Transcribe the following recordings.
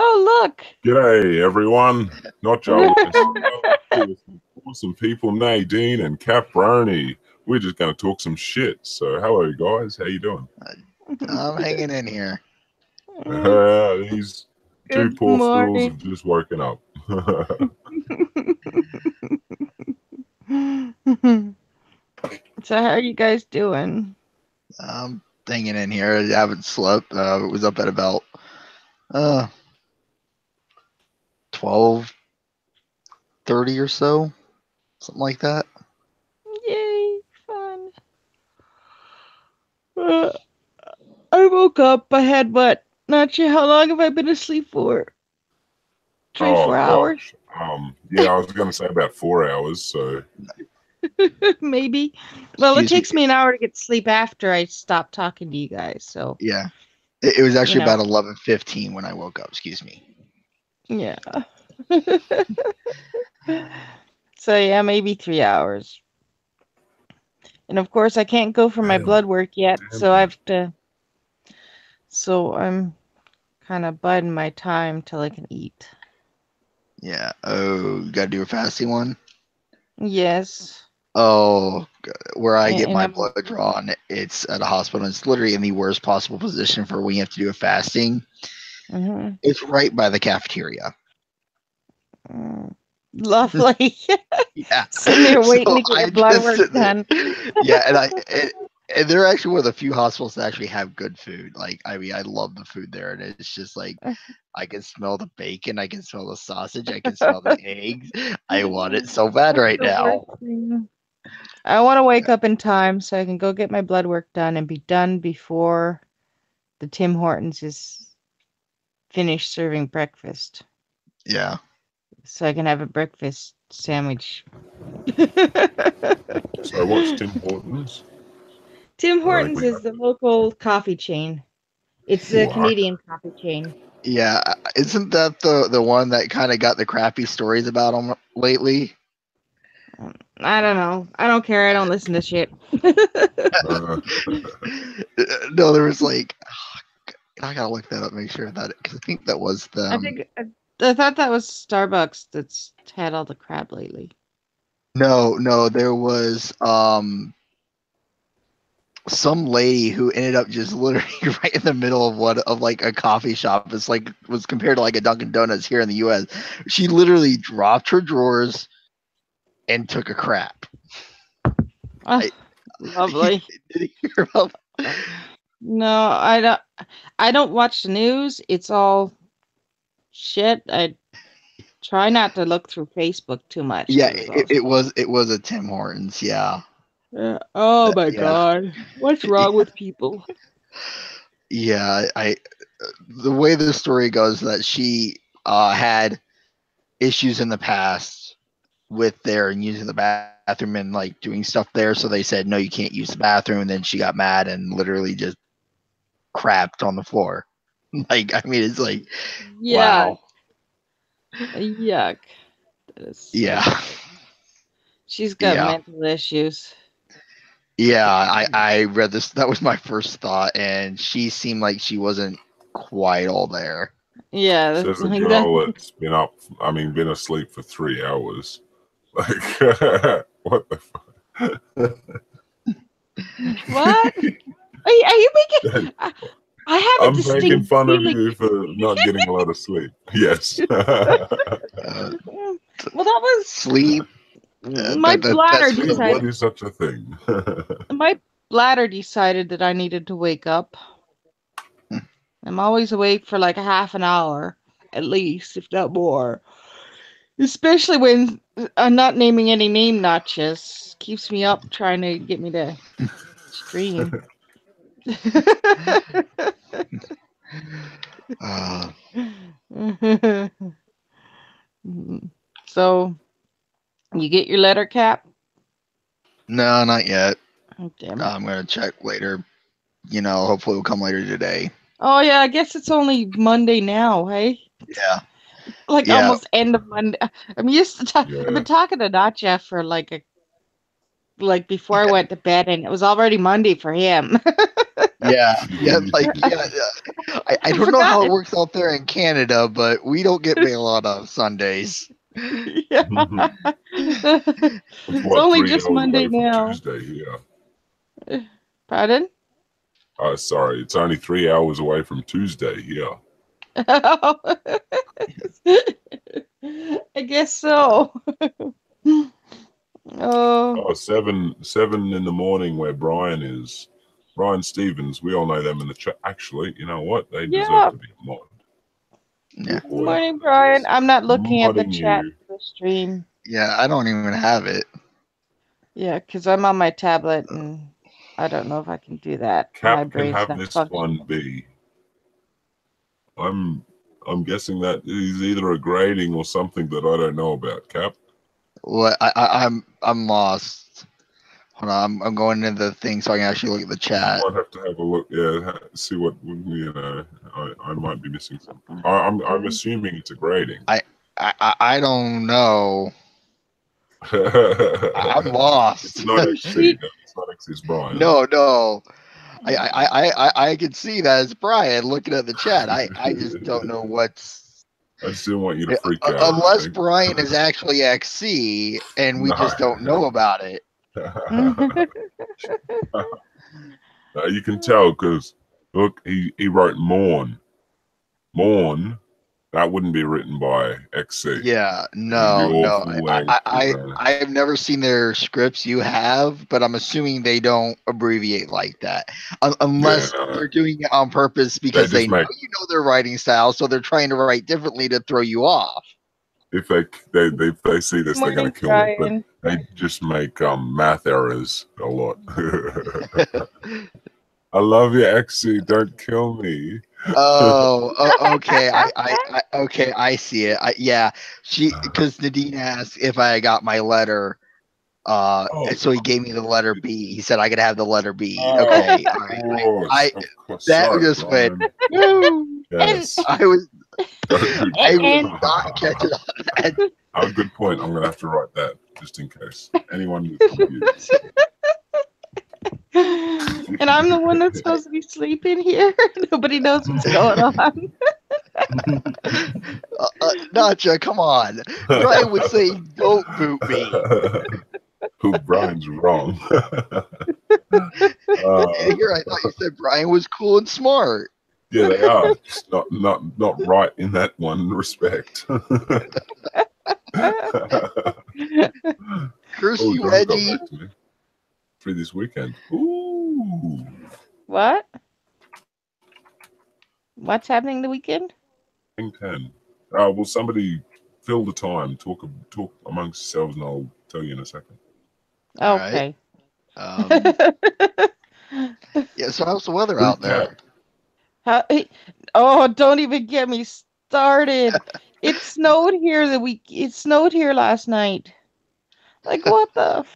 Oh, look. G'day, everyone. NotJah Witness with some awesome people, Nadine and Brony. We're just going to talk some shit. So, hello, guys. How you doing? I'm hanging in here. These two Good poor fools morning. have just woken up. So how are you guys doing? I'm hanging in here. I haven't slept. It was up at about 12:30 or so, something like that. Yay, fun. I woke up. I had what? Not sure how long have I been asleep for? 4 hours? Yeah, I was going to say about 4 hours. So Maybe. Well, it Excuse takes me an hour to get to sleep after I stop talking to you guys. So Yeah, it was actually You know. about 11:15 when I woke up. Excuse me. yeah. So yeah, maybe 3 hours. And of course, I can't go for my Damn. blood work yet, Damn. so I have to. So I'm kind of biding my time till I can eat. Yeah. Oh, you gotta do a fasting one. Yes. Oh, where I get And my I'm- blood drawn, it's at a hospital. It's literally in the worst possible position for when you have to do a fasting. Mhm. It's right by the cafeteria. Lovely. Yeah. Sitting there waiting to So get your I blood just work sit there. done. Yeah, and they're actually one of the few hospitals that actually have good food. Like, I mean, I love the food there, and it's just like I can smell the bacon, I can smell the sausage, I can smell the eggs. I want it so bad right The now. worst thing. I want to wake up in time so I can go get my blood work done and be done before the Tim Hortons is finished serving breakfast. Yeah. So I can have a breakfast sandwich. So what's Tim Hortons? Tim I Hortons think is the local coffee chain. It's a What? Canadian coffee chain. Yeah, isn't that the one that kind of got the crappy stories about them lately? I don't know. I don't care. I don't listen to shit. No, there was like, I gotta look that up, make sure that, because I think that was them. I thought that was Starbucks that's had all the crap lately. No, there was some lady who ended up just literally right in the middle of like a coffee shop. It's like was compared to like a Dunkin' Donuts here in the U.S. She literally dropped her drawers and took a crap. Oh, lovely. Did you hear about that? No, I don't watch the news. It's all shit. I try not to look through Facebook too much. Yeah, 'cause it's all it was a Tim Hortons. Yeah. Oh my Yeah. God. What's wrong with people? Yeah, the way the story goes that she had issues in the past with there and using the bathroom and like doing stuff there, so they said no, you can't use the bathroom, and then she got mad and literally just crapped on the floor. Like, I mean, it's like, Yeah. wow. Yuck. That is so Yeah. bad. She's got Yeah. mental issues. Yeah, I read this. That was my first thought, and she seemed like she wasn't quite all there. Yeah, Says that's a like girl that. that's been asleep for 3 hours. Like, what the fuck? What? Are you making? I have a I'm distinct making fun of feeling. you for not getting a lot of sleep. Yes. Well, that was Sleep. my bladder That's Sleep, what decided. is such a thing? My bladder decided that I needed to wake up. I'm always awake for like a half an hour, at least, if not more. Especially when I'm not naming any name notches. Keeps me up trying to get me to stream. So, you get your letter, Cap? No, not yet. Oh, damn it. I'm gonna check later. You know, hopefully it'll come later today. Oh, yeah, I guess it's only Monday now, hey? Yeah. Like Yeah. almost end of Monday. I'm used to I've Yeah. been talking to NotJah for like before I went to bed, and it was already Monday for him. Yeah. Yeah, like I don't know how it works out there in Canada, but we don't get mail on Sundays. Yeah. It's It's what, only 3 just hours Monday away from now. Tuesday here. Pardon? Oh, sorry, it's only 3 hours away from Tuesday here. I guess so. Oh, Oh, seven in the morning where Brian is. Brian Stevens, we all know them in the chat. Actually, you know what? They deserve yeah. to be a mod. Yeah, Good boy. Morning, Brian. I'm not looking at the Modding chat you. for the stream. yeah, I don't even have it. Yeah, because I'm on my tablet and I don't know if I can do that. My Cap can brain's have not this one functioning. be. I'm guessing that is either a grading or something that I don't know about. Cap. What I'm lost. Hold on, I'm going into the thing so I can actually look at the You chat. might have to have a look. Yeah, see what I might be missing something. I'm assuming it's a grading. I don't know. I'm It's lost. not Oh, XC. she. No, it's not XC's Brian. No. I can see that as Brian looking at the chat. I just don't know what's I just didn't want you to freak out or unless anything. Brian is actually XC and we just don't know about it. You can tell because look, he wrote Morn. Morn. That wouldn't be written by XC. Yeah, It'd be no, all no. full length. I've never seen their scripts you have, but I'm assuming they don't abbreviate like that. Unless no. they're doing it on purpose because They they just know make you know their writing style, so they're trying to write differently to throw you off. if they see this, they're gonna Morning, kill me. But Brian. they just make math errors a lot. I love you, XC. Don't kill me. Okay. Okay, I see it. Yeah, because Nadine asked if I got my letter. Oh, So he gave me the letter B. He said I could have the letter B. oh, Okay, of all right. course, of course. That Sorry, just went. Brian. Woo! Yes. I was Good I job. was not catching on that. Oh, good point. I'm gonna have to write that just in case anyone was confused. And I'm the one that's supposed to be sleeping here. Nobody knows what's going on. NotJah, come on. Brian would say, "Don't boot me." Who Brian's wrong. Here, I thought you said Brian was cool and smart. Yeah, they are. Just not right in that one respect. Curse Oh, you, John got Reggie. back to me. Free this weekend. Ooh. What? What's happening the weekend? 10. Will somebody fill the time? Talk amongst yourselves, and I'll tell you in a second. All Okay. Yeah, so how's the weather out there? Oh, don't even get me started. It snowed here it snowed here last night. Like what the fuck?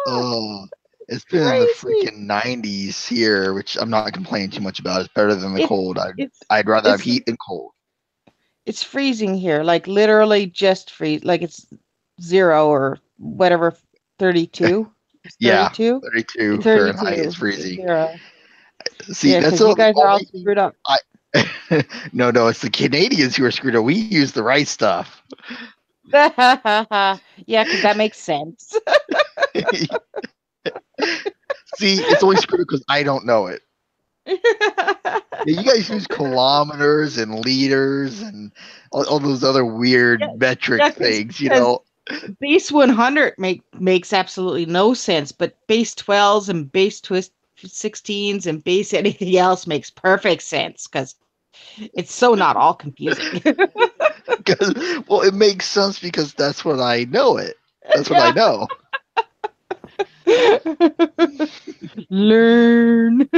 Oh, it's been in the Crazy. freaking 90s here, which I'm not complaining too much about. It's better than the It- cold. It's I'd rather have it's heat than cold. it's freezing here, like literally just freeze, like it's 0 or whatever, 32. It's Yeah, 32. 32 It's Fahrenheit 32. is freezing. 0. See, Yeah, that's because you the guys are all only thing screwed up. No, it's the Canadians who are screwed up. We use the right stuff. Yeah, because that makes sense. See, it's only screwed up because I don't know it. Yeah, you guys use kilometers and liters and all those other weird metric Yeah, things, you know. Base 100 makes absolutely no sense, but base 12s and base twist 16s and base anything else makes perfect sense because it's so not all confusing. Well, it makes sense because that's what I know it. That's what I know. Learn.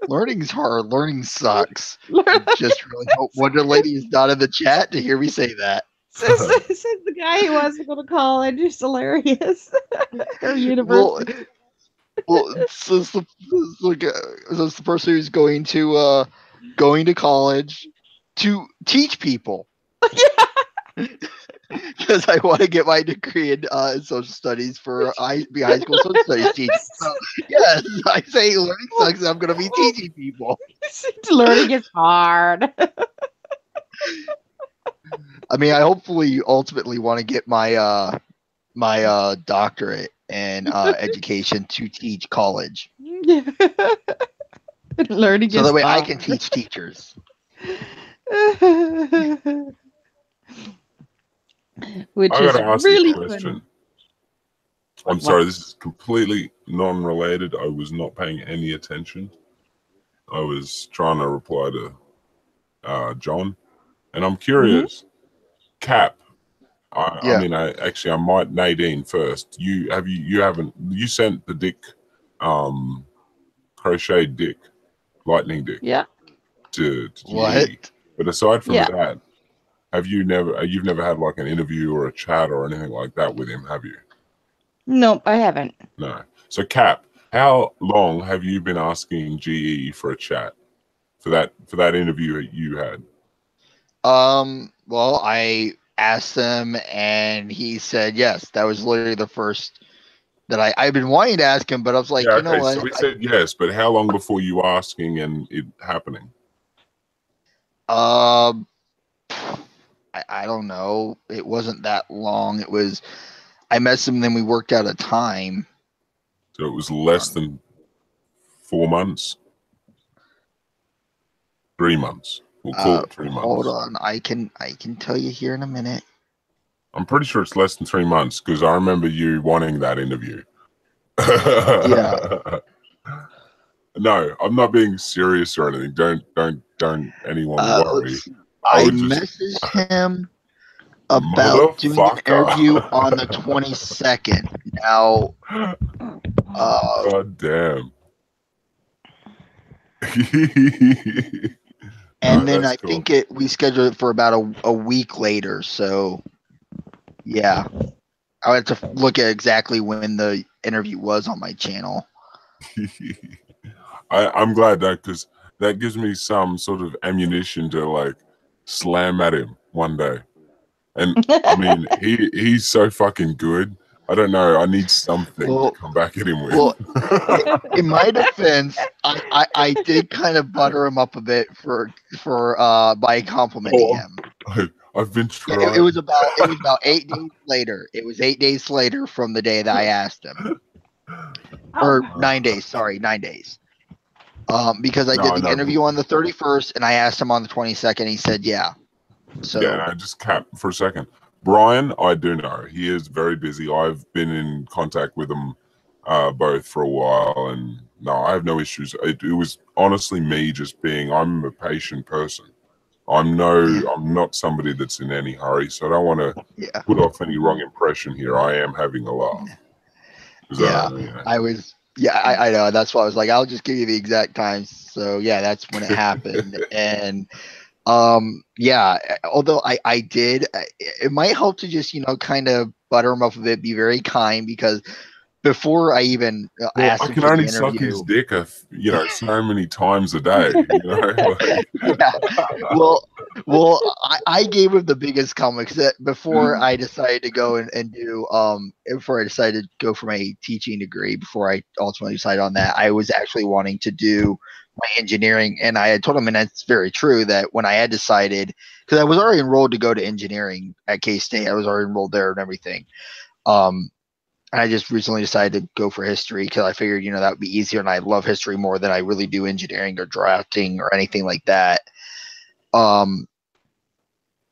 Learning's hard. Learning sucks. I just really hope Wonder Lady is not in the chat to hear me say that. Says the guy who wants to go to college. It's hilarious. Or university. Well, so it's the person who's going to college to teach people. because I want to get my degree in social studies for be high school social studies teacher. So yes, I say learning sucks. I'm going to be teaching people. Learning is hard. I mean, I hopefully ultimately want to get my doctorate in education to teach college, Learning so is that way I hard. can teach teachers. Which I is gotta ask you really a question. funny. I'm What? sorry, this is completely non-related. I was not paying any attention. I was trying to reply to John, and I'm curious. Cap. I Yeah. mean, I might Nadine first. You haven't sent the dick, crochet dick, lightning dick Yeah. to GE. What? But aside from Yeah. that, you've never had like an interview or a chat or anything like that with him, have you? Nope, I haven't. No. So Cap, how long have you been asking GE for a chat for that interview that you had? Well, I asked him, and he said yes. That was literally the first that I've been wanting to ask him, but I was like, Yeah, you know okay. what? So he said yes, but how long before you asking and it happening? Um, I don't know. It wasn't that long. It was I met him, then we worked out a time. So it was less than 4 months, 3 months. We'll call it 3 Hold months. on. I can tell you here in a minute. I'm pretty sure it's less than 3 months because I remember you wanting that interview. Yeah. No, I'm not being serious or anything. Don't anyone worry. I would just messaged him about doing an motherfucker. interview on the 22nd. Now, God damn. and No, then that's I cool. think we scheduled it for about a week later. So, yeah, I had to look at exactly when the interview was on my channel. I'm glad that because that gives me some sort of ammunition to like slam at him one day. And I mean, he's so fucking good. I don't know. I need something to come back at him with. Well, in my defense, I did kind of butter him up a bit by complimenting him. I've been trying. Yeah, it was about 8 days later. It was 8 days later from the day that I asked him, or 9 days. Sorry, 9 days. Because I did the interview on the 31st, and I asked him on the 22nd. He said, "Yeah." So yeah, I just capped for a second. Brian, I do know he is very busy. I've been in contact with him both for a while, and no, I have no issues. It was honestly me just being. I'm a patient person. I'm not somebody that's in any hurry, so I don't want to put off any wrong impression here. I am having a laugh. I was. Yeah, I know. That's why I was like, I'll just give you the exact time. So yeah, that's when it happened. And yeah, although I did, it might help to just kind of butter him up a bit, be very kind, because before I even asked him I can for the only suck interview, his dick, so many times a day. Like. Yeah. Well, I gave him the biggest compliment because before I decided to go and do before I decided to go for my teaching degree, before I ultimately decided on that, I was actually wanting to do my engineering, and I had told him, and that's very true, that when I had decided, because I was already enrolled to go to engineering at K-State, I was already enrolled there and everything. I just recently decided to go for history because I figured, that would be easier, and I love history more than I really do engineering or drafting or anything like that.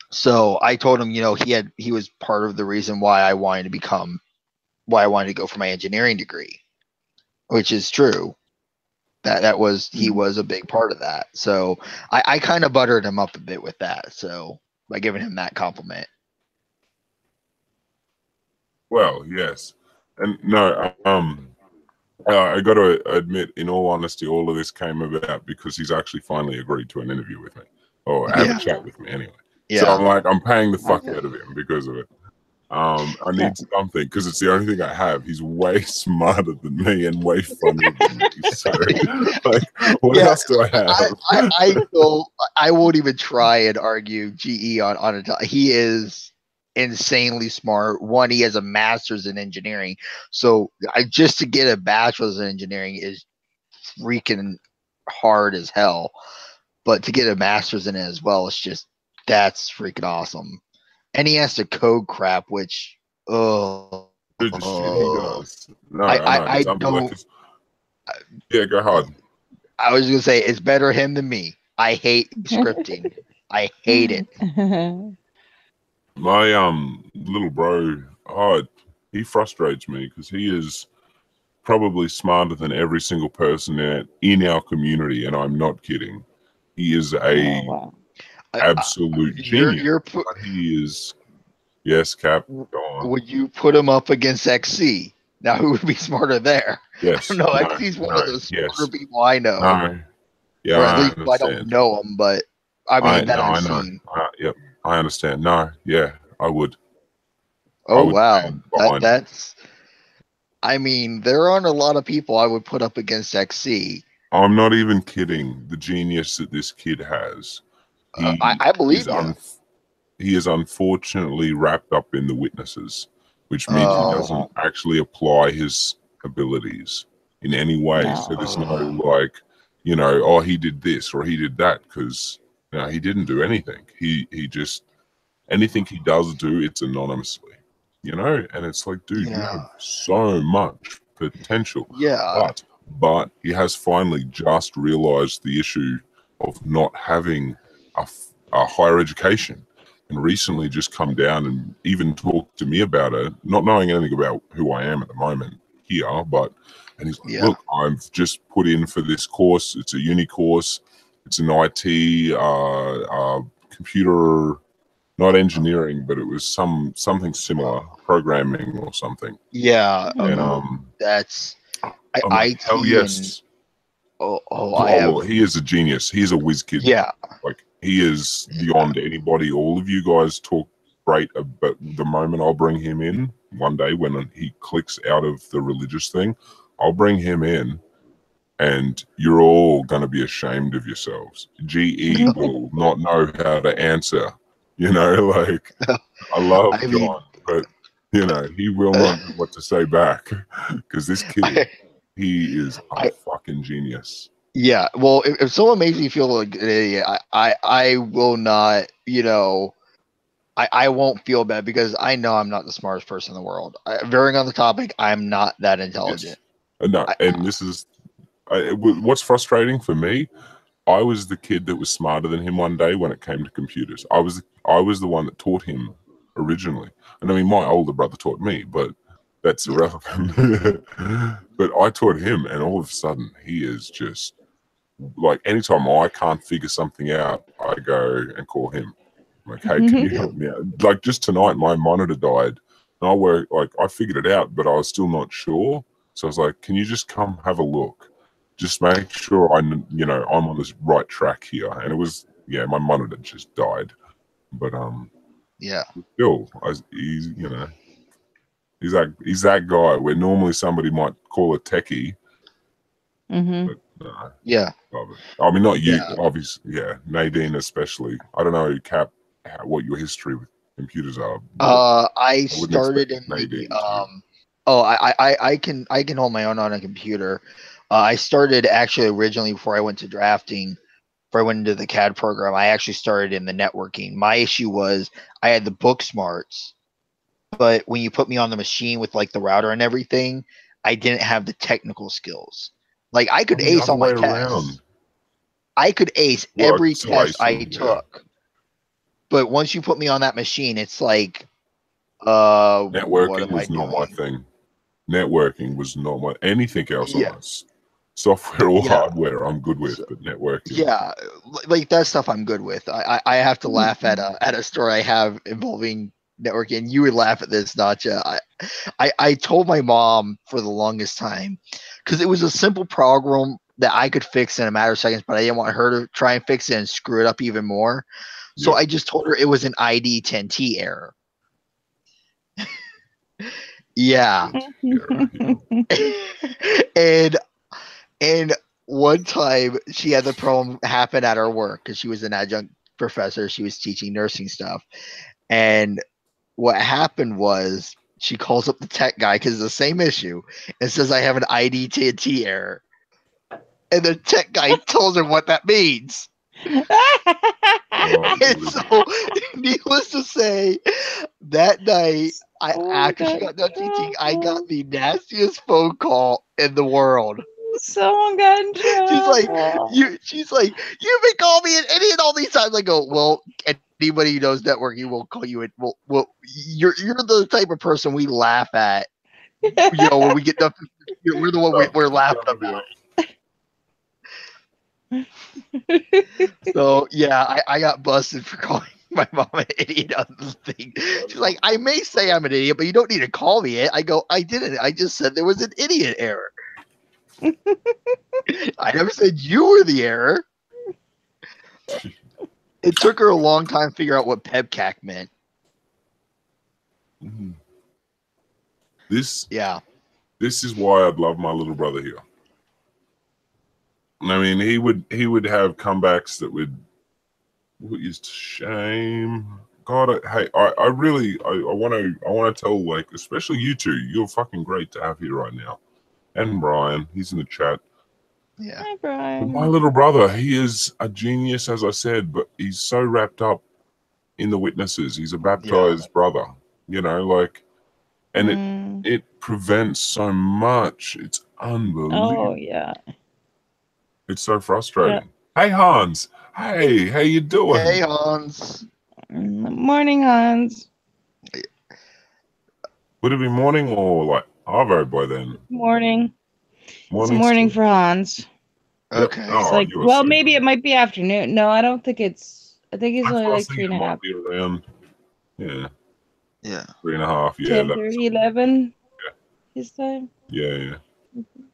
So I told him, he was part of the reason why I wanted to go for my engineering degree, which is true. He was a big part of that. So I kind of buttered him up a bit with that. So by giving him that compliment. Well, yes. And no, I got to admit, in all honesty, all of this came about because he's actually finally agreed to an interview with me, or have a chat with me anyway. Yeah. So I'm like, I'm paying the fuck out of him because of it. I need something because it's the only thing I have. He's way smarter than me and way funnier than me. So, like, what else do I have? I won't even try and argue GE on it. He is insanely smart. One, he has a master's in engineering. So just to get a bachelor's in engineering is freaking hard as hell. But to get a master's in it as well, that's freaking awesome. And he has to code crap, which Dude, the shit he does. No, I I know. I It's don't. Yeah, go hard. I was gonna say it's better him than me. I hate scripting. I hate it. My little bro, he frustrates me because he is probably smarter than every single person in our community, and I'm not kidding. He is a Oh, wow. absolute genius. You're But he is, yes, Cap, go on. would you put him up against XC? Now, who would be smarter there? Yes, No, no, XC's one of the smarter yes, people I know, no, yeah, or at I least I don't understand. know him, but I mean that I've I know. seen. Yep, I understand. No, yeah, I would. I Oh would wow, stand behind him. that's. I mean, there aren't a lot of people I would put up against XC. I'm not even kidding. The genius that this kid has, I believe is you. he is unfortunately wrapped up in the witnesses, which means he Oh, doesn't actually apply his abilities in any way. So there's no like, oh, he did this or he did that, because he didn't do anything. He just, anything he does do, it's anonymously, and it's like, dude, you have so much potential. yeah. But he has finally just realized the issue of not having a higher education, and recently just come down and even talked to me about it, not knowing anything about who I am at the moment here, and he's like, look, I've just put in for this course. It's a uni course. It's an IT computer, not engineering, but it was something similar, programming or something. Yeah. And that's I'm like, IT hell yes. He is a genius. He's a whiz kid. Yeah. Like, he is beyond anybody. All of you guys talk great about the moment I'll bring him in one day when he clicks out of the religious thing. I'll bring him in, and you're all going to be ashamed of yourselves. GE will not know how to answer. Like, I love John, but he will not know what to say back, because this kid, he is a fucking genius. Yeah, well, if someone makes me feel like an idiot, I will not, I won't feel bad, because I know I'm not the smartest person in the world. Veering on the topic, I'm not that intelligent. Yes. No, and this is what's frustrating for me. I was the kid that was smarter than him one day when it came to computers. I was the one that taught him originally. And I mean, my older brother taught me, but that's irrelevant. But I taught him, and all of a sudden he is just like, anytime I can't figure something out, I go and call him. I'm like, hey, can you help me out? Like, just tonight, my monitor died, and I figured it out, but I was still not sure. So I was like, can you just come have a look? Just make sure I'm on this right track here. And it was, my monitor just died. But still, he's that guy where normally somebody might call a techie. But I mean, not you, obviously. Yeah, Nadine especially. I don't know, Cap, what your history with computers are. I started in Nadine I can hold my own on a computer. I started actually originally before I went to drafting. Before I went into the CAD program, I actually started in the networking. My issue was I had the book smarts, but when you put me on the machine with like the router and everything, I didn't have the technical skills. Like, I could ace all my tests. I could ace every test I took. But once you put me on that machine, it's like, networking was not my thing. Networking was not my anything else on this. Software or hardware, I'm good with, but networking. Yeah, like that stuff I'm good with. I have to laugh at a story I have involving networking. And you would laugh at this, NotJah. I told my mom for the longest time, because it was a simple program that I could fix in a matter of seconds, but I didn't want her to try and fix it and screw it up even more. So I just told her it was an ID 10T error. Yeah. and one time she had the problem happen at her work, because she was an adjunct professor. She was teaching nursing stuff. And what happened was she calls up the tech guy because it's the same issue and says, I have an IDT error. And the tech guy tells her what that means. Oh, And so, needless to say, that night, after she got done teaching, I got the nastiest phone call in the world. Someone got in She's like, trouble. you've been calling me an idiot all these times. I go, well, anybody who knows networking will call you it. Well, you're the type of person we laugh at. When we get done, we're the one we're laughing about. So yeah, I got busted for calling my mom an idiot on the thing. She's like, I may say I'm an idiot, but you don't need to call me it. I go, I didn't. I just said there was an idiot error. I never said you were the error. It took her a long time to figure out what PEBCAC meant. This Yeah. This is why I'd love my little brother here. I mean, he would have comebacks that would put you to shame. God, I want to tell, like, especially you two, you're fucking great to have here right now. And Brian, he's in the chat. Yeah. Hi, But Brian. my little brother, he is a genius, as I said, but he's so wrapped up in the witnesses. He's a baptized brother, like, and it prevents so much. It's unbelievable. Oh, yeah. It's so frustrating. Yeah. Hey, Hans. Hey, how you doing? Hey, Hans. Morning, Hans. Would it be morning or like Arvo by then? Morning. It's morning for Hans. Okay. Yep. Oh, it's like, maybe it might be afternoon. No, I don't think it's. I think he's only like 3.5. Be around, yeah. 3.5. Yeah. 10:30, 11. Yeah. His time. Yeah.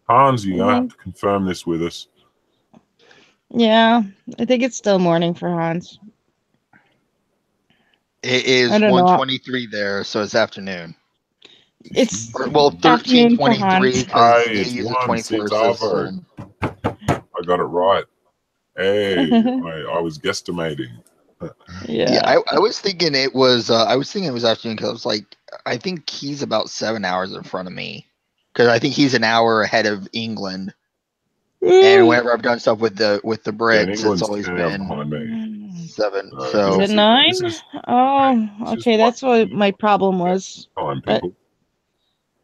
Hans, you're gonna have to confirm this with us. Yeah, I think it's still morning for Hans. It is 1:23 there, so it's afternoon. It's 13:23 because they use the 24 system. I got it right. Hey, I was guesstimating. Yeah, I was thinking it was. I was thinking it was afternoon because I was like, I think he's about 7 hours in front of me because I think he's an hour ahead of England. And whenever I've done stuff with the Brits, it's always been 7. So is it 9? Okay, that's what my problem was. Time, people.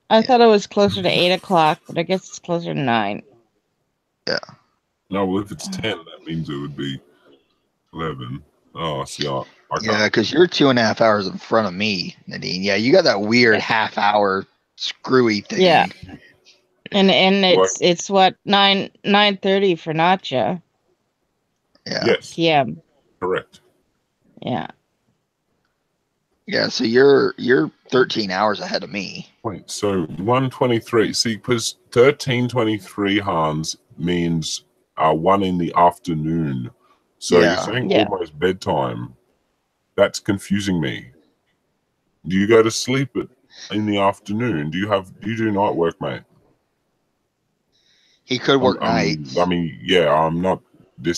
I thought it was closer to 8 o'clock, but I guess it's closer to 9. Yeah. No, well, if it's 10, that means it would be 11. Oh, see, yeah, because you're 2.5 hours in front of me, Nadine. Yeah, you got that weird half-hour screwy thing. Yeah. And it's what 9:30 for NotJah. Yeah. Yes. PM. Correct. Yeah. Yeah, so you're 13 hours ahead of me. Wait, so 1:23. See, because 13:23 Hans means 1 in the afternoon. So you're saying almost bedtime. That's confusing me. Do you go to sleep in the afternoon? Do you do night work, mate? He could work nights. I mean, yeah, I'm not you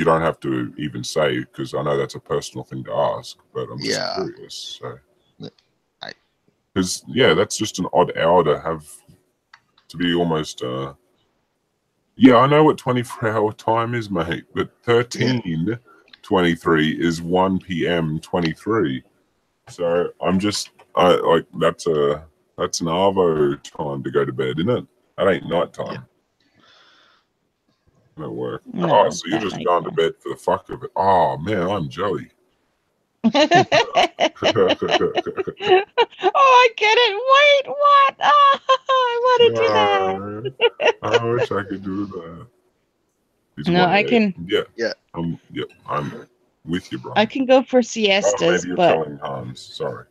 don't have to even say because I know that's a personal thing to ask, but I'm just curious. So, because that's just an odd hour to have to be almost. Yeah, I know what 24-hour time is, mate, but 13:23 is 1 p.m. 23. So I'm just that's an Arvo time to go to bed, isn't it? That ain't night time. Yeah. No work. No, so you're just going to bed for the fuck of it. Oh man, I'm jelly. Oh, I get it. Wait, what? Oh, I want to do that. I wish I could do that. No, I can. Yeah. I'm with you, bro. I can go for siestas, maybe you're but telling Hans. Sorry.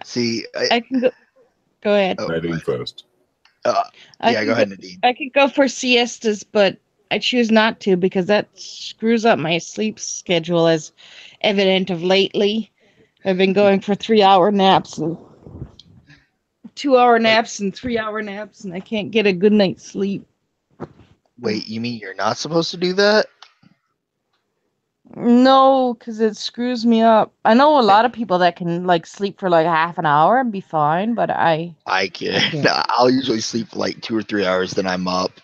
See, I can go. Go ahead. Nadine first. Go ahead, Nadine. I could go for siestas, but I choose not to because that screws up my sleep schedule, as evident of lately. I've been going for 3-hour naps and 2-hour naps and 3-hour naps, and I can't get a good night's sleep. Wait, you mean you're not supposed to do that? No, because it screws me up. I know a lot of people that can like sleep for like half an hour and be fine, but I can't. can't. I'll usually sleep for like 2 or 3 hours, then I'm up,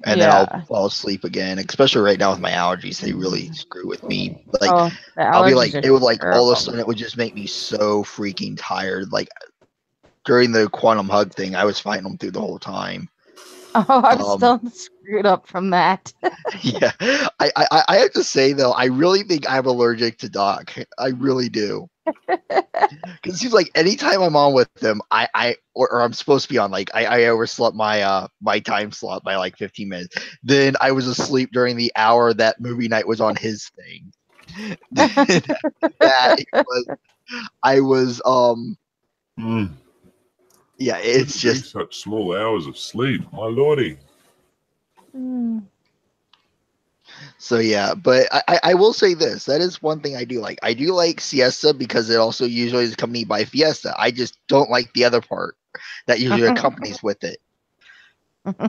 and then I'll Yeah. fall asleep again. Especially right now with my allergies, they really screw with me. Like Oh, the I'll be allergies like, are it would like all of a terrible. sudden it would just make me so freaking tired. Like during the quantum hug thing, I was fighting them through the whole time. Oh, I'm Um, still screwed up from that. yeah, I have to say though, I really think I'm allergic to Doc. I really do. Because it seems like anytime I'm on with them, or I'm supposed to be on, like I overslept my time slot by like 15 minutes. Then I was asleep during the hour that movie night was on his thing. That it was, I was Mm. yeah, Couldn't it's be just such small hours of sleep, my lordy. Mm. so yeah. But I will say this: that is one thing I do like. I do like siesta because it also usually is accompanied by fiesta. I just don't like the other part that usually accompanies with it.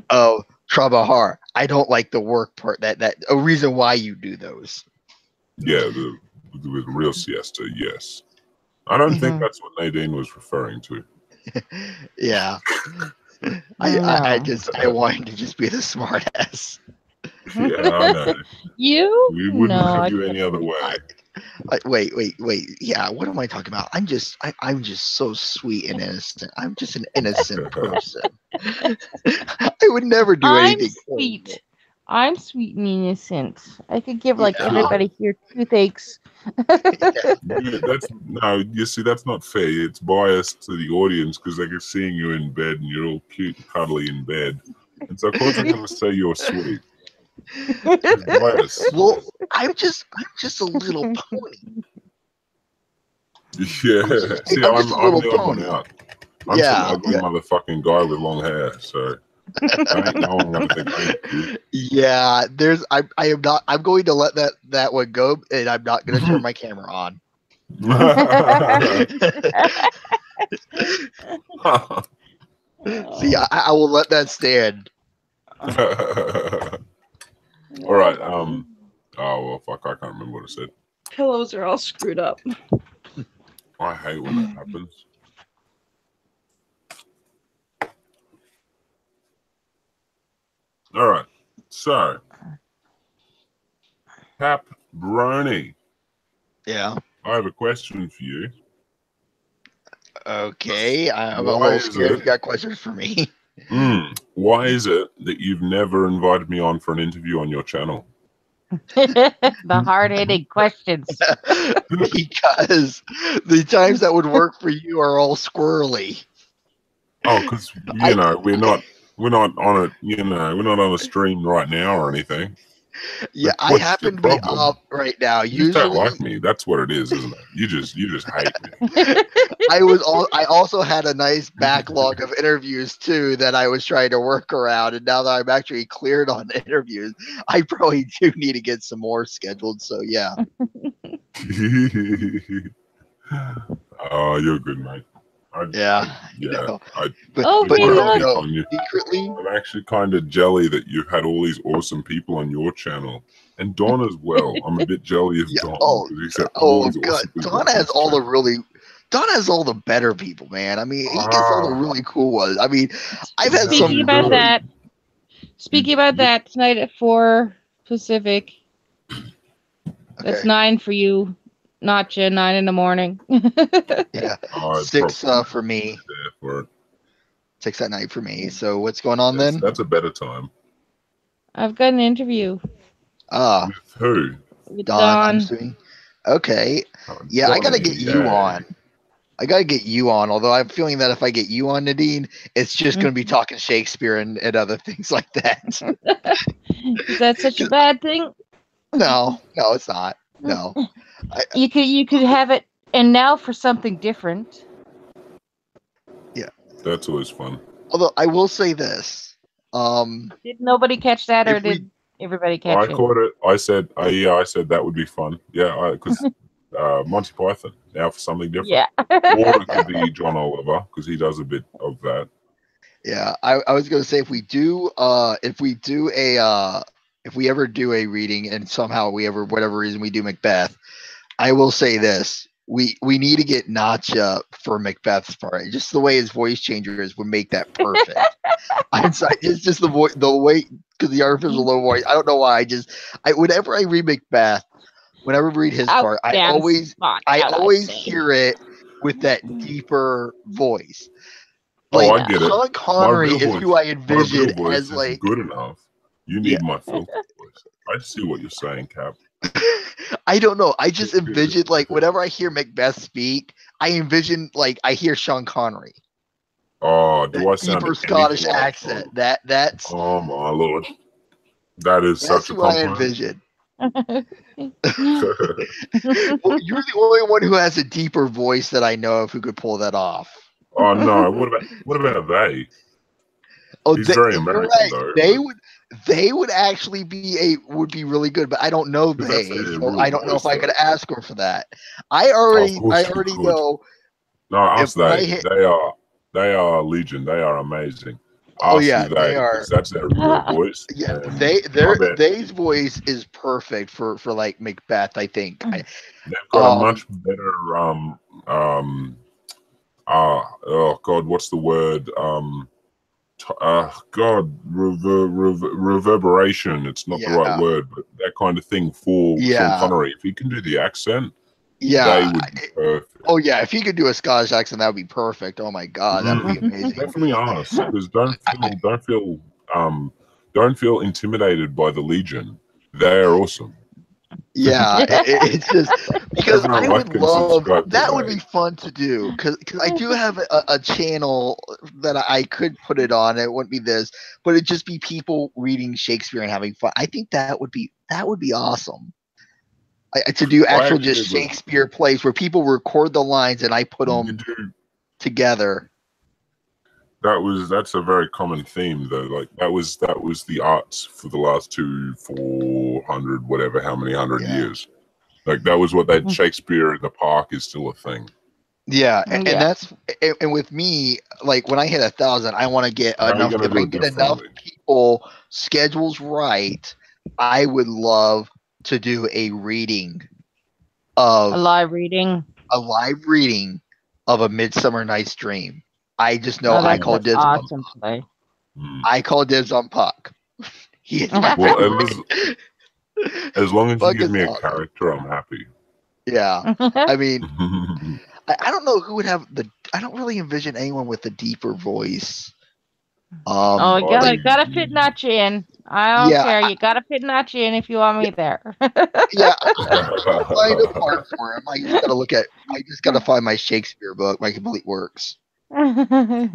Oh, Trabajar. I don't like the work part. That a reason why you do those. Yeah, with real siesta, yes. I don't think Mhm. that's what Nadine was referring to. Yeah, No. I want him to just be the smart ass. Yeah, I know. You? We wouldn't No, have I you any other way. Wait. Yeah, what am I talking about? I'm just so sweet and innocent. I'm just an innocent person. I would never do I'm anything horrible. sweet. I'm sweet and innocent. I could give like Yeah, everybody here toothaches. That's no, you see, that's not fair. It's biased to the audience because they're seeing you in bed and you're all cute and cuddly in bed. And so, of course, I'm going to say you're sweet. It's bias. well, I'm just a little pony. Yeah. See, I'm just a I'm little the odd one pony. out. I'm some Yeah, ugly motherfucking guy with long hair. So ain't no one going to think I'm cute. yeah. I am not. I'm going to let that one go, and I'm not going to turn my camera on. See, I will let that stand. All right. Oh well, fuck. I can't remember what I said. Pillows are all screwed up. I hate when that happens. All right. So, Cap Brony, Yeah. I have a question for you. Okay. I'm a Why little is scared. it? You got questions for me? Why is it that you've never invited me on for an interview on your channel? The hard-hitting questions. Because the times that would work for you are all squirrely. Oh, because I we're not on a we're not on a stream right now or anything. Yeah, I What's the happen to be problem? up right now. You just don't Usually, like me. That's what it is, isn't it? You just hate me. I also had a nice backlog of interviews too that I was trying to work around, and now that I'm actually cleared on interviews, I probably do need to get some more scheduled. So yeah, Oh, you're good, mate. yeah, Oh, but hey, want to no, look. pick no, on you. secretly, I'm actually kind of jelly that you've had all these awesome people on your channel, and Don as well. I'm a bit jelly of yeah. Don because he's had all Oh these god, awesome people on his channel. Don has all the better people, man. I mean, he gets all the Ah, really cool ones. I mean, I've had no, some Speaking you about really, don't. that, speaking about You, that, tonight at 4 Pacific. That's okay, 9 for you. NotJah, 9 in the morning. yeah, I'd 6 probably for me. be there for it. 6 at night for me. So what's going on Yes, then? that's a better time. I've got an interview Ah, With who? with Don, I'm Dawn. assuming. Okay. Oh, Yeah, I gotta Donnie, get you yay. on. I gotta get you on. Although I'm feeling that if I get you on, Nadine, it's just gonna be talking Shakespeare and other things like that. Is that such a bad thing? No, it's not. No. I, You could have it, and now for something different. yeah. That's always fun. Although I will say this. Did nobody catch that, or If we did everybody I catch it? caught it. I said, yeah, I said that would be fun. Yeah, because Monty Python now for something different, Yeah. or it yeah, could be John Oliver because he does a bit of that. yeah. I was gonna say if we do a if we ever do a reading and somehow we ever, whatever reason we do Macbeth, I will say this. We need to get NotJah for Macbeth's part. Just the way his voice changer is would make that perfect. I'm sorry, it's just the way, because the artificial low voice. I don't know why. Whenever I read Macbeth, whenever I read his part, I always hear it with that deeper voice. Like, I get it. Sean Connery is who I envision my real voice as like good enough. You need my filter voice. I see what you're saying, Cap. I don't know. I just envision like whenever I hear Macbeth speak, I envision like I hear Sean Connery. Oh, do I sound deeper Scottish accent? That's oh my lord, that is such a compliment. I envision. Well, you're the only one who has a deeper voice that I know of who could pull that off. Oh no! What about they? Oh, he's very American right. though. They would actually be really good, but I don't know they. So I don't know if I could ask her for that. I already know. No, ask they. They are legion. They are amazing. Oh yeah, they are. That's their real voice. Yeah, they's voice is perfect for like Macbeth. I think they've got a much better oh god, what's the word? Reverberation. It's not the right word, but that kind of thing for Sean Connery. If he can do the accent, they would be perfect. Oh yeah, if he could do a Scottish accent, that would be perfect. Oh my god, that would be amazing. Definitely ask, because don't feel intimidated by the Legion. They are awesome. Yeah, it's just because I would love that. Would be fun to do because I do have a channel that I could put it on. It wouldn't be this, but it'd just be people reading Shakespeare and having fun. I think that would be awesome. To do actual just Shakespeare plays where people record the lines and I put them together. That's a very common theme though. Like that was the arts for the last 400 whatever how many hundred years. Like that was what that Shakespeare in the Park is still a thing. Yeah, and that's and with me, like when I hit 1,000, I want to get enough. If I get enough people schedules right, I would love to do a reading of a live reading of A Midsummer Night's Dream. I just know I call dibs on Puck. I call dibs on Puck. He is my as long as you give me a character, I'm happy. Yeah, I mean, I don't know who would have I don't really envision anyone with a deeper voice. Gotta fit NotJah in. I don't care. You gotta fit NotJah in if you want me there. Yeah, I'll find a part for him. I just gotta find my Shakespeare book, my complete works. And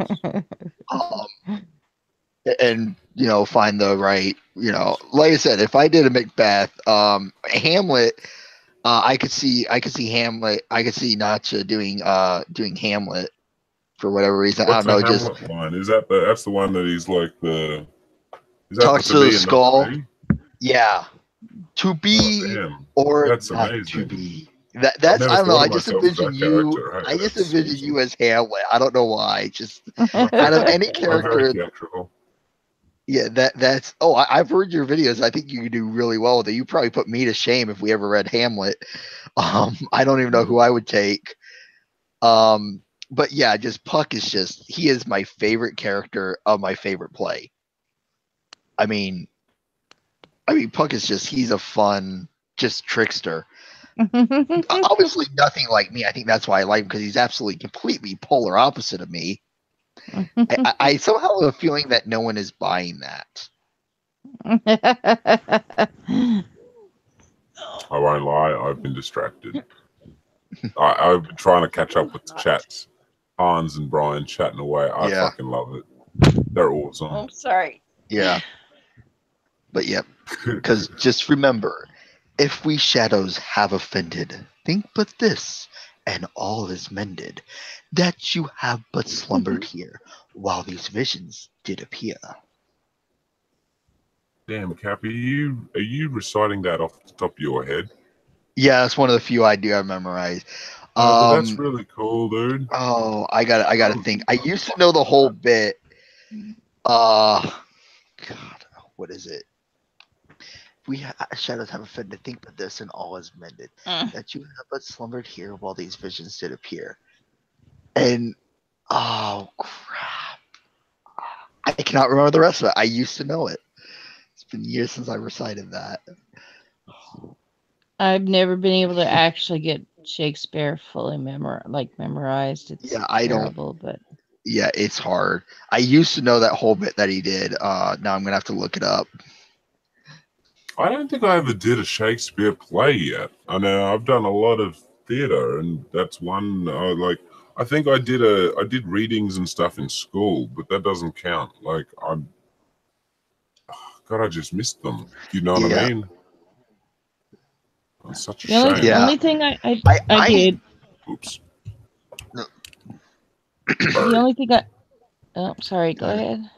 find the right, like I said, if I did a Macbeth, Hamlet, I could see Hamlet. I could see NotJah doing Hamlet for whatever reason. What's I don't know. Hamlet line? Is that's the one that he's like the talks to the skull? Yeah, to be or that's not amazing. to be. That's I don't know. I just envision you. I just envision you as Hamlet. I don't know why. Just out of any character. Yeah, that's. Oh, I've heard your videos. I think you could do really well with it. You probably put me to shame if we ever read Hamlet. I don't even know who I would take. But yeah, just Puck is he is my favorite character of my favorite play. I mean, Puck is he's a fun, just trickster. Obviously nothing like me. I think that's why I like him, because he's absolutely completely polar opposite of me. I somehow have a feeling that no one is buying that. I won't lie, I've been distracted. I've been trying to catch up with the chats. Hans and Brian chatting away. I fucking love it. They're awesome. I'm sorry. Yeah. But yeah, because just remember, if we shadows have offended, think but this, and all is mended, that you have but slumbered here, while these visions did appear. Damn, Cap, are you reciting that off the top of your head? Yeah, that's one of the few I do have memorized. That's really cool, dude. Oh, I gotta think. I used to know the whole bit. God, what is it? shadows have offended, think but this and all is mended. Mm. That you have but slumbered here while these visions did appear. And oh crap. I cannot remember the rest of it. I used to know it. It's been years since I recited that. I've never been able to actually get Shakespeare fully memorized. It's Yeah, I don't. terrible, but Yeah, it's hard. I used to know that whole bit that he did. Now I'm gonna have to look it up. I don't think I ever did a Shakespeare play yet. I know I've done a lot of theatre, and that's one. I think I did readings and stuff in school, but that doesn't count. Like God, I just missed them. Do you know what I Yeah, mean? It's such a the only shame. yeah. only thing I I I did Oops. the Sorry. only thing I oh sorry, go Go ahead. ahead.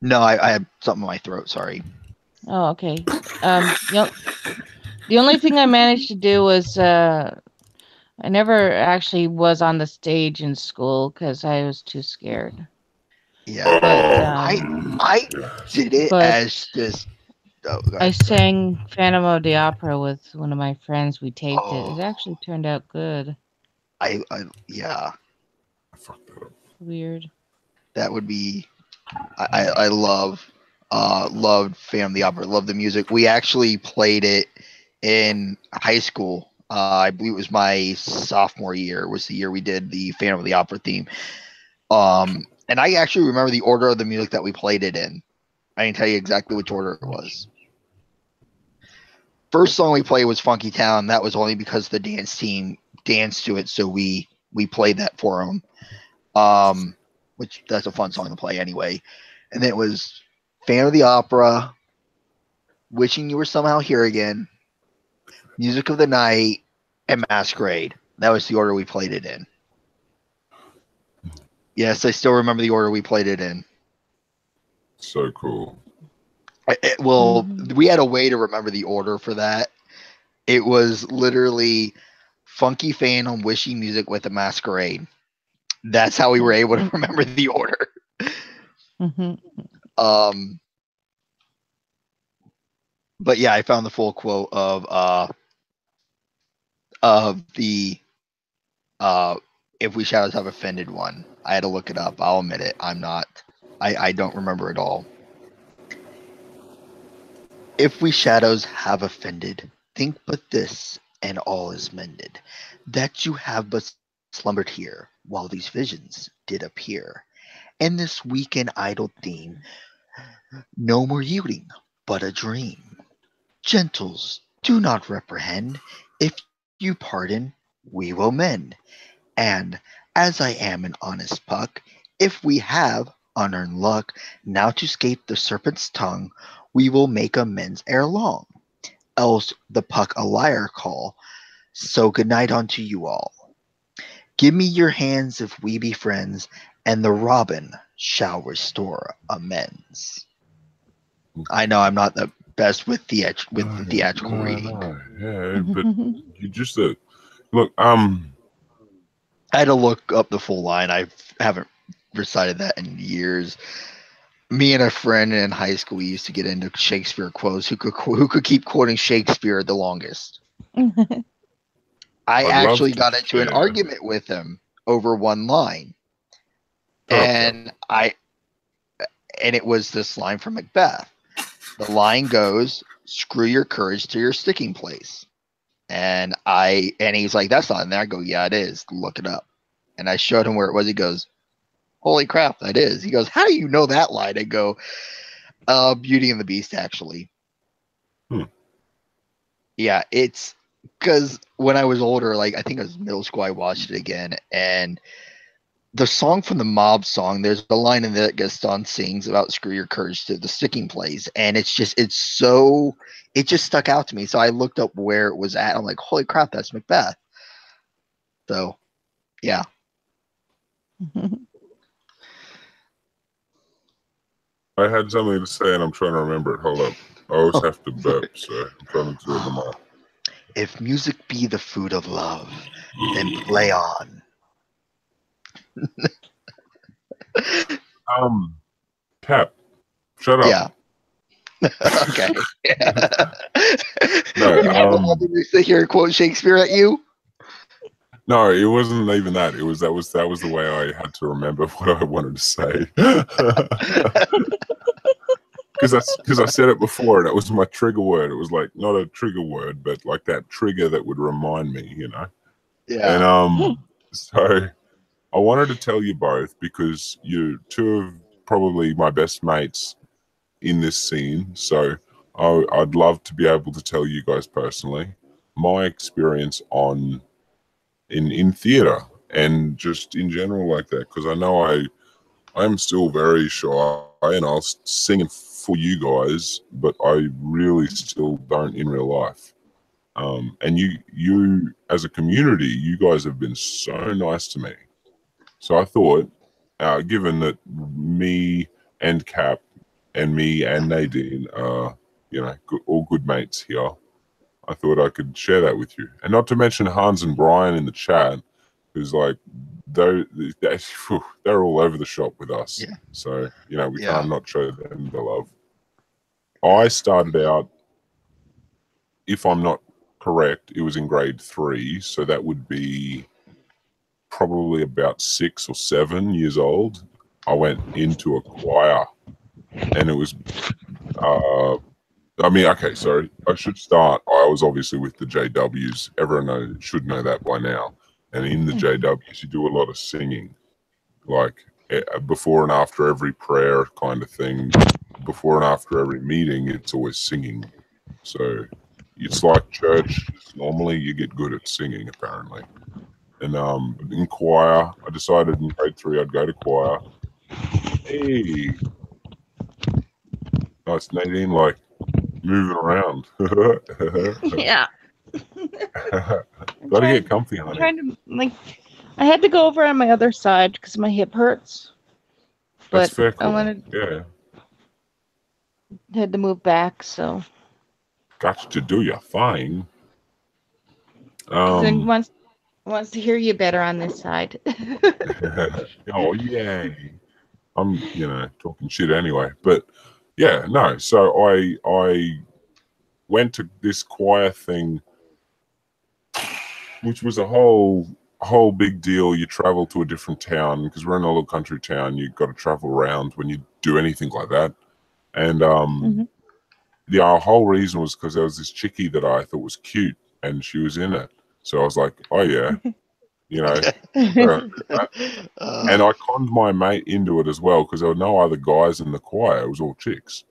No, I have something in my throat. Sorry. Oh, okay. The only thing I managed to do was I never actually was on the stage in school because I was too scared. Yeah, But I did it but as just. Oh, go I ahead. Sorry. sang Phantom of the Opera with one of my friends. We taped it. It Oh, actually turned out good. yeah. I fucked that up. Weird. That would be. I loved Phantom of the Opera. Loved the music. We actually played it in high school. I believe it was my sophomore year. It was the year we did the Phantom of the Opera theme. And I actually remember the order of the music that we played it in. I can tell you exactly which order it was. First song we played was Funky Town. That was only because the dance team danced to it, so we played that for them. Which that's a fun song to play anyway. And then it was Fan of the Opera, Wishing You Were Somehow Here Again, Music of the Night, and Masquerade. That was the order we played it in. Yes, I still remember the order we played it in. So cool. Well, Hmm. we had a way to remember the order for that. It was literally Funky Phantom, Wishy Music with a Masquerade. That's how we were able to remember the order. Hmm. Um, but yeah, I found the full quote of the uh if we shadows have offended one. I had to look it up. I'll admit it. I don't remember it all. If we shadows have offended, think but this, and all is mended. That you have but slumbered here, while these visions did appear. And this weak and idle theme, no more yielding, but a dream. Gentles, do not reprehend. If you pardon, we will mend. And as I am an honest puck, if we have unearned luck, now to scape the serpent's tongue, we will make amends ere long. Else the puck a liar call. So good night unto you all. Give me your hands if we be friends, and the robin shall restore amends. I know I'm not the best with the theatrical reading. No, yeah, but you just look. I had to look up the full line. I haven't recited that in years. Me and a friend in high school we used to get into Shakespeare quotes. Who could keep quoting Shakespeare the longest? I I'd love actually to got into an share. argument with him over one line, Okay. and it was this line from Macbeth. The line goes, "Screw your courage to your sticking place." And he's like, "That's not in there." I go, "Yeah, it is. Look it up." And I showed him where it was. He goes, "Holy crap, that is." He goes, "How do you know that line?" I go, Beauty and the Beast, actually. Hmm. Yeah, it's because when I was older, like I think it was middle school, I watched it again, and the song from the Mob song, there's a line in there that Gaston sings about "screw your courage to the sticking place," and it just stuck out to me. So I looked up where it was at. I'm like, holy crap, that's Macbeth. So yeah, I had something to say, and I'm trying to remember it. Hold up. I always have to burp, so I'm trying to do them all. if music be the food of love, then play on. Um, Cap, shut up. Yeah, Okay. No, You have all the sit here and quote Shakespeare at you. no, it wasn't even that. It was that was the way I had to remember what I wanted to say. Because I said it before, and it was my trigger word. It was like not a trigger word, but like that trigger that would remind me, you know. Yeah. And so I wanted to tell you both because you're two of probably my best mates in this scene. So I'd love to be able to tell you guys personally my experience on in theatre and just in general like that, because I know I'm still very shy and I'll sing for you guys, but I really still don't in real life. And you as a community, you guys have been so nice to me. So I thought, given that me and Cap and me and Nadine are, you know, all good mates here, I thought I could share that with you. And not to mention Hans and Brian in the chat, who's like, they're all over the shop with us. Yeah. So, you know, we Yeah. can't not show them the love. I started out, if I'm not correct, it was in grade 3. So that would be probably about 6 or 7 years old. I went into a choir, and it was, I mean, okay, sorry, I should start. I was obviously with the JWs. Everyone should know that by now. And in the JWs, you do a lot of singing, like before and after every prayer kind of thing. Before and after every meeting, it's always singing. So it's like church. Normally, you get good at singing, apparently. And in choir, I decided in grade 3 I'd go to choir. Hey, nice Nadine, like moving around. Yeah. Gotta get comfy, honey. Trying to like, I had to go over on my other side because my hip hurts. That's But fair. I wanted had to move back, so Got to do your thing. then wants to hear you better on this side. Oh yay! I'm talking shit anyway, but yeah, no. So I went to this choir thing, which was a whole big deal. You travel to a different town because we're in a little country town. You got to travel around when you do anything like that. And the whole reason was because there was this chickie that I thought was cute, and she was in it. So I was like, oh yeah, you know. And I conned my mate into it as well because there were no other guys in the choir. It was all chicks.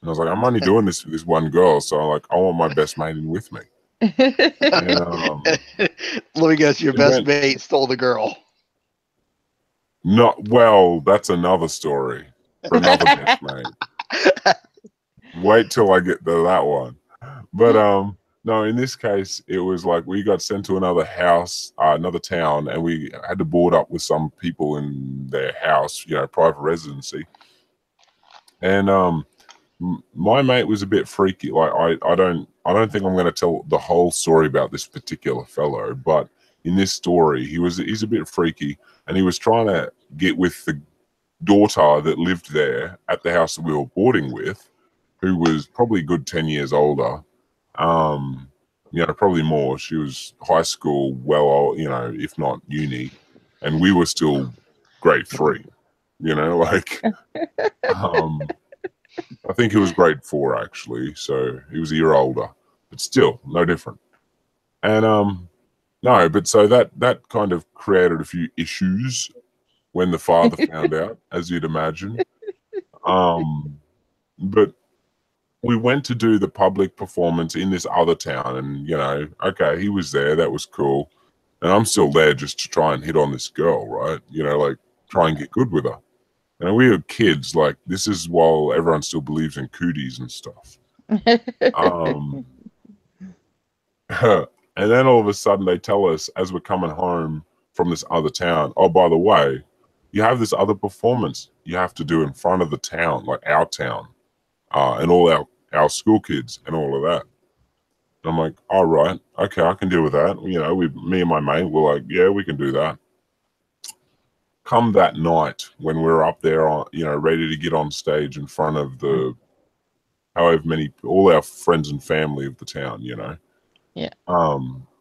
And I was like, I'm only doing this for this one girl, so I'm like, I want my best mate in with me. And, let me guess, your best mate stole the girl. Not well. That's another story for another best mate. Wait till I get to that one. But no, in this case, it was like we got sent to another house, another town, and we had to board up with some people in their house, private residency. And my mate was a bit freaky. Like I don't think I'm going to tell the whole story about this particular fellow, but in this story, he's a bit freaky, and he was trying to get with the daughter that lived there at the house that we were boarding with, who was probably a good 10 years older. Probably more. She was high school, if not uni, and we were still grade 3. I think he was grade 4 actually, so he was a year older, but still no different. And no, but so that kind of created a few issues when the father found out, as you'd imagine. But we went to do the public performance in this other town, and okay, he was there, that was cool, and I'm still there just to try and hit on this girl, right? Like try and get good with her. And we were kids, like this is while everyone still believes in cooties and stuff. And then all of a sudden they tell us as we're coming home from this other town, oh, by the way, you have this other performance you have to do in front of the town, like our town, and all our school kids and all of that. And I'm like, all right, okay, I can deal with that. Me and my mate were like, yeah, we can do that. Come that night when we were up there, ready to get on stage in front of the however many, all our friends and family of the town, Yeah.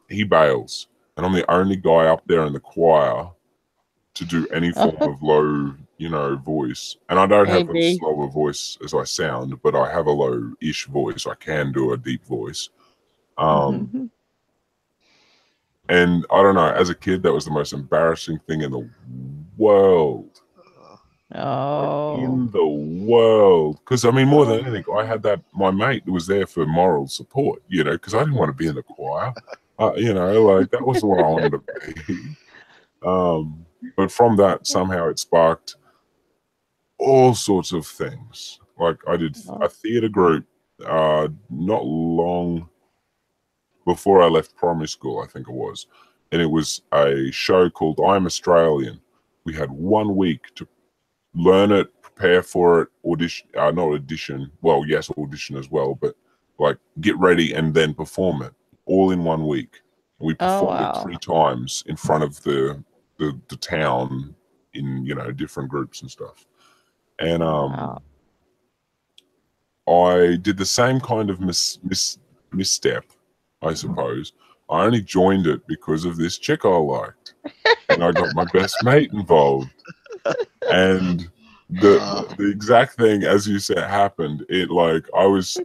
He bails, and I'm the only guy up there in the choir to do any form of low, voice. And I don't have as Maybe. low a voice as I sound, but I have a low-ish voice. I can do a deep voice. Mhm. And I don't know, as a kid, that was the most embarrassing thing in the world. Like, Oh. in the world. Because, I mean, more than anything, I had my mate was there for moral support, because I didn't want to be in the choir. Like, that wasn't what I wanted to be. But from that, somehow it sparked all sorts of things. Like, I did a theatre group not long before I left primary school, I think it was. And it was a show called I'm Australian. We had 1 week to learn it, prepare for it, audition, not audition, well, yes, audition as well, but like get ready and then perform it all in 1 week. We Oh performed it wow. 3 times in front of the town in, different groups and stuff. And Wow. I did the same kind of misstep, I suppose. I only joined it because of this chick I liked, and I got my best mate involved. And the exact thing as you said happened. It like I was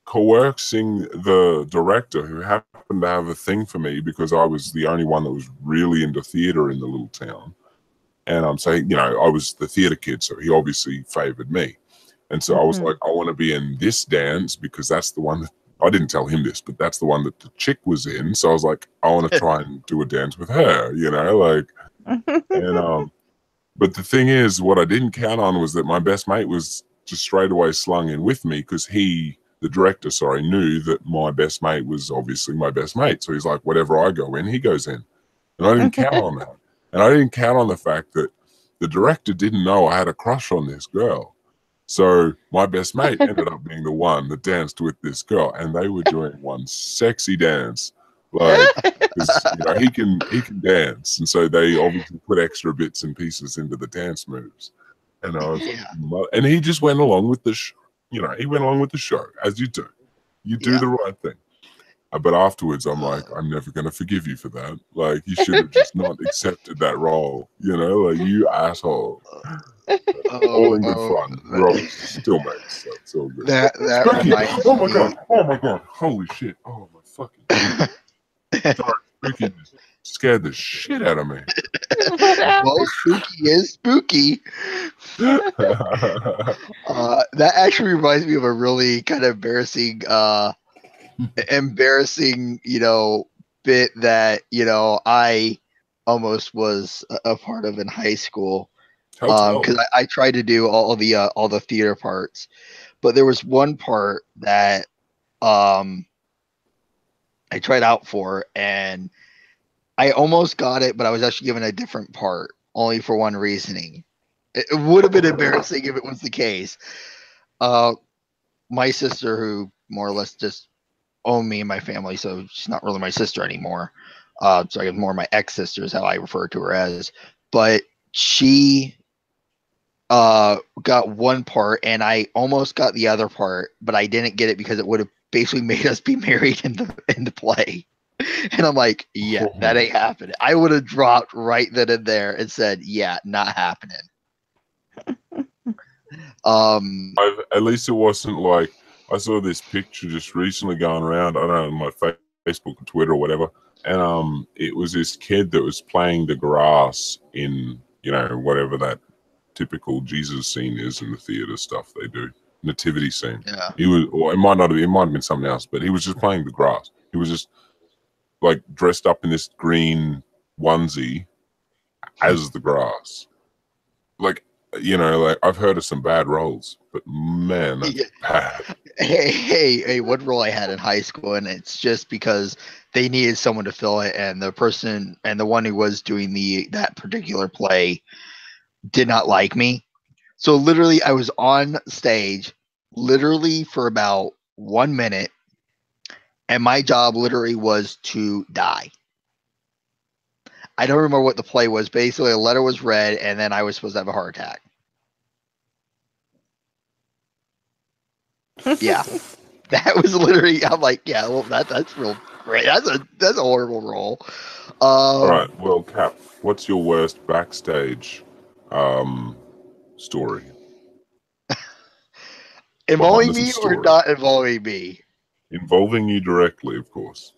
coercing the director, who happened to have a thing for me because I was the only one that was really into theater in the little town. And I'm saying, I was the theater kid, so he obviously favored me. And so I was like, I want to be in this dance because that's the one that I didn't tell him this, but that's the one that the chick was in. So I was like, I want to try and do a dance with her, like, and but the thing is, what I didn't count on was that my best mate was just straight away slung in with me because the director, knew that my best mate was obviously my best mate. So he's like, whatever I go in, he goes in. And I didn't count on that. And I didn't count on the fact that the director didn't know I had a crush on this girl. So my best mate ended up being the one that danced with this girl, and they were doing one sexy dance, like because he can dance, and so they obviously put extra bits and pieces into the dance moves. And I was like, and he just went along with he went along with the show as you do. You do the right thing. But afterwards, I'm like, I'm never going to forgive you for that. Like, you should have just not accepted that role, like, you asshole. All in good fun. We're obviously still mates, so it's all good. That Spooky! reminds Oh my me. god! Oh my god! Holy shit! Oh my fucking god. Sorry, Spooky just scared the shit out of me. What happened? Well, spooky is spooky. That actually reminds me of a really kind of embarrassing, bit that I almost was a part of in high school. Because I tried to do all the theater parts, but there was one part that I tried out for, and I almost got it, but I was actually given a different part, only for one reasoning. It would have been embarrassing if it was the case. My sister, who more or less just owned me and my family, so she's not really my sister anymore. So I guess more my ex sister is how I refer to her as. But she got one part, and I almost got the other part, but I didn't get it because it would have basically made us be married in the play. And I'm like, yeah, that ain't happening. I would have dropped right then and there and said, yeah, not happening. At least it wasn't like I saw this picture just recently going around. I don't know, on my Facebook or Twitter or whatever, and it was this kid that was playing the grass in whatever that typical Jesus scene is in the theater stuff they do, nativity scene. Yeah. He was, or it might not have, it might have been something else, but he was just playing the grass. He was just like dressed up in this green onesie as the grass. Like, like I've heard of some bad roles, but man, that's bad. Hey, what role I had in high school, and it's just because they needed someone to fill it, and the person and the one who was doing that particular play did not like me. So literally I was on stage literally for about 1 minute, and my job literally was to die. I don't remember what the play was. Basically, a letter was read, and then I was supposed to have a heart attack. Yeah, that was literally. I'm like, yeah, well, that's real great. That's a horrible role. All right. Well, Cap, what's your worst backstage story? Behind Involving the me scenes or story. not involving me? Involving you directly, of course.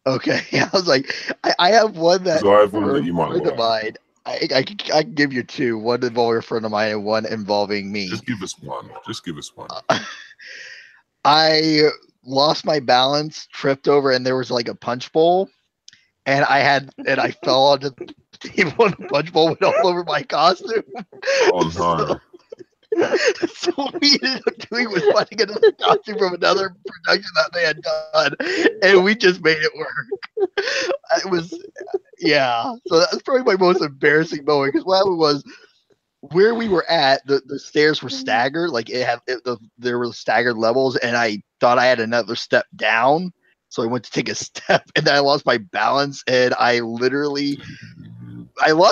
Okay, I was like, I have one that Because I have one for that a you might friend of like. mine. I can give you two. One involving a friend of mine and one involving me. Just give us one. Just give us one. I lost my balance, tripped over, and there was like a punch bowl, and I fell onto the table, and the punch bowl went all over my costume. Oh So, no. so what we ended up doing was finding another costume from another production that they had done, and we just made it work. It was, yeah. So that's probably my most embarrassing moment because what happened was where we were at, the stairs were staggered. Like there were staggered levels, and I thought I had another step down. So I went to take a step, and then I lost my balance, and I lost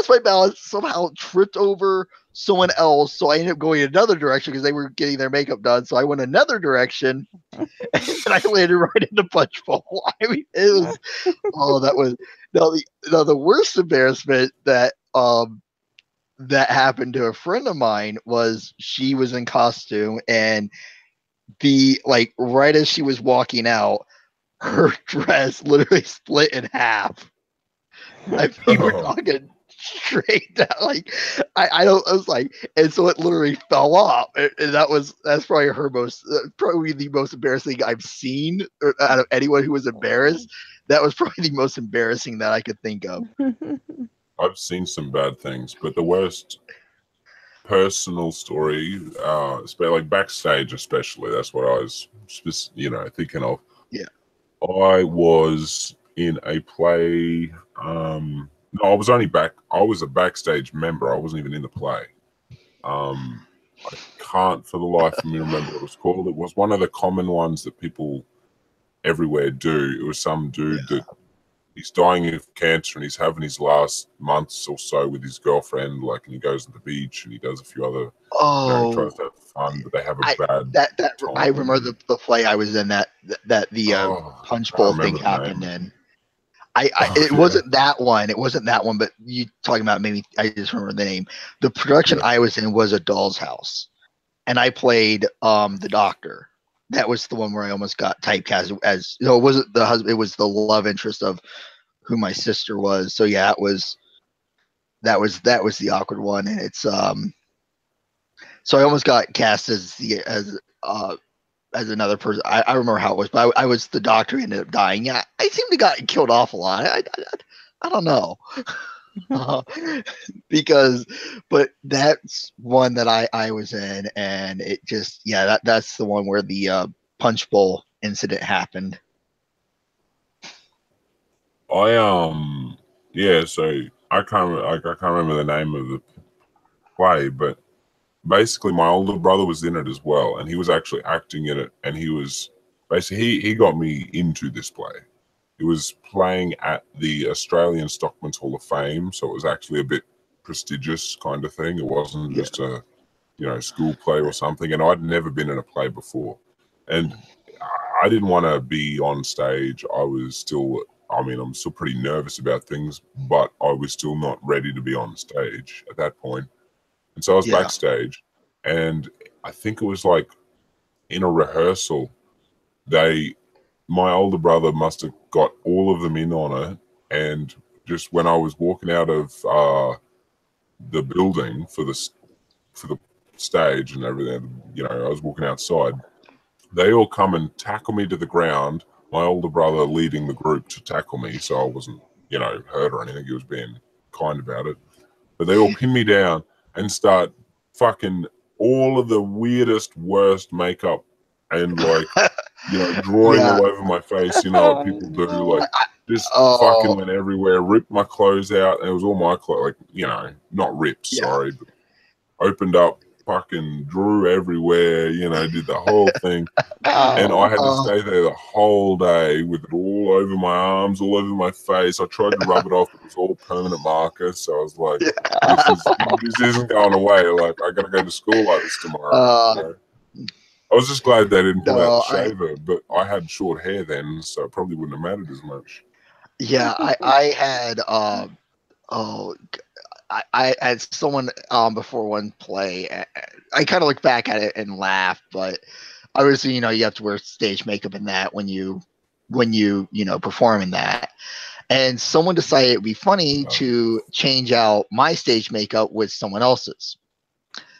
my balance, somehow tripped over someone else. So I ended up going another direction because they were getting their makeup done. So I went another direction, and I landed right in the punch bowl. I mean, it was that was the worst embarrassment that happened to a friend of mine was she was in costume, and the like right as she was walking out, her dress literally split in half. I mean, we're Oh, talking straight down. Like I don't. I was like, and so it literally fell off. And that's probably probably the most embarrassing I've seen out of anyone who was embarrassed. That was probably the most embarrassing that I could think of. I've seen some bad things, but the worst personal story, like backstage especially, that's what I was, thinking of. Yeah. I was in a play. No, I was a backstage member. I wasn't even in the play. I can't for the life of me remember what it was called. It was one of the common ones that people everywhere do. It was some dude that he's dying of cancer and he's having his last months or so with his girlfriend, like, and he goes to the beach and he does a few other, he tries Oh, to have fun, but they have a I bad that I remember time. the play I was in that the Oh, punch I can't bowl thing remember the happened name. in. Oh It yeah. wasn't that one. It wasn't that one. But you talking about maybe I just remember the name. The production Yeah. I was in was a Doll's House, and I played the doctor. That was the one where I almost got typecast as no, it wasn't the husband. It was the love interest of who my sister was. So yeah, it was that was the awkward one, and it's So I almost got cast as another person. I remember how it was, but I was the doctor who ended up dying. Yeah, I seem to got killed off a lot. I don't know. Because but that's one that I was in, and it just that's the one where the punch bowl incident happened. Yeah, so I can't remember the name of the play, but basically my older brother was in it as well, and he was actually acting in it, and he was basically he got me into this play. It was playing at the Australian Stockman's Hall of Fame, so it was actually a bit prestigious kind of thing. It wasn't Yeah, just a school play or something, and I'd never been in a play before, and I didn't want to be on stage. I'm still pretty nervous about things, but I was still not ready to be on stage at that point. And so I was yeah. backstage, and I think it was like in a rehearsal, my older brother must have got all of them in on it. And just when I was walking out of the building for the stage and everything, I was walking outside. They all come and tackle me to the ground. My older brother leading the group to tackle me, so I wasn't, hurt or anything. He was being kind about it. But they all pin me down and start fucking all of the weirdest, worst makeup and like, drawing Yeah. all over my face. You know what people do, like just fucking Oh, went everywhere, ripped my clothes out, and it was all my clothes, like, not ripped, yeah. sorry, but opened up, fucking drew everywhere, did the whole thing. And I had to Oh, stay there the whole day with it all over my arms, all over my face. I tried to rub it off, but it was all permanent marker. So I was like, this isn't going away. Like, I gotta go to school like this tomorrow. uh, I was just glad they didn't pull out the No, shaver, but I had short hair then, so it probably wouldn't have mattered as much. yeah, I had oh I had someone before one play. I kind of look back at it and laugh, but obviously, you have to wear stage makeup in that when you perform in that. And someone decided it'd be funny to change out my stage makeup with someone else's.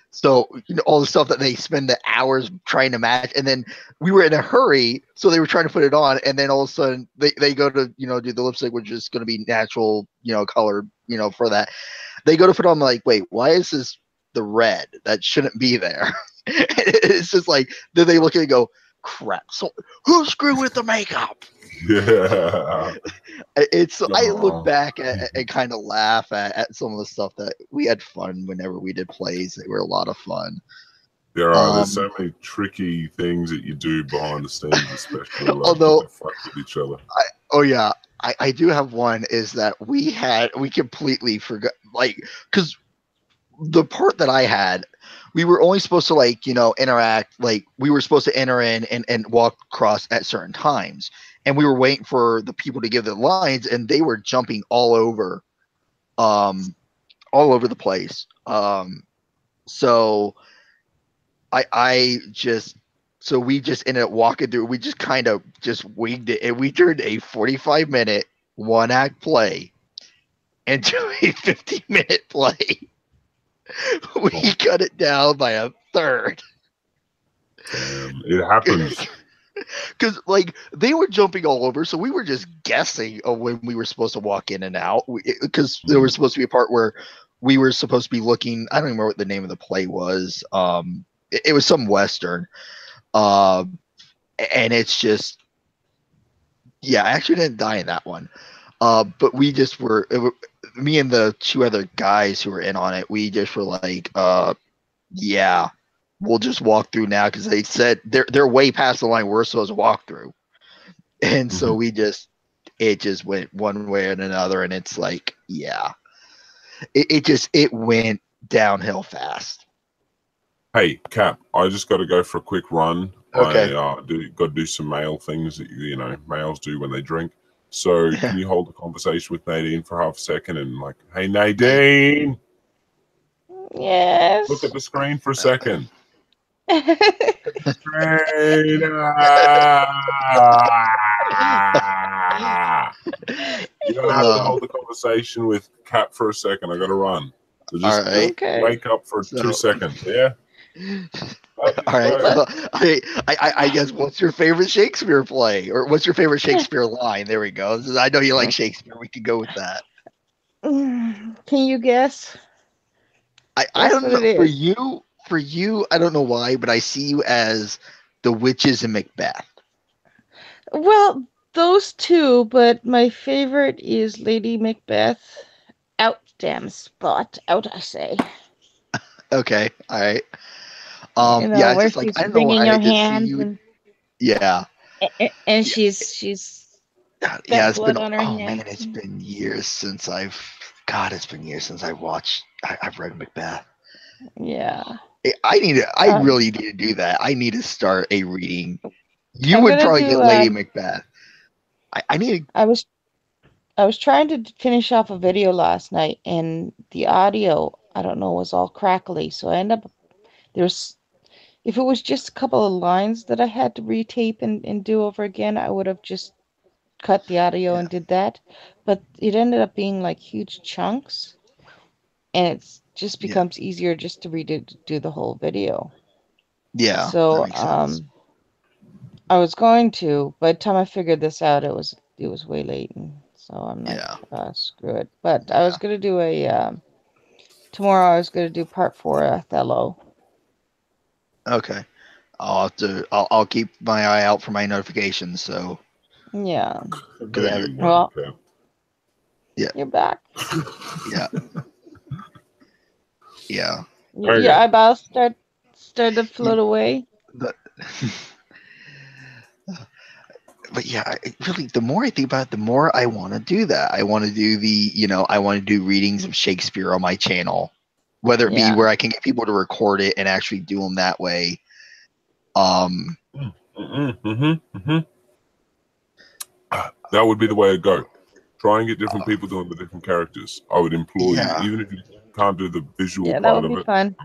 So all the stuff that they spend the hours trying to match, and then we were in a hurry, so they were trying to put it on, and then all of a sudden they go to do the lipstick, which is going to be natural color for that. They go to put on, like, wait, why is this the red? That shouldn't be there. It's just like, then they look at it and go, crap. So who's screwing with the makeup? Yeah. I look back and kind of laugh at some of the stuff that we had fun whenever we did plays. They were a lot of fun. There's so many tricky things that you do behind the scenes, especially like although to fuck with each other. I do have one, is that we completely forgot, like, because the part that I had, we were only supposed to interact, like we were supposed to enter in and walk across at certain times, and we were waiting for the people to give the lines, and they were jumping all over the place. So so we just ended up walking through. We just kind of just winged it, and we turned a 45-minute one-act play into a 50-minute play. We cut it down by a third. It happens. Because they were jumping all over, so we were just guessing of when we were supposed to walk in and out. Because there was supposed to be a part where we were supposed to be looking. I don't remember what the name of the play was. It was some Western. And it's just, I actually didn't die in that one. But we just were, me and the two other guys who were in on it, we just were like, we'll just walk through now, because they said they're way past the line we're supposed to walk through. And so it just went one way and another, and it's like, it went downhill fast. Hey, Cap, I just got to go for a quick run. Okay. I got to do some male things that males do when they drink. So can you hold a conversation with Nadine for half a second and like, hey Nadine, Yes. look at the screen for a second. Screen. You don't have to hold the conversation with Cap for a second. I got to run. So just wake up for 2 seconds. Yeah. All right. Well, I guess, what's your favorite Shakespeare play, or what's your favorite Shakespeare line? There we go. I know you like Shakespeare. We could go with that. Can you guess? I don't know. For you, I don't know why, but I see you as the witches in Macbeth. Well, those two, but my favorite is Lady Macbeth. Out damn spot. Out, I say. Okay. All right. Where it's just like, she's I don't know wringing why your I just see hands you. and she's got blood on her hands. Man, it's been years since I've watched. I've read Macbeth. Yeah. I really need to do that. I need to start a reading. You I'm would probably do, get Lady Macbeth. I need to. I was trying to finish off a video last night, and the audio, I don't know, was all crackly. So I ended up, if it was just a couple of lines that I had to retape and do over again, I would have just cut the audio and did that. But it ended up being like huge chunks, and it just becomes easier just to do the whole video. Yeah. So that makes sense. I was going to, by the time I figured this out, it was way late, and so I'm like, screw it. But I was gonna do tomorrow. I was gonna do part 4 of Othello. Okay. I'll keep my eye out for my notifications. So. Yeah. Well, you're back. Yeah. Yeah. Your eyeballs start to float away. But really, the more I think about it, the more I want to do that. I want to do I want to do readings of Shakespeare on my channel, whether it be where I can get people to record it and actually do them that way. That would be the way to go. Try and get different people doing the different characters. I would implore you, Yeah. even if you can't do the visual Yeah, that part would of be it, fun.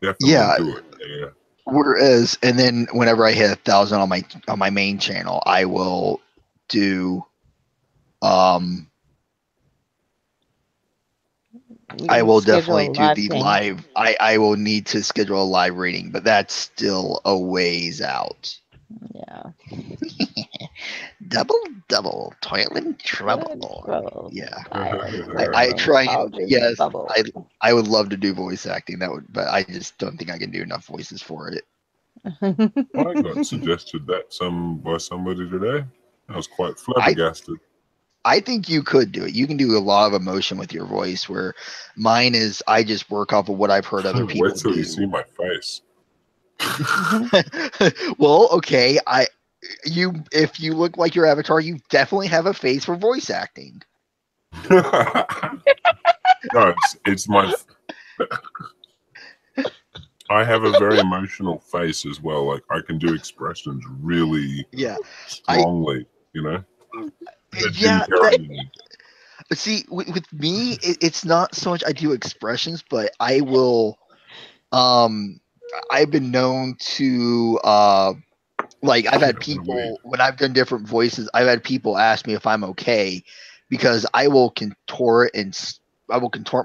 definitely do it. Yeah. Whereas, and then whenever I hit 1,000 on my main channel, I will do We I need to will schedule a definitely do live the thing. live. I will need to schedule a live reading, but that's still a ways out. Yeah. Double toil and trouble. Trouble. Yeah, Island I world. try. All dreams Yes, bubble. I would love to do voice acting. That would, but I just don't think I can do enough voices for it. I got suggested that by somebody today. I was quite I flabbergasted. I think you could do it. You can do a lot of emotion with your voice. Where mine is, I just work off of what I've heard other people Wait till do. you see my face. Well, okay. If you look like your avatar, you definitely have a face for voice acting. No, it's my. I have a very emotional face as well. Like I can do expressions really strongly. You know. Yeah. See, with me, it's not so much I do expressions, but I will. I've been known to like I've had people when I've done different voices. I've had people ask me if I'm okay because I will contort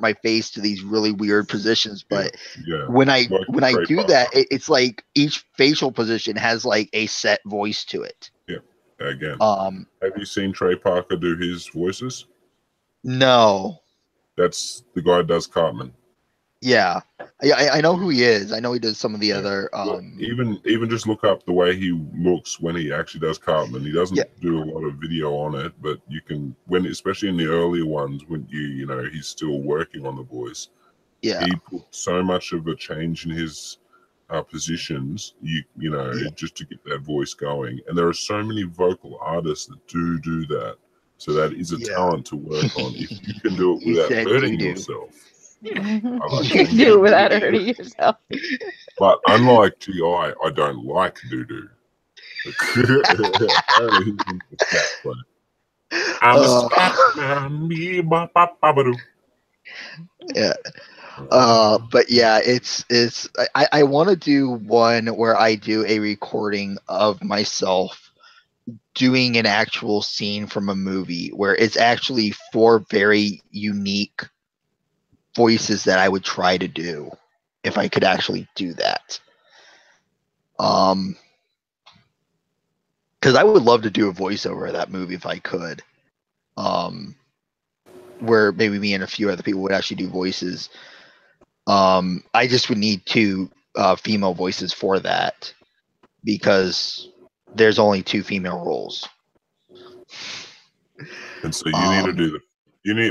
my face to these really weird positions. But when I do that, it's like each facial position has like a set voice to it. Yeah. Again. Have you seen Trey Parker do his voices? No. That's the guy who does Cartman. Yeah, I know who he is. I know he does some of the other. Even just look up the way he looks when he actually does Cartman. He doesn't do a lot of video on it, but you can especially in the earlier ones when he's still working on the voice. Yeah, he put so much of a change in his positions. Just to get that voice going. And there are so many vocal artists that do that. So that is a talent to work on if you can do it without hurting yourself. You can do it without hurting yourself. But unlike GI, I don't like doo-doo. I'm a scat man. Yeah. But yeah, it's I want to do one where I do a recording of myself doing an actual scene from a movie where it's actually 4 very unique voices that I would try to do if I could actually do that. Because I would love to do a voiceover of that movie if I could. Where maybe me and a few other people would actually do voices. I just would need 2 female voices for that because there's only 2 female roles. And so you need to do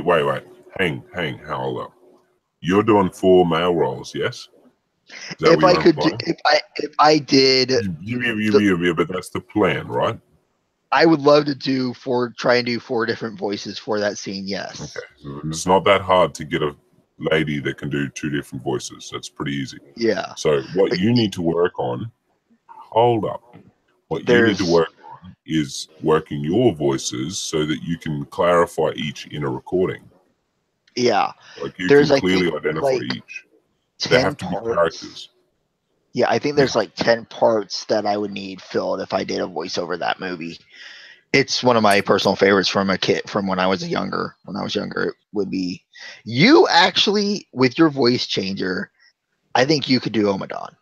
wait, hang, hold up. You're doing 4 male roles, yes? If I could, if I did, but that's the plan, right? I would love to try and do 4 different voices for that scene. Yes. Okay, so it's not that hard to get a lady that can do 2 different voices. That's pretty easy. Yeah. So what you need to work on, hold up. What you need to work on is working your voices so that you can clarify each in a recording. Yeah. Like you can clearly identify each. They have to be characters. Yeah, I think there's like 10 parts that I would need filled if I did a voiceover of that movie. It's one of my personal favorites from when I was younger. When I was younger, it would be you actually with your voice changer. I think you could do Omadon.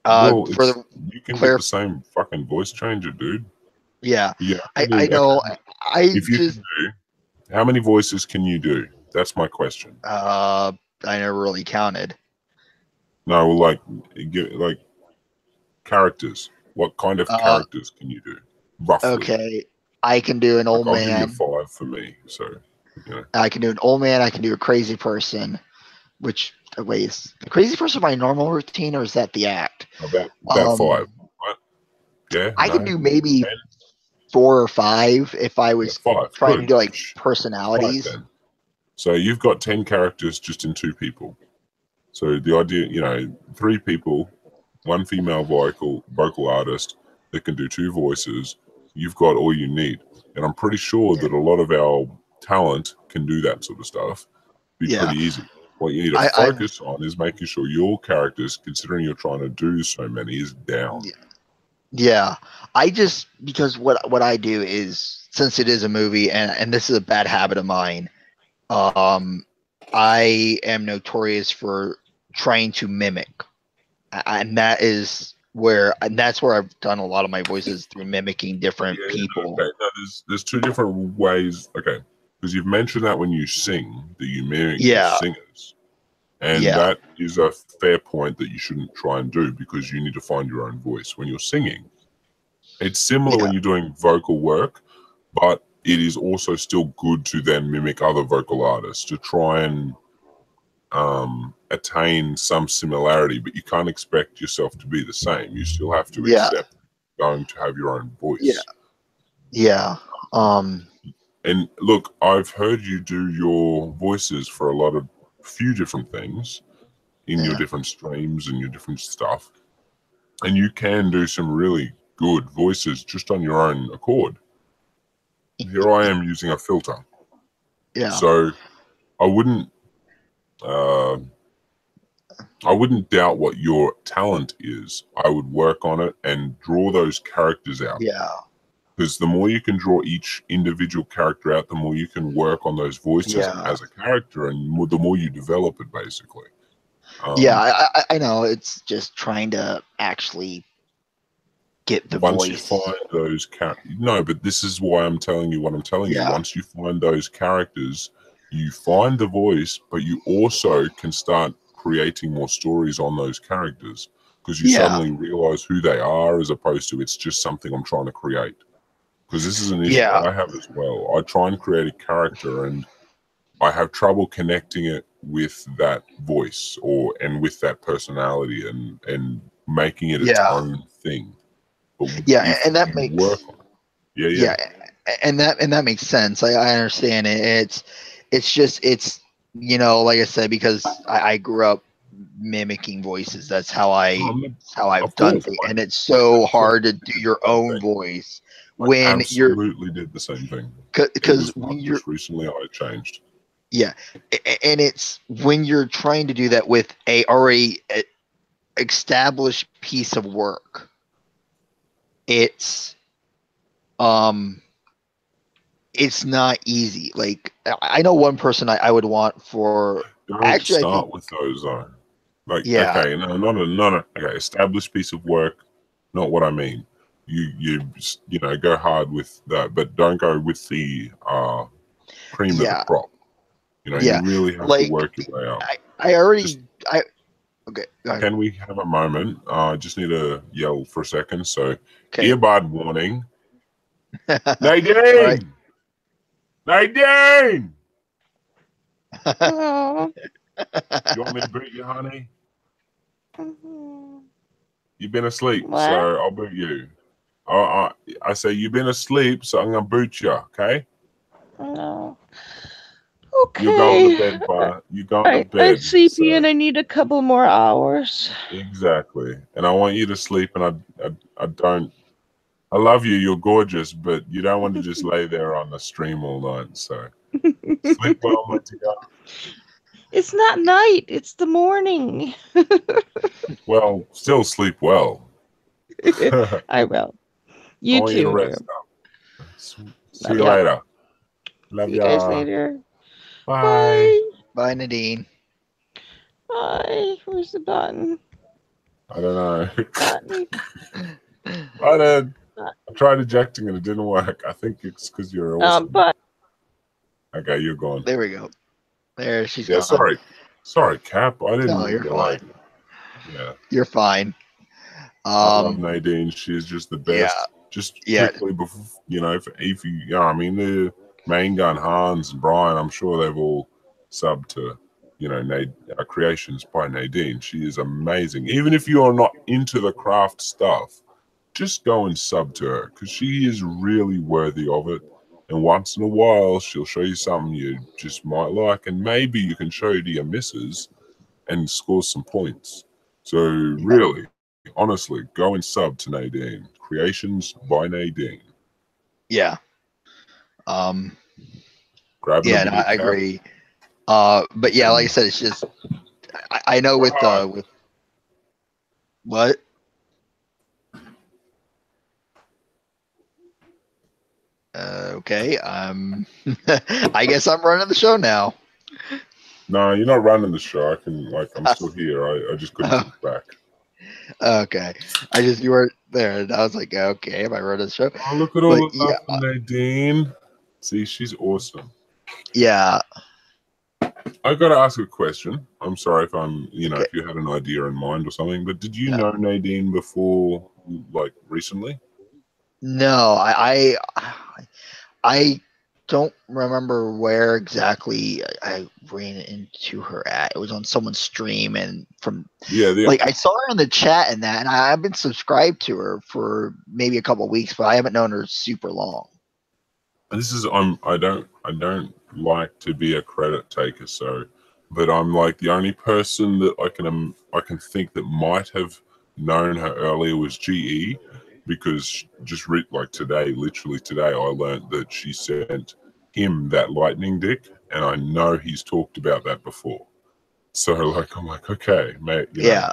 Well, you can get the same fucking voice changer, dude. Yeah, I know. How many voices can you do? That's my question. I never really counted. No, like characters. What kind of characters can you do? Roughly. Okay, I can do an old man. I'll give you 5 for me. So, I can do an old man. I can do a crazy person. Which is the crazy person my normal routine, or is that the act? About 5. Right? Yeah, I can do maybe 10. 4 or 5 if I was trying to do like personalities. 5, so you've got 10 characters just in 2 people. So the idea, 3 people, one female vocal artist that can do 2 voices, you've got all you need. And I'm pretty sure that a lot of our talent can do that sort of stuff. Be Yeah. pretty easy. What you need to focus on is making sure your characters, considering you're trying to do so many, is down. Yeah. I just, because what I do is, since it is a movie, and this is a bad habit of mine, I am notorious for trying to mimic, and that's where I've done a lot of my voices, through mimicking different people. Okay. No, there's 2 different ways. Okay, because you've mentioned that when you sing, that you mimic the singers, and that is a fair point that you shouldn't try and do, because you need to find your own voice when you're singing. It's similar when you're doing vocal work, but it is also still good to then mimic other vocal artists to try and attain some similarity, but you can't expect yourself to be the same. You still have to accept going to have your own voice. Yeah. And look, I've heard you do your voices for a few different things in your different streams and your different stuff. And you can do some really good voices just on your own accord. Here I am using a filter. Yeah. So I wouldn't doubt what your talent is. I would work on it and draw those characters out. Yeah. Because the more you can draw each individual character out, the more you can work on those voices as a character, and the more you develop it, basically. I know. It's just trying to actually get the voice. Once you find those characters, no, but this is why I'm telling you what I'm telling you. Once you find those characters, you find the voice, but you also can start creating more stories on those characters, because you suddenly realize who they are, as opposed to it's just something I'm trying to create. Because this is an issue I have as well. I try and create a character, and I have trouble connecting it with that voice and with that personality, and making it its own thing. But and that makes work on it. And that makes sense. I understand it. It's just like I said, because I grew up mimicking voices. That's how I've done things, and it's so hard to do your own voice when you're absolutely did the same thing. Because when you're just recently, I changed. Yeah, and it's when you're trying to do that with a already established piece of work. It's not easy. Like, I know one person I would want for. Don't start with those though. Like, okay, no. Okay, established piece of work, not what I mean. You go hard with that, but don't go with the cream of the crop. You really have to work your way out. Okay, go ahead. Can we have a moment? I just need to yell for a second. So, earbud warning. Nadine! Right. Nadine! You want me to boot you, honey? You've been asleep, so I'll boot you. I say you've been asleep, so I'm going to boot you, okay? No. Okay. You're going to bed, but you're going to bed. I'm sleepy and I need a couple more hours. Exactly. And I want you to sleep, and I love you, you're gorgeous, but you don't want to just lay there on the stream all night, so sleep well, my dear. It's not night, it's the morning. Well, still sleep well. I will. You too. Rest up. See you later. Love you guys later. Bye. Bye, Nadine. Bye. Where's the button? I don't know. Button. I tried ejecting it. It didn't work. I think it's because you're awesome. Okay, you're gone. There we go. There, she's gone. Sorry, Cap. I didn't. No, you're fine. Yeah, you're fine. I love Nadine. She's just the best. Just quickly before, if you, I mean, the Main Gun Hans and Brian, I'm sure they've all subbed to, Creations by Nadine. She is amazing. Even if you're not into the craft stuff, just go and sub to her, because she is really worthy of it. And once in a while, she'll show you something you just might like, and maybe you can show it to your missus and score some points. So really, honestly, go and sub to Nadine. Creations by Nadine. Yeah. Grabbing a Yeah, no, bit of I cap. agree. But yeah, like I said, it's just I know with what? Okay. I guess I'm running the show now. No, you're not running the show. I'm still here. I just couldn't Oh, kick back. okay. You weren't there, and I was like, okay, am I running the show? Oh, look at all But the love from Nadine. See, she's awesome. yeah. I got to ask a question. I'm sorry if Okay. if you had an idea in mind or something, but did you Yeah. know Nadine before, like, recently? No, I don't remember where exactly I ran into her at. It was on someone's stream, and Yeah, I saw her in the chat and that, and I've been subscribed to her for maybe a couple of weeks, but I haven't known her super long. this is I don't like to be a credit taker, but I'm like the only person that I can think that might have known her earlier was GE, because like today, literally today, I learned that she sent him that lightning dick, and I know he's talked about that before. So like I'm like, okay, mate, Yeah.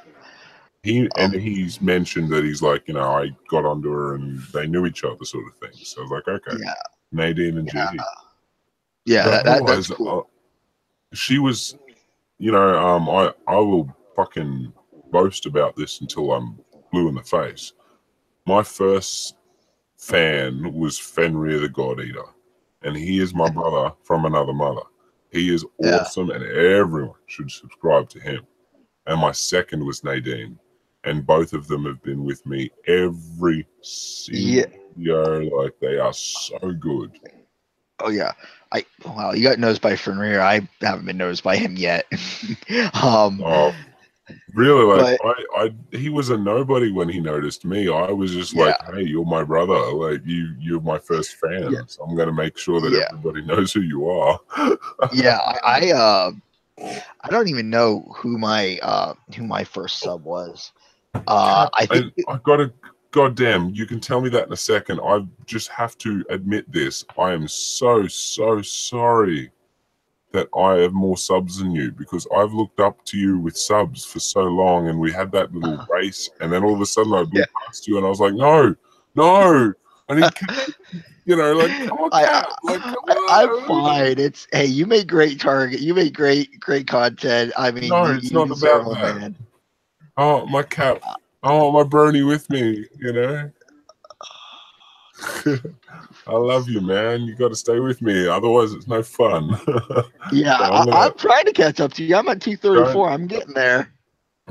he's mentioned that he's like, I got onto her and they knew each other, sort of thing. So I was like, okay, Yeah. Nadine and GE. Yeah. But That's otherwise, cool. she was, I will fucking boast about this until I'm blue in the face. My first fan was Fenrir the God Eater, and he is my brother from another mother. He is awesome, and everyone should subscribe to him. And my second was Nadine, and both of them have been with me every single year. Like, they are so good. Oh yeah. Wow, you got noticed by Fenrir. I haven't been noticed by him yet. Oh, really? Like, but he was a nobody when he noticed me. I was just like, hey, you're my brother. Like, you're my first fan. Yeah. So I'm gonna make sure that Yeah. everybody knows who you are. Yeah, I don't even know who my first sub was. I think I gotta, goddamn, you can tell me that in a second. I just have to admit this. I am so sorry that I have more subs than you, because I've looked up to you with subs for so long, and we had that little race, and then all of a sudden I blew past you, and I was like, no, I need, like, come on, Cap, like, come on. I'm fine. It's hey, you make great target. You make great content. I mean, No, you, it's you not deserve about it, that. man. Oh, my Cap. Oh, my Brony with me, I love you, man. You got to stay with me, otherwise it's no fun. Yeah, So I'm trying to catch up to you. I'm at 234. I'm getting there.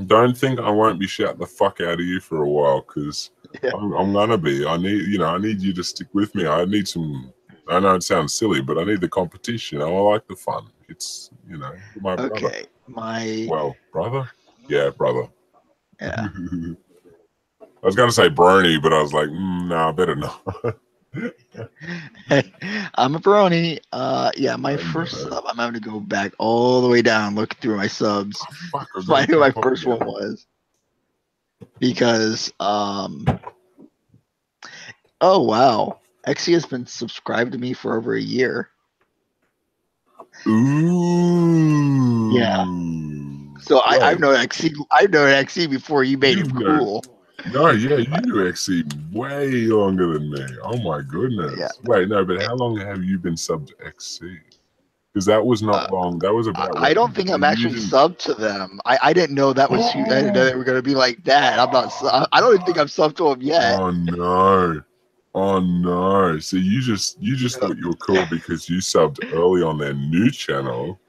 don't think I won't be shouting the fuck out of you for a while, because Yeah. I'm gonna be. I need you to stick with me. I need some. I know it sounds silly, but I need the competition. I like the fun. It's you're my brother. Okay, Brother? Yeah, brother. Yeah. I was gonna say Brony, but I was like, no, better not. I'm a Brony. Yeah, my first sub. I'm having to go back all the way down, look through my subs, find who my first one was. Because oh wow, Xe has been subscribed to me for over a year. Ooh. Yeah. So I've known Xe. I've known Xe before you made him cool. No, yeah, you knew Xe way longer than me. Oh my goodness. Yeah. Wait, no, but how long have you been subbed to Xe? Because that was not long. That was about. I don't think I'm actually subbed to them. I didn't know that was who. I didn't know they were going to be like that. I'm not. I don't even think I'm subbed to them yet. Oh no. Oh no. So you just thought you were cool because you subbed early on their new channel,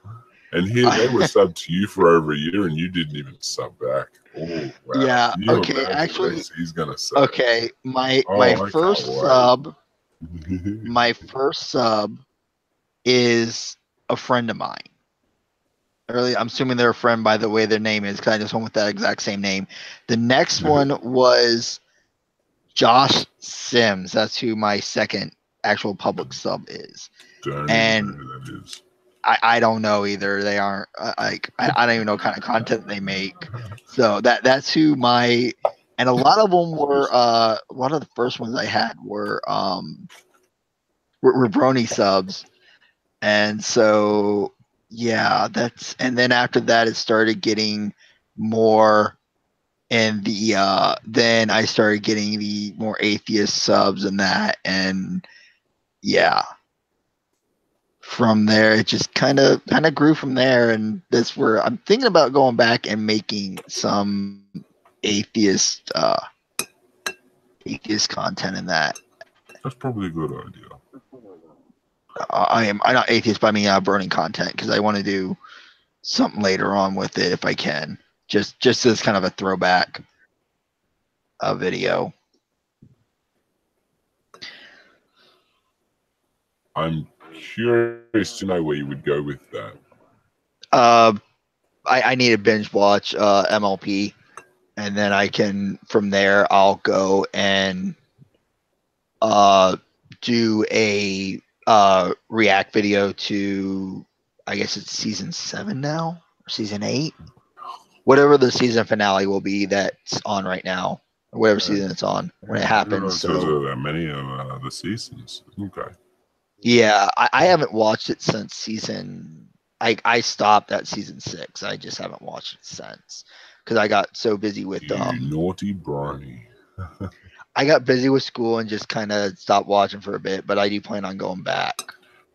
and here they were subbed to you for over a year, and you didn't even sub back. Oh wow. Yeah. Can you Okay. Actually, he's gonna sub. Okay. My first sub. My first sub is a friend of mine. Really, I'm assuming they're a friend by the way their name is, because I just went with that exact same name. The next one was Josh Sims. That's who my second actual public sub is. And know who that is. I don't know either. They aren't I don't even know what kind of content they make. So that's who my And a lot of them were a lot of the first ones I had were Brony subs. And so yeah, and then after that it started getting more and then I started getting the more atheist subs and that, and yeah, from there it just kind of grew from there, and that's where I'm thinking about going back and making some atheist content in that. That's probably a good idea. I'm not atheist, but I mean burning content, because I want to do something later on with it if I can, just as kind of a throwback video. I'm curious to know where you would go with that. I need to binge watch MLP, and then I can from there I'll go and do a react video to, I guess it's season 7 now, or season 8, whatever the season finale will be that's on right now, or whatever season it's on when it happens. So that many of the seasons. Okay. Yeah, I haven't watched it since season. I stopped at season 6. I just haven't watched it since because I got so busy with naughty Brony. I got busy with school and just kind of stopped watching for a bit. But I do plan on going back.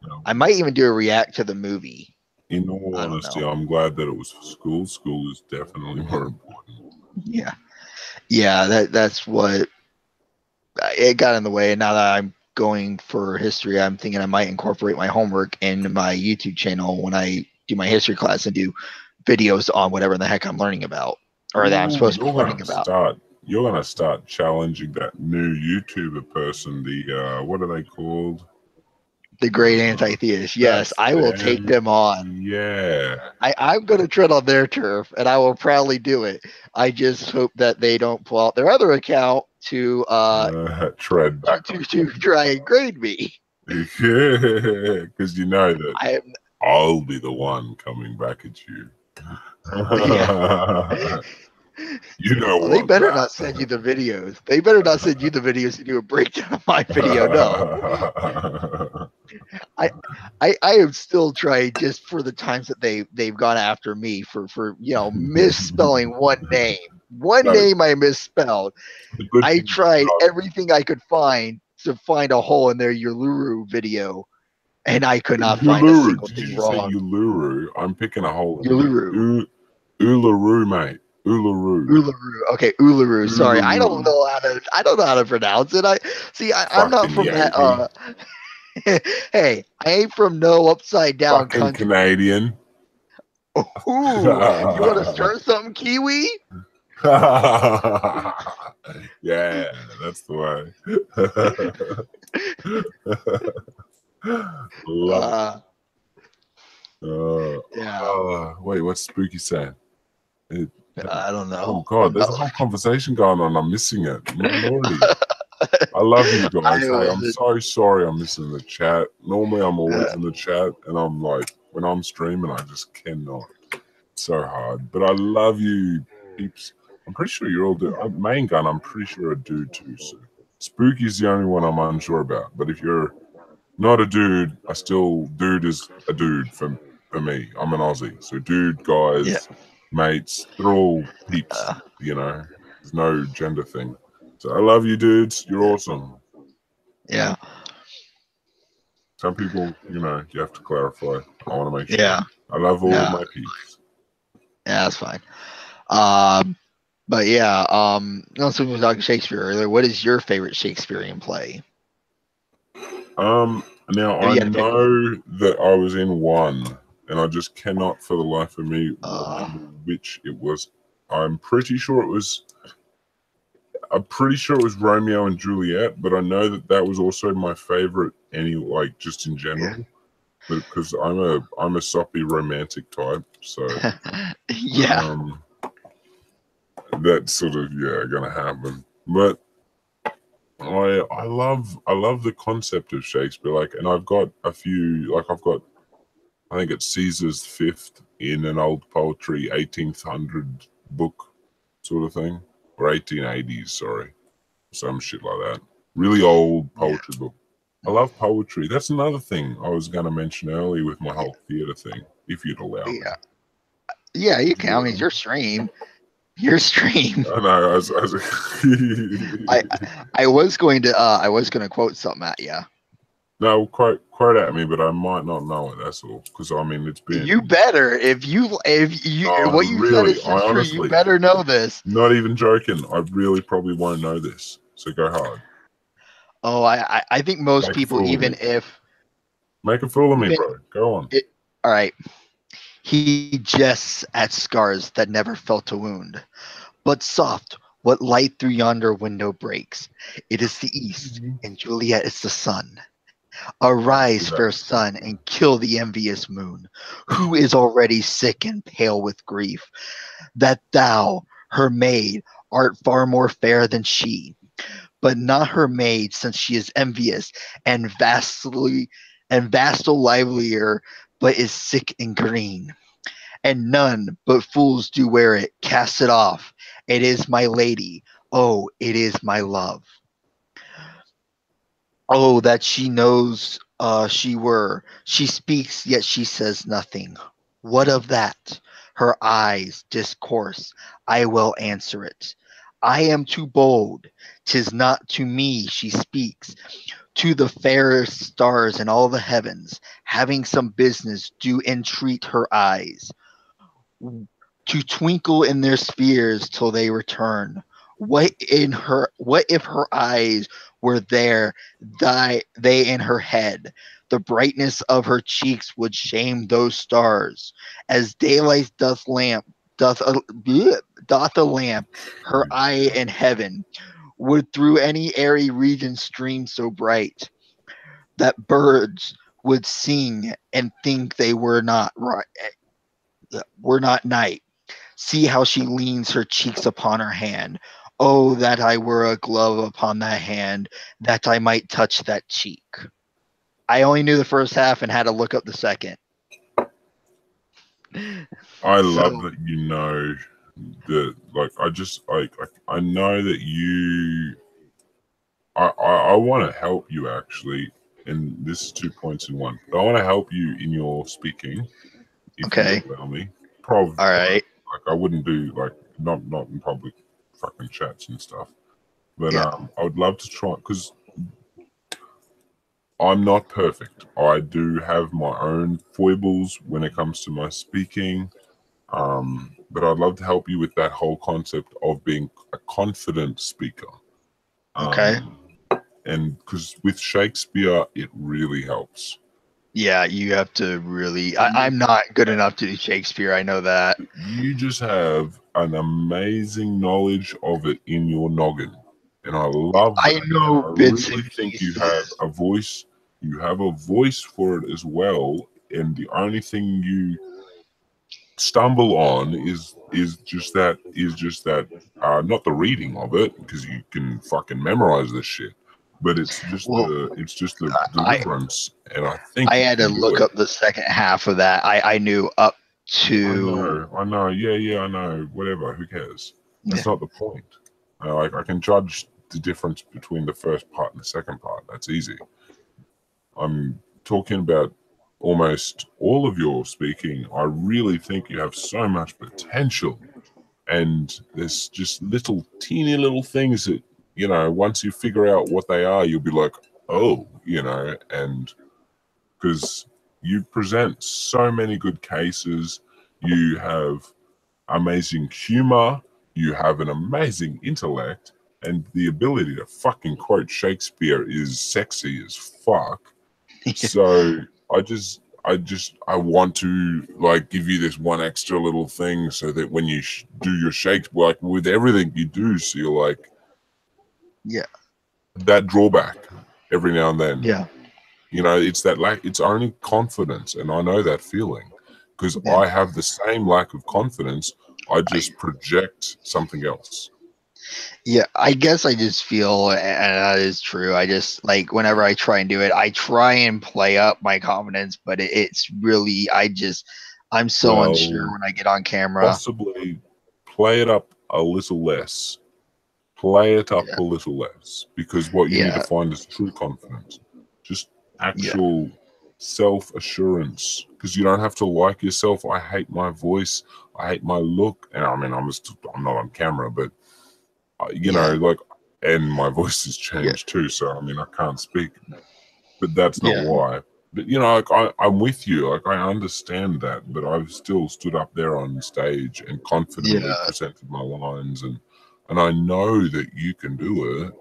No. I might even do a react to the movie. In all honesty, I'm glad that it was for school. School is definitely more important. Yeah. That's what it got in the way. And now that I'm going for history, I'm thinking I might incorporate my homework in my YouTube channel when I do my history class and do videos on whatever the heck I'm learning about, or that I'm supposed to be learning about. You're going to start challenging that new YouTuber person, the what are they called? The great anti-theist. Yes, I will take them on. Yeah. I'm going to tread on their turf, and I will proudly do it. I just hope that they don't pull out their other account to tread back to try and grade me. Yeah, because you know that I'll be the one coming back at you. Yeah. You know what? They better not send you the videos. They better not send you the videos to do a breakdown of my video. No. I am still trying, just for the times that they've gone after me for misspelling one name. Name I misspelled. I tried everything I could find to find a hole in their Uluru video, and I could not find a single thing wrong. Say Uluru? I'm picking a hole. Uluru. Uluru, mate. Uluru. Okay, Uluru. Sorry, I don't know how to pronounce it. I'm not from that. Hey, I ain't from no upside down fucking country. Canadian. Ooh, you want to start something, Kiwi? Yeah, that's the way. Yeah. Wait, what's Spooky saying? I don't know. Oh God, there's a whole conversation going on. I'm missing it. I love you guys. I'm so sorry I'm missing the chat. Normally I'm always in the chat, and I'm like, when I'm streaming, I just cannot. It's so hard. But I love you, peeps. I'm pretty sure you're all main gun. I'm pretty sure a dude too. So Spooky's the only one I'm unsure about. But if you're not a dude, dude is a dude for me. I'm an Aussie, so dude, guys, mates, they're all peeps. There's no gender thing. So I love you, dudes. You're awesome. Yeah. Some people, you have to clarify. I want to make sure. Yeah. I love all of my peeps. Yeah, that's fine. But yeah, also we were talking Shakespeare earlier. What is your favorite Shakespearean play? Now I know that I was in one, and I just cannot for the life of me remember which it was. I'm pretty sure it was Romeo and Juliet, but I know that was also my favorite. Just in general, because I'm a soppy romantic type, so that's sort of gonna happen. But I love the concept of Shakespeare, and I've got a few, I think it's Caesar's Fifth in an old poetry 1800 book sort of thing. or 1880s, sorry, some shit like that. Really old poetry book. I love poetry. That's another thing I was going to mention earlier with my whole theater thing, if you'd allow me. Yeah, you can. I mean, it's your stream. Your stream. I know. I was going to quote something at you. No, quote at me, but I might not know it. That's all. Because I mean, it's been. You better if you No, what you said is I true. honestly, You better know this. Not even joking. I really probably won't know this. So go hard. Oh, I think most people, even if make a fool of me, bro. Go on. All right. He jests at scars that never felt a wound. But soft, what light through yonder window breaks? It is the east, and Juliet is the sun. Arise, fair sun, and kill the envious moon, who is already sick and pale with grief, that thou, her maid, art far more fair than she, but not her maid, since she is envious and vastal livelier, but is sick and green. And none but fools do wear it. Cast it off. It is my lady. Oh, it is my love. Oh, that she knows she speaks, yet she says nothing. What of that? Her eyes discourse. I will answer it. I am too bold. 'Tis not to me she speaks. To the fairest stars in all the heavens, having some business, do entreat her eyes to twinkle in their spheres till they return. What if her eyes were there, they in her head? The brightness of her cheeks would shame those stars, as daylight doth a lamp, her eye in heaven, would through any airy region stream so bright, that birds would sing and think they were not night. See how she leans her cheeks upon her hand. Oh, that I were a glove upon that hand, that I might touch that cheek. I only knew the first half and had to look up the second. I love that you know that. Like, I know that you. I want to help you actually, and this is 2 points in one. I want to help you in your speaking, if you allow me. Probably. All right. Like I wouldn't do not in public fucking chats and stuff. But I would love to try because I'm not perfect. I do have my own foibles when it comes to my speaking. But I'd love to help you with that whole concept of being a confident speaker. Okay. And because with Shakespeare, it really helps. Yeah, you have to really. I'm not good enough to do Shakespeare. I know that. You just have an amazing knowledge of it in your noggin. And I love that. I know I bits really and think pieces. you have a voice. You have a voice for it as well. And the only thing you stumble on is just that not the reading of it, because you can fucking memorize this shit. But it's just the deliverance, and I think I had to look up the second half of that. I knew up to. I know. Yeah, I know. Whatever. Who cares? That's not the point. I can judge the difference between the first part and the second part. That's easy. I'm talking about almost all of your speaking. I really think you have so much potential, and there's just teeny little things that, once you figure out what they are, you'll be like, oh, and because you present so many good cases, you have amazing humor, you have an amazing intellect, and the ability to fucking quote Shakespeare is sexy as fuck. So I want to give you this one extra little thing so that when you do your Shakespeare, with everything you do, so you're that drawback every now and then. Yeah. It's that it's only confidence, and I know that feeling because I have the same lack of confidence. I just project something else. Yeah, I guess I just feel, and that is true. I just whenever I try and do it, I try and play up my confidence, but it's really, I'm so unsure when I get on camera. Possibly play it up a little less play it up a little less, because what you need to Yeah. find is true confidence, just Yeah. actual self-assurance, because you don't have to like yourself. I hate my voice, I hate my look, and I mean, I'm not on camera, but you know, like, and my voice has changed too, so I mean, I can't speak, but that's not why. But you know, like, I'm with you, like, I understand that, but I've still stood up there on stage and confidently presented my lines, and I know that you can do it.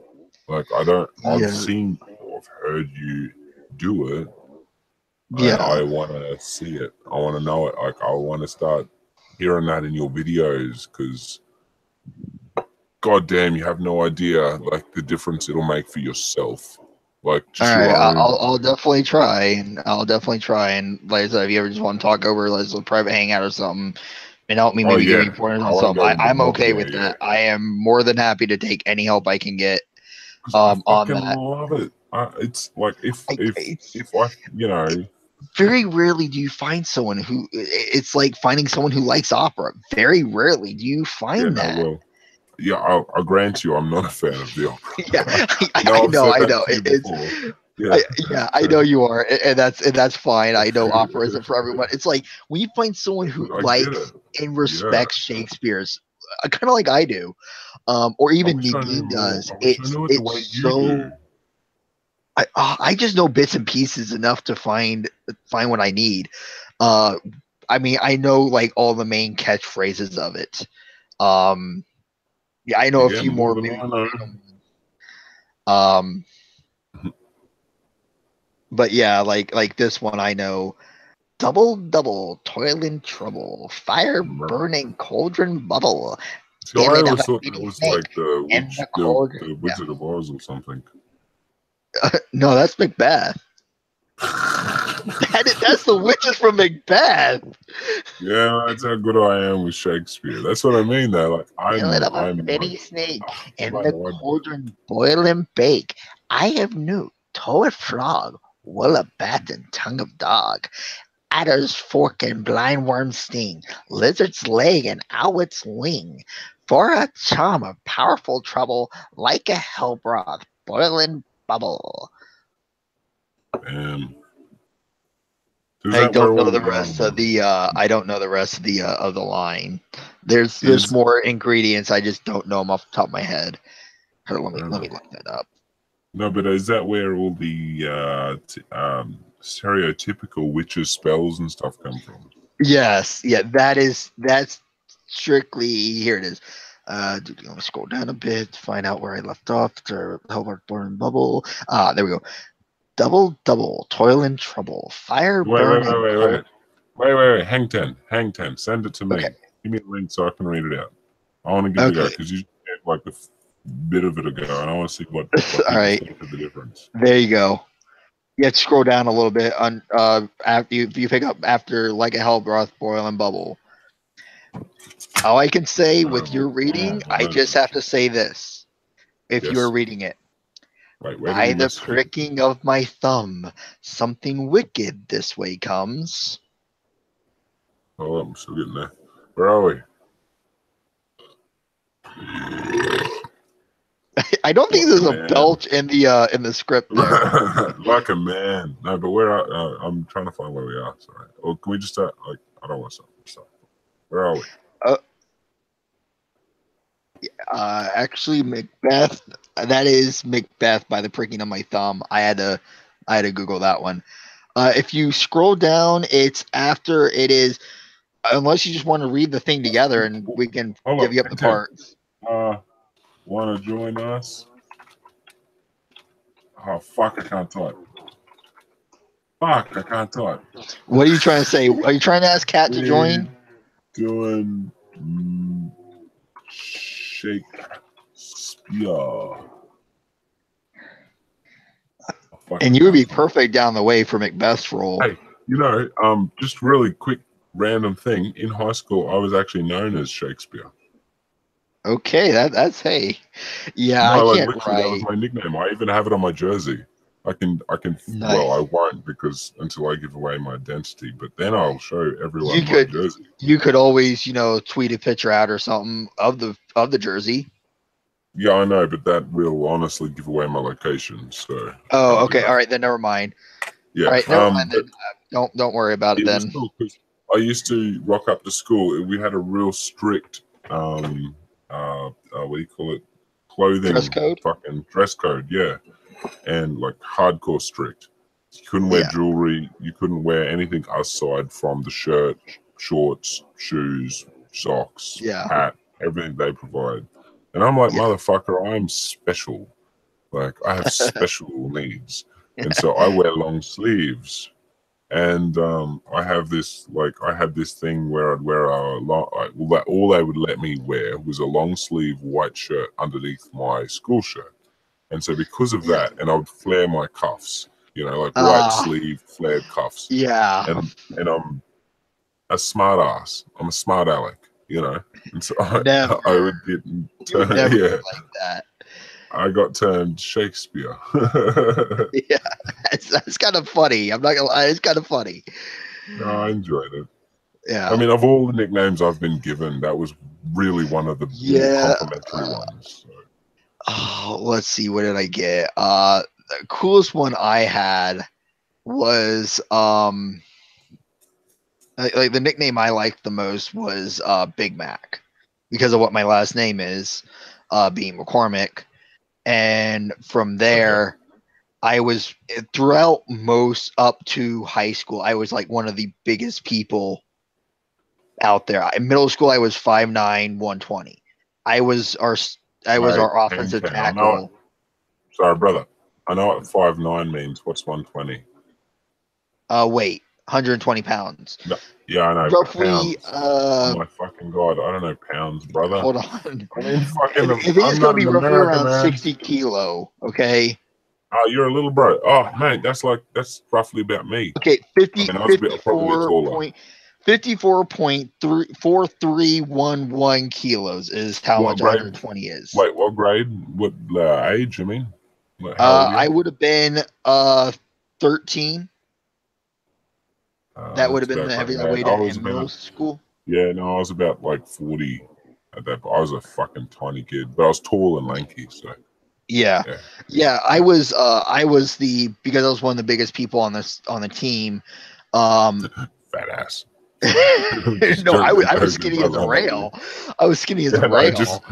Like, I've seen you, I've heard you do it. I want to see it. I want to know it. Like, I want to start hearing that in your videos, because God damn, you have no idea, like, the difference it'll make for yourself. Like, just All right, your own. I'll definitely try, and like I said, if you ever just want to talk over like a private hangout or something, and help me maybe give me pointers on something, I'm okay with that. I am more than happy to take any help I can get. I On fucking that. love it. It's like, if I, you know, very rarely do you find someone who, it's like finding someone who likes opera. Very rarely do you find that. Well, yeah, I'll grant you, I'm not a fan of the opera. I know. I know you are, and that's fine. I know opera isn't for everyone. It's like when you find someone who likes and respects Shakespeare's, kind of like I do, or even Nadine does. It's so. I just know bits and pieces enough to find what I need. I mean, I know like all the main catchphrases of it. Yeah, I know a few more. But yeah, like this one, I know. Double, double, toil and trouble, fire burning cauldron bubble. So I always thought that was like the Wizard of Oz or something. No, that's Macbeth. That's the witches from Macbeth. Yeah, that's how good I am with Shakespeare. That's what I mean, though. Like, I'm many snake in the cauldron boil and bake. I have new toe of frog, wool of bat and tongue of dog, adder's fork and blind worm's sting, lizard's leg and owlet's wing. For a charm of powerful trouble, like a hell broth, boiling bubble. I don't know the rest of the. I don't know the rest of the line. There's more ingredients. I just don't know them off the top of my head. Let me look that up. No, but is that where all the stereotypical witches spells and stuff come from? Yes, yeah, that's strictly, here it is. Let me scroll down a bit to find out where I left off. To Hellbart Born Bubble. There we go. Double, double, toil and trouble, fire burning. Wait. Hang 10. Send it to me. Okay. Give me the link so I can read it out. I want to give it a go, because you had like a bit of it ago, and I want to see what all right. think of the difference. There you go. You have to scroll down a little bit on after you pick up after like a hell broth, boil and bubble. All I can say with your reading, I just have to say this: if you're reading it. By the pricking of my thumb, something wicked this way comes. Oh, I'm still getting there. Where are we? I don't think there's a belch in the script there. Like a man. No, but I'm trying to find where we are. Sorry. Or can we just start? Like, I don't want to start. Where are we? Actually, Macbeth. That is Macbeth by the pricking of my thumb. I had to Google that one. If you scroll down, it's after it is. Unless you just want to read the thing together, and we can divvy up the parts. Want to join us? Oh fuck! I can't type. Fuck! I can't type. What are you trying to say? Are you trying to ask Kat to join? Doing Shakespeare. And you would be perfect down the way for Macbeth's role. Hey, just really quick random thing. In high school, I was actually known as Shakespeare. Okay, that's hey. Yeah, no, I can't literally, that was my nickname. I even have it on my jersey. I can. Nice. Well, I won't, because until I give away my identity, but then I'll show everyone my jersey. You could always, tweet a picture out or something of the jersey. Yeah, I know, but that will honestly give away my location, so Oh, can't do okay. that. All right, then never mind. Yeah, All right, never mind but then. Don't worry about it it was then. cool because I used to rock up to school. We had a real strict, what do you call it? Dress Clothing, code? fucking dress code, yeah, and like hardcore strict. You couldn't wear Yeah. jewelry. You couldn't wear anything aside from the shirt, shorts, shoes, socks, Yeah. hat, everything they provide. And I'm like, Yeah. motherfucker, I'm special. Like I have special needs, and so I wear long sleeves. And I have this I had this thing where I'd wear a long. All they would let me wear was a long sleeve white shirt underneath my school shirt, and so because of Yeah. that, and I would flare my cuffs, like white Uh, sleeve flared cuffs, yeah. and I'm a smart ass. I'm a smart aleck. And so I Never. would get You would never be yeah. like that. I got turned Shakespeare. Yeah. That's kind of funny. I'm not gonna lie, it's kind of funny. No, I enjoyed it. I Yeah. mean, of all the nicknames I've been given, that was really one of the more Yeah. complimentary ones. So. Oh, let's see, what did I get? The coolest one I had was like the nickname I liked the most was Big Mac because of what my last name is, being McCormick. And from Okay. there, I was throughout most up to high school, I was like one of the biggest people out there. In middle school, I was 5'9", 120. I was our I was Mate, our hang offensive ten. I know it. tackle. Sorry, brother. I know what 5'9" means. What's 120? Weight, 120 pounds. No. Yeah, I know. Roughly, Pounds. Oh my fucking god. I don't know pounds, brother. hold on. I mean, I fucking, think it's I'm going to not be an roughly American, around man. 60 kilo. Okay. Oh, you're a little bro. Oh, mate, that's roughly about me. Okay. I mean, I was probably a bit taller. 54.4311 kilos is how What much grade? 120 is. Wait, what grade? What age? I mean, how old are I you? would have been 13. That would That's have been about the heavy right, mate. weight I was in middle about school. yeah, no, I was about like 40 at that. I was a fucking tiny kid, but I was tall and lanky, so Yeah. yeah. Yeah, I was because I was one of the biggest people on the team. Fat ass. Just No, joking, I was joking, skinny as brother. a I love you. rail. I was skinny as a Yeah, no, rail. just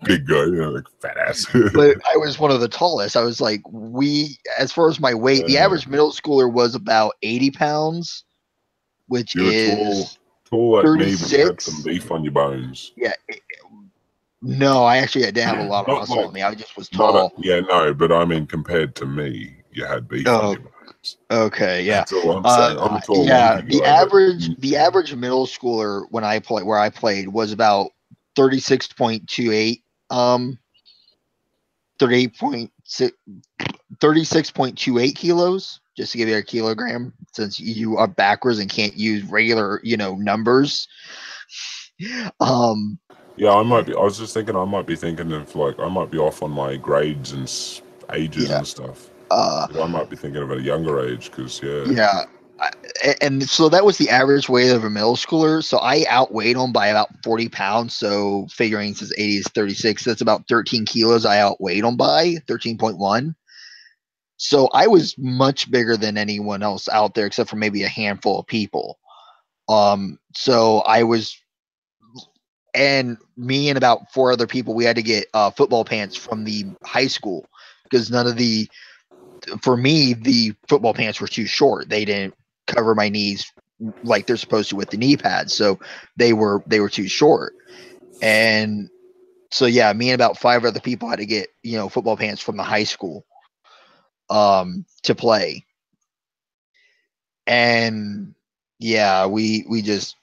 big guy, like fat ass. But I was one of the tallest. I was like, as far as my weight, the Yeah. average middle schooler was about 80 pounds, which You were tall, is like me, but you had some 36. beef on your bones. Yeah. No, I actually didn't have a lot of Not muscle like, on me. I just was not a, tall. yeah, no, but I mean, compared to me, you had beef on Oh, your bones. okay, yeah. That's all I'm saying. I'm a tall, Yeah, lanky guy, but the average middle schooler where I played was about 36.28 38.6 36.28 kilos, just to give you a kilogram, since you are backwards and can't use regular, numbers. Um, yeah, I might be. I was just thinking, I might be thinking of I might be off on my grades and ages yeah. and stuff. Uh, I might be thinking of a younger age because yeah. And so that was the average weight of a middle schooler. So I outweighed him by about 40 pounds. So figuring since 80 is 36, that's about 13 kilos. I outweighed him by 13.1. So I was much bigger than anyone else out there, except for maybe a handful of people. So I was, and me and about four other people, we had to get football pants from the high school because for me, the football pants were too short. They didn't cover my knees like they're supposed to with the knee pads. So they were too short. And so, yeah, me and about five other people had to get, football pants from the high school to play. And yeah, we just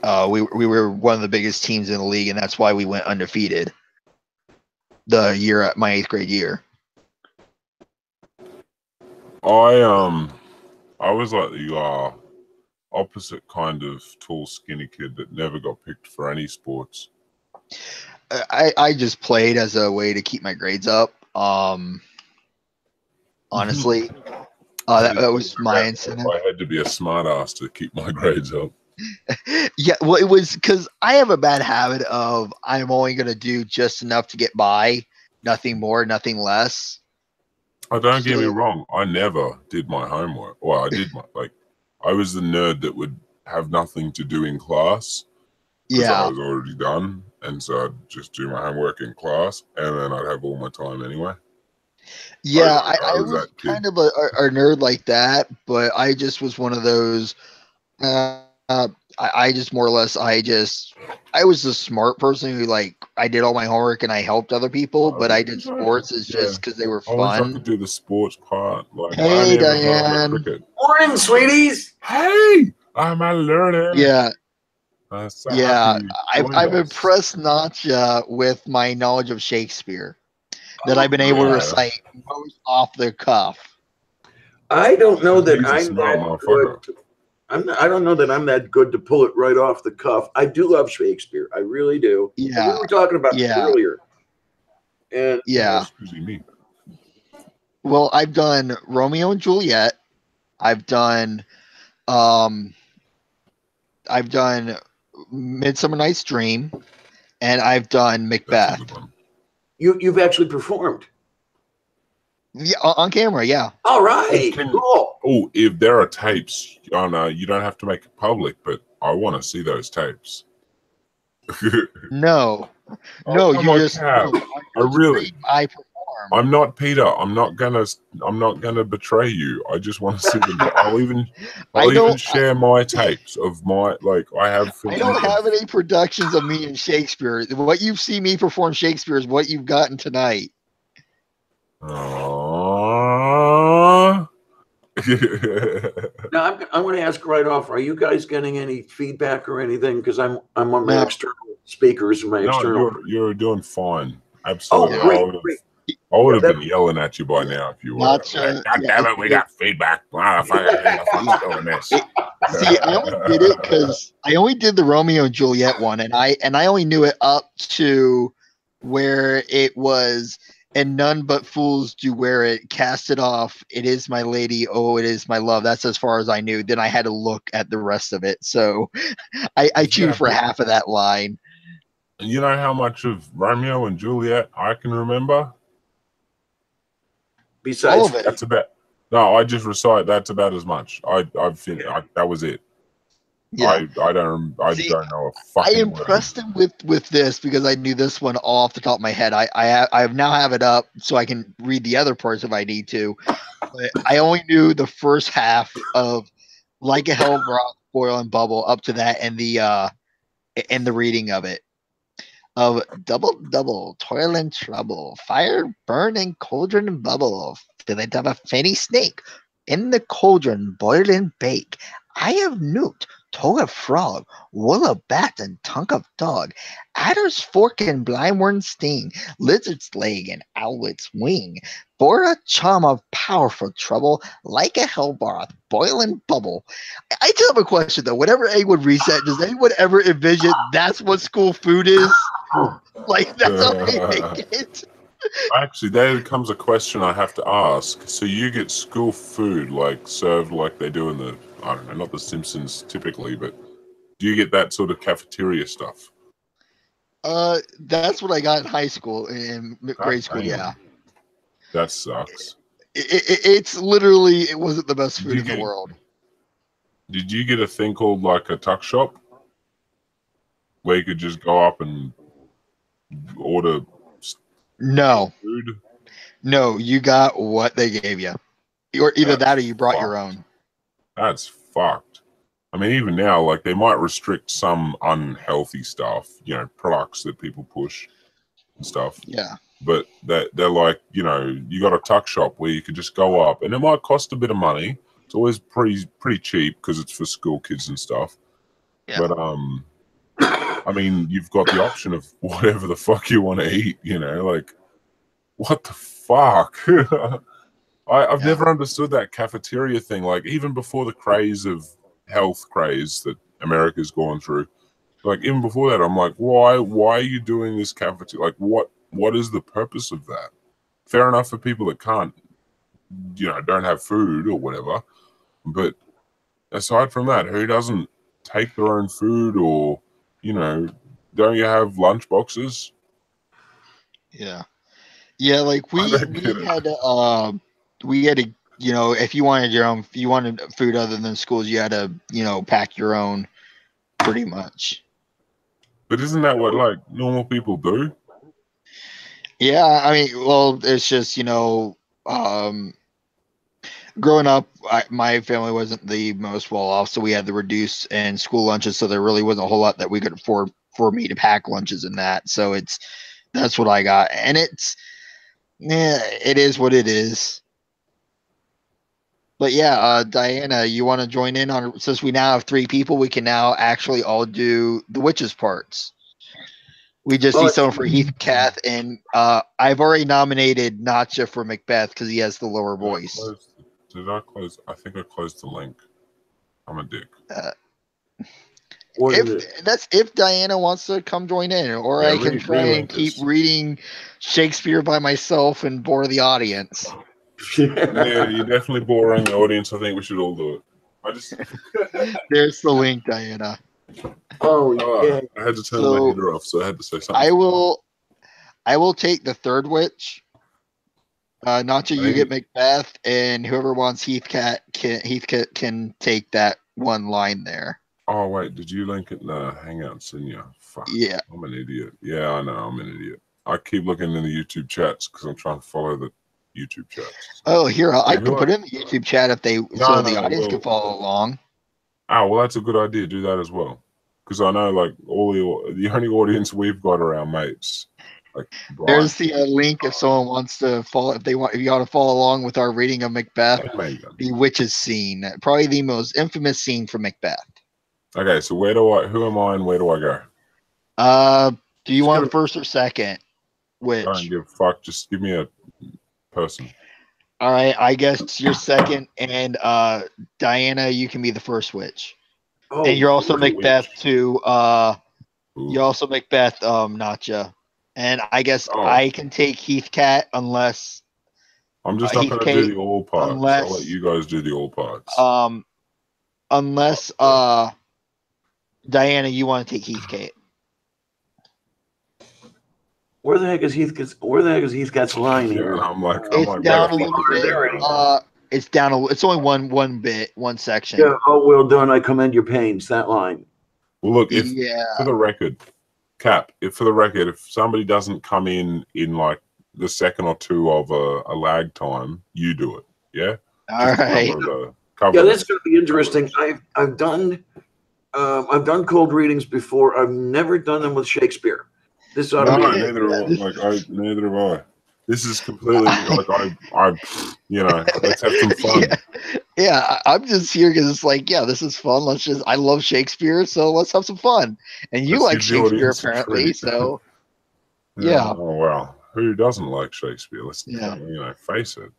we were one of the biggest teams in the league, and that's why we went undefeated the year at my 8th grade year. I was like the opposite kind of tall, skinny kid that never got picked for any sports. I just played as a way to keep my grades up. Honestly, that was my incentive. I had to be a smart ass to keep my grades up. Yeah, well, it was because I have a bad habit of I'm only going to do just enough to get by, nothing more, nothing less. Don't get me So, wrong. I never did my homework. Well, I did I was the nerd that would have nothing to do in class because I yeah, was already done, and so I'd just do my homework in class, and then I'd have all my time anyway. yeah, I I was was that kid. kind of a nerd like that, but I just was one of those. I just more or less, I was the smart person who like I did all my homework and I helped other people, I but I did wish I could, sports as yeah. just because they were I wish I fun. could do the sports part. Like I Hey, only ever got on the Diane. cricket. Morning, sweeties. Hey, I'm a learner. Yeah, So happy yeah. you joined I've us. impressed NotJah with my knowledge of Shakespeare that I've been able to Yeah, recite most off the cuff. I don't know that he's a I'm smart that motherfucker. good. I don't know that I'm that good to pull it right off the cuff. I do love Shakespeare. I really do. And we Yeah, were talking about this yeah, earlier. And yeah. Excuse me. Well, I've done Romeo and Juliet. I've done um I've done Midsummer Night's Dream, and I've done That's a Macbeth. good one. you've actually performed. Yeah, on camera. Yeah, All right. Can Cool. oh, if there are tapes, oh no, you don't have to make it public, but I want to see those tapes. no, Oh, no. come You on, just Cap. no, on I your really, stream, I perform. I'm not Peter. I'm not gonna betray you. I just want to see them. I I'll even don't. share my tapes of my I have I filmed don't of. have any productions of me in Shakespeare. What you see me perform Shakespeare is what you've gotten tonight. Aww. Now I'm going to ask right off: are you guys getting any feedback or anything? Because I'm on my No. external speakers and my No, external. you're doing fine. Oh, Absolutely. great, great. I would Yeah, have been yelling at you by now if you were. Not Like, God yeah, damn it, we got feedback. Motherfucker, who the fuck's doing this? see, I only did it because I only did the Romeo and Juliet one, and I only knew it up to where it was, and none but fools do wear it. Cast it off. It is my lady. Oh, it is my love. That's as far as I knew. Then I had to look at the rest of it. So I chewed Yeah, for but half of that line. you know how much of Romeo and Juliet I can remember? Besides, All of it. That's about. No, I just recite. That's about as much. I've finished. That was it. Yeah. I don't See, know a I fucking word. impressed him with this because I knew this one off the top of my head. I now have it up so I can read the other parts if I need to. But I only knew the first half of Like a Hell Broth, Boil and Bubble up to that and the reading of it. Of double double, toil and trouble, fire burn and cauldron and bubble, fillet of a fanny snake, in the cauldron boil and bake. I have newt, toe of frog, wool of bat and tongue of dog, adder's fork and blindworm's sting, lizard's leg and owlet's wing, for a charm of powerful trouble, like a hell broth, boil and bubble. I do have a question though. Whenever anyone reset, does anyone ever envision that's what school food is? Like that's how they make it. Actually, there comes a question I have to ask. So you get school food like served like they do in the, I don't know, not the Simpsons typically, but do you get that sort of cafeteria stuff? That's what I got in high school, in grade school. Damn. Yeah, That sucks. it's literally it wasn't the best food You in the get- world. Did you get a thing called like a tuck shop where you could just go up and order No, food? no, you got what they gave you, or either That's that or you brought your fucked. own. That's fucked. I mean, even now, like they might restrict some unhealthy stuff, you know, products that people push and stuff. Yeah, But they're like, you know, you got a tuck shop where you could just go up, and it might cost a bit of money. It's always pretty cheap because it's for school kids and stuff. yeah. But I mean, you've got the option of whatever the fuck you want to eat. You know, like what the fuck? I've Yeah. never understood that cafeteria thing. Like even before the craze of health craze that America's gone through, like even before that, I'm like, why are you doing this cafeteria? Like what is the purpose of that? Fair enough for people that can't, you know, don't have food or whatever. But aside from that, who doesn't take their own food, or don't you have lunch boxes? Yeah. Yeah, like I we don't get it. had to if you wanted food other than schools, you had to, pack your own pretty much. But isn't that what like normal people do? Yeah, I mean, well, it's just, growing up, my family wasn't the most well off, so we had to reduce in school lunches, so there really wasn't a whole lot that we could afford for me to pack lunches and that. So that's what I got. And it is what it is. But yeah, Diana, you want to join in on, since we now have 3 people, we can now actually all do the witches parts. We just need someone for Heathcath, and I've already nominated NotJah for Macbeth because he has the lower voice. Did I close? I think I closed the link. I'm a dick. If Diana wants to come join in, or I can try and keep reading Shakespeare by myself and bore the audience. Yeah, you're definitely boring the audience. I think we should all do it. There's the link, Diana. Oh yeah. I had to turn my heater off, so I had to say something. I will take the third witch. NotJah, you get Macbeth, and whoever wants Heathcath can take that one line there. Oh wait, did you link it in the Hangouts? And yeah, fuck. Yeah, I'm an idiot. Yeah, I know, I'm an idiot. I keep looking in the YouTube chats because I'm trying to follow the YouTube chats. Oh, here I can put in the YouTube chat if the audience can follow along. Oh well, that's a good idea. Do that as well, because I know like the only audience we've got are our mates. Like there's the link if someone wants to follow. If you want to follow along with our reading of Macbeth, the witches scene, probably the most infamous scene from Macbeth. Okay, so who am I and where do I go? Do you want first or second? Which? I don't give a fuck. Just give me a person. All right, I guess you're second, and Diana, you can be the first witch. Oh, and you're also Macbeth too. You're also Macbeth, NotJah. And I guess I can take Heathcath unless I'm just not going to do the all parts. I'll let you guys do the all parts. Unless Diana, you want to take Heathcath. Where the heck is Heathcath's line here? Yeah, I'm like, down a little bit. It's down. It's only one section. Yeah. Oh, well done. I commend your pains. That line. Well, look. For the record, Cap. If somebody doesn't come in like the second or two of a lag time, you do it. Yeah. All right. Yeah, that's going to be interesting. I've done cold readings before. I've never done them with Shakespeare. This ought to be neither have I. This is completely like let's have some fun. Yeah, I'm just here because it's like, yeah, this is fun. I love Shakespeare, so let's have some fun. And you like Shakespeare apparently, so yeah. Oh wow, who doesn't like Shakespeare? Let's face it.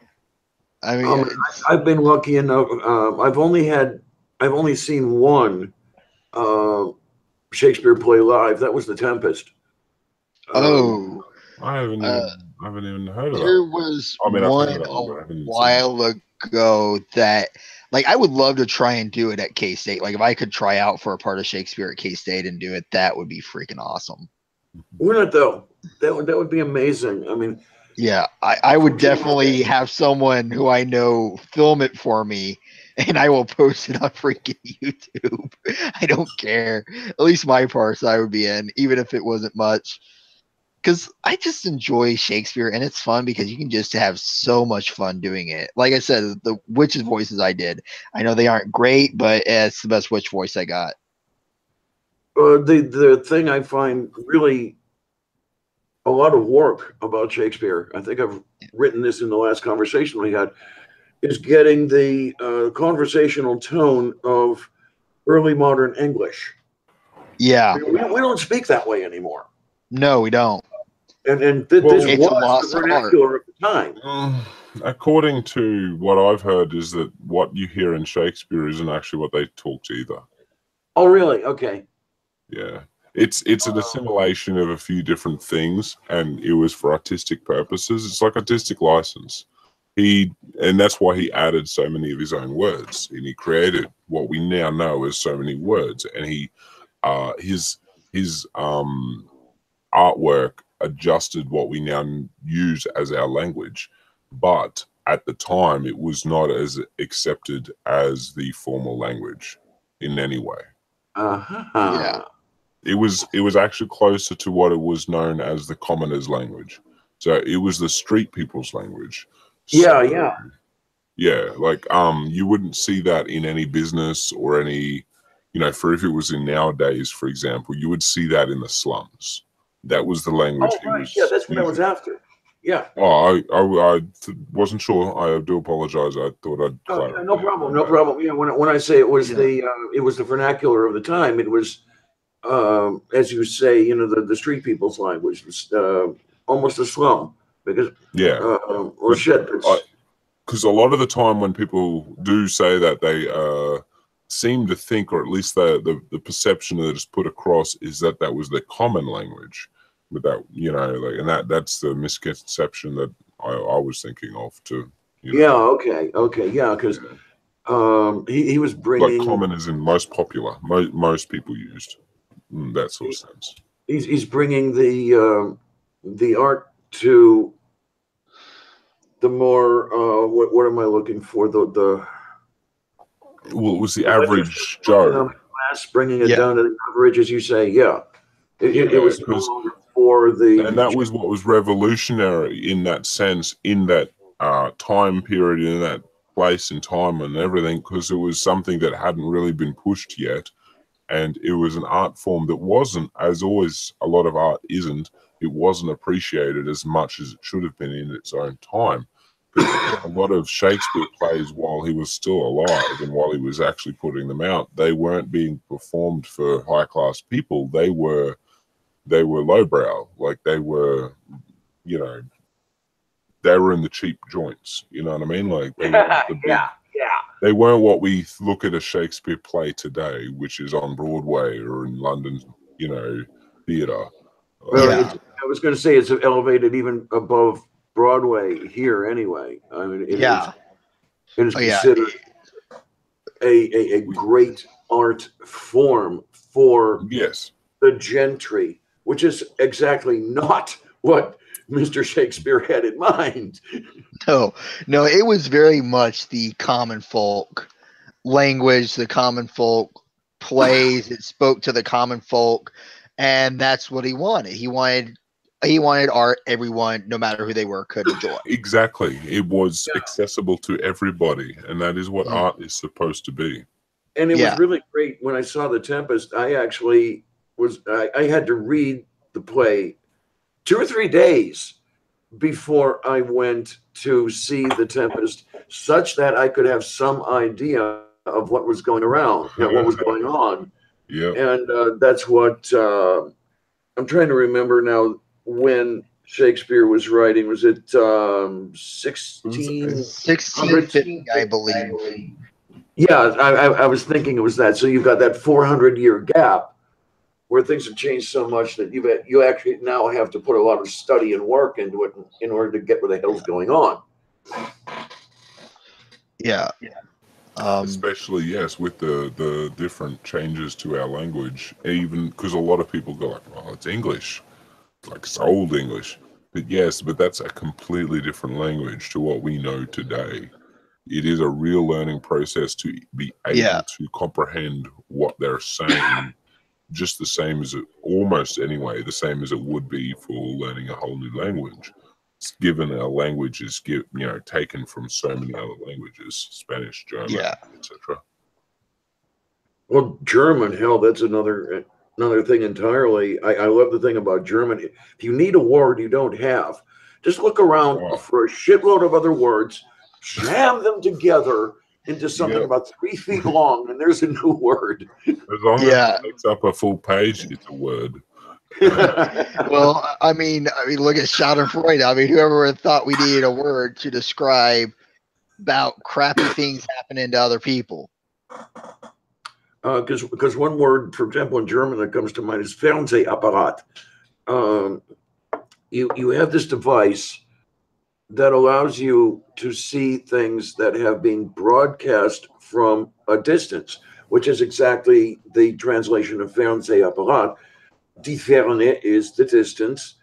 I mean, I've been lucky enough. I've only seen one Shakespeare play live. That was The Tempest. I haven't even heard of that. There was one a while ago that, like, I would love to try and do it at K-State. Like, if I could try out for a part of Shakespeare at K-State and do it, that would be freaking awesome. Wouldn't it though? That would be amazing. I mean, yeah, I would definitely have someone who I know film it for me, and I will post it on freaking YouTube. I don't care. At least my parts I would be in, even if it wasn't much. Because I just enjoy Shakespeare, and it's fun because you can just have so much fun doing it. Like I said, the witch's voices I did, I know they aren't great, but it's the best witch voice I got. The thing I find really a lot of work about Shakespeare, I think I've written this in the last conversation we had, is getting the conversational tone of early modern English. Yeah. We don't speak that way anymore. No, we don't. And this was the vernacular at the time. According to what I've heard, is that what you hear in Shakespeare isn't actually what they talked either. Oh, really? Okay. Yeah. It's an assimilation of a few different things, and it was for artistic purposes. It's like artistic license. and that's why he added so many of his own words, and he created what we now know as so many words. And his artwork adjusted what we now use as our language, but at the time it was not as accepted as the formal language in any way. Yeah. It was actually closer to what it was known as the commoners' language. So it was the street people's language. So, yeah, like you wouldn't see that in any business or any, for if it was in nowadays, for example, you would see that in the slums. That was the language he was. Yeah, that's what I was using. after. Yeah. Oh, I wasn't sure. I do apologize. I thought I'd clarify. No problem. No problem. Yeah, when I say it was the vernacular of the time, it was as you say, the street people's language, almost a slum, because or shit. Because a lot of the time when people do say that, they seem to think, or at least the perception that is put across is that was the common language, but that and that's the misconception that I was thinking of too. Yeah. Okay. Yeah. Because he was bringing, like, common as in most popular, most people used, that sort of sense. He's bringing the art to the more what am I looking for, the well, it was the average Joe class, bringing it down to the average, as you say. It was no longer for the, and that was what was revolutionary in that sense, in that time period, in that place and time and everything, because it was something that hadn't really been pushed yet, and it was an art form that wasn't, as always a lot of art isn't, it wasn't appreciated as much as it should have been in its own time. A lot of Shakespeare plays, while he was still alive and while he was actually putting them out, they weren't being performed for high class people. They were lowbrow, like they were in the cheap joints. You know what I mean? Like they weren't they weren't what we look at a Shakespeare play today, which is on Broadway or in London, theater. Well, I was going to say it's elevated even above Broadway here anyway. I mean, it is considered a great art form for the gentry, which is exactly not what Mr. Shakespeare had in mind. No, it was very much the common folk language, the common folk plays. It spoke to the common folk, and that's what he wanted. He wanted art everyone, no matter who they were, could enjoy. Exactly. It was accessible to everybody, and that is what art is supposed to be. And it was really great when I saw The Tempest. I actually I had to read the play 2 or 3 days before I went to see The Tempest, such that I could have some idea of what was going around, what was going on. Yeah. And that's what I'm trying to remember now. When Shakespeare was writing, was it 1650, I believe? Yeah, I was thinking it was that. So you've got that 400-year gap where things have changed so much that you actually now have to put a lot of study and work into it in order to get where the hell's going on. Yeah. Especially, yes, with the different changes to our language, even because a lot of people go like, "Oh, it's English. Like it's old English." But that's a completely different language to what we know today. It is a real learning process to be able to comprehend what they're saying, just the same as the same as it would be for learning a whole new language. It's given a language is taken from so many other languages, Spanish, German, etc. Well, German, hell, that's another thing entirely. I love the thing about German. If you need a word you don't have, just look around for a shitload of other words, jam them together into something about 3 feet long, and there's a new word. As long as it takes up a full page, it's a word. Well, I mean, look at Schadenfreude. I mean, whoever would have thought we needed a word to describe about crappy things happening to other people. Because one word, for example, in German that comes to mind is Fernsehapparat. You have this device that allows you to see things that have been broadcast from a distance, which is exactly the translation of Fernsehapparat. Differne is the distance.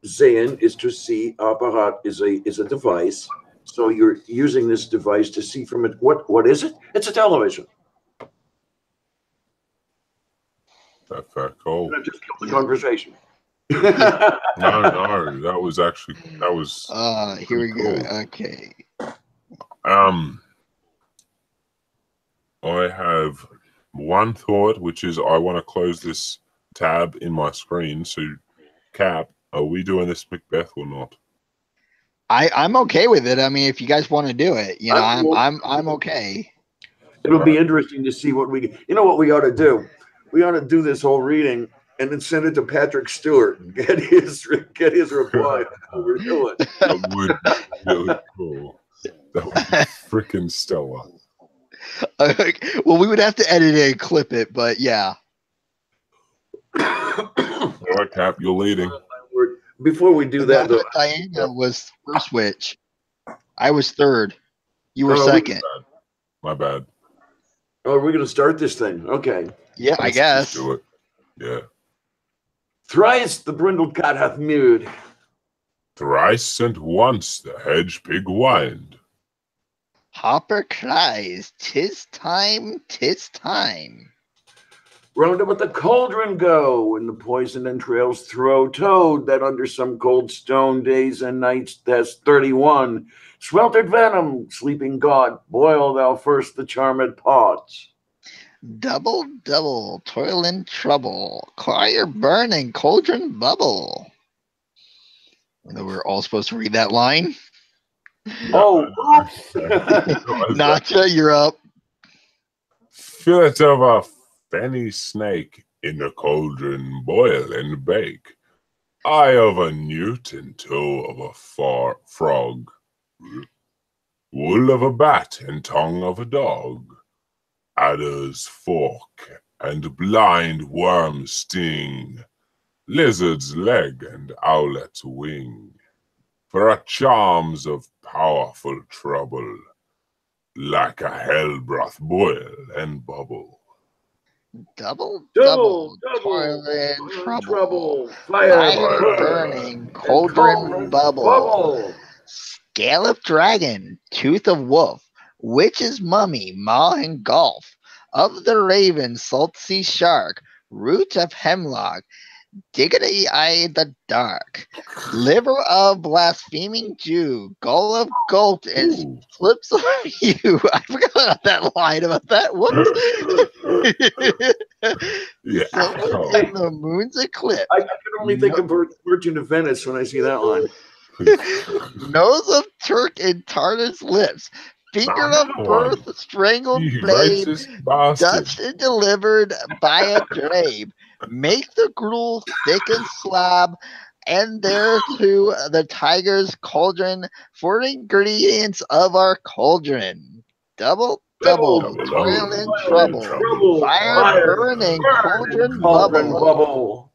Sehen is to see. Apparat is a device. So you're using this device to see from it. What is it? It's a television. That's that cool. And I just killed the conversation. No, that was here we cool. go. Okay. I have one thought, which is I want to close this tab in my screen. So, Cap, are we doing this Macbeth or not? I'm okay with it. I mean, if you guys want to do it, you know, I'm okay. It'll be interesting to see what we. You know what we ought to do? We ought to do this whole reading and then send it to Patrick Stewart and get his reply. How we're doing. That would be really cool. That would be freaking stellar. Well, we would have to edit it and clip it, but yeah. All right, Cap, you're leading. Before we do that, though, Diana was first witch. I was third. You were second. My bad. Oh, we're going to start this thing. Okay. Yeah, I guess. Do it. Yeah. Thrice the brindled cat hath mewed. Thrice and once the hedge pig whined. Hopper cries, 'tis time, 'tis time. Round about the cauldron go, and the poison entrails throw toad that under some cold stone days and nights has 31. Sweltered venom, sleeping god, boil thou first the charmed pots. Double, double, toil and trouble, fire burning, cauldron bubble. We're all supposed to read that line. Oh, NotJah, you're up. Fillet of a fenny snake in the cauldron boil and bake. Eye of a newt and toe of a frog. Wool of a bat and tongue of a dog. Adder's fork and blind worm's sting. Lizard's leg and owlet's wing. For a charms of powerful trouble, like a hell broth boil and bubble. Double, double, toil and trouble. Fire burning, cauldron bubble. Scallop dragon, tooth of wolf, witch's mummy, maw and golf. Of the raven, salt sea shark, root of hemlock, diggity eye the dark, liver of blaspheming Jew, gull of goat, and flips of you. I forgot about that line about that. Whoops. Yeah. So in the moon's eclipse. I can only think of Merchant of Venice when I see that line. Nose of Turk in Tartar's lips. Finger of birth, strangled blade, Dutch and delivered by a drape. Make the gruel thick and slab, and thereto the tiger's cauldron for ingredients of our cauldron. Double, toil and trouble. Fire burning, cauldron bubble.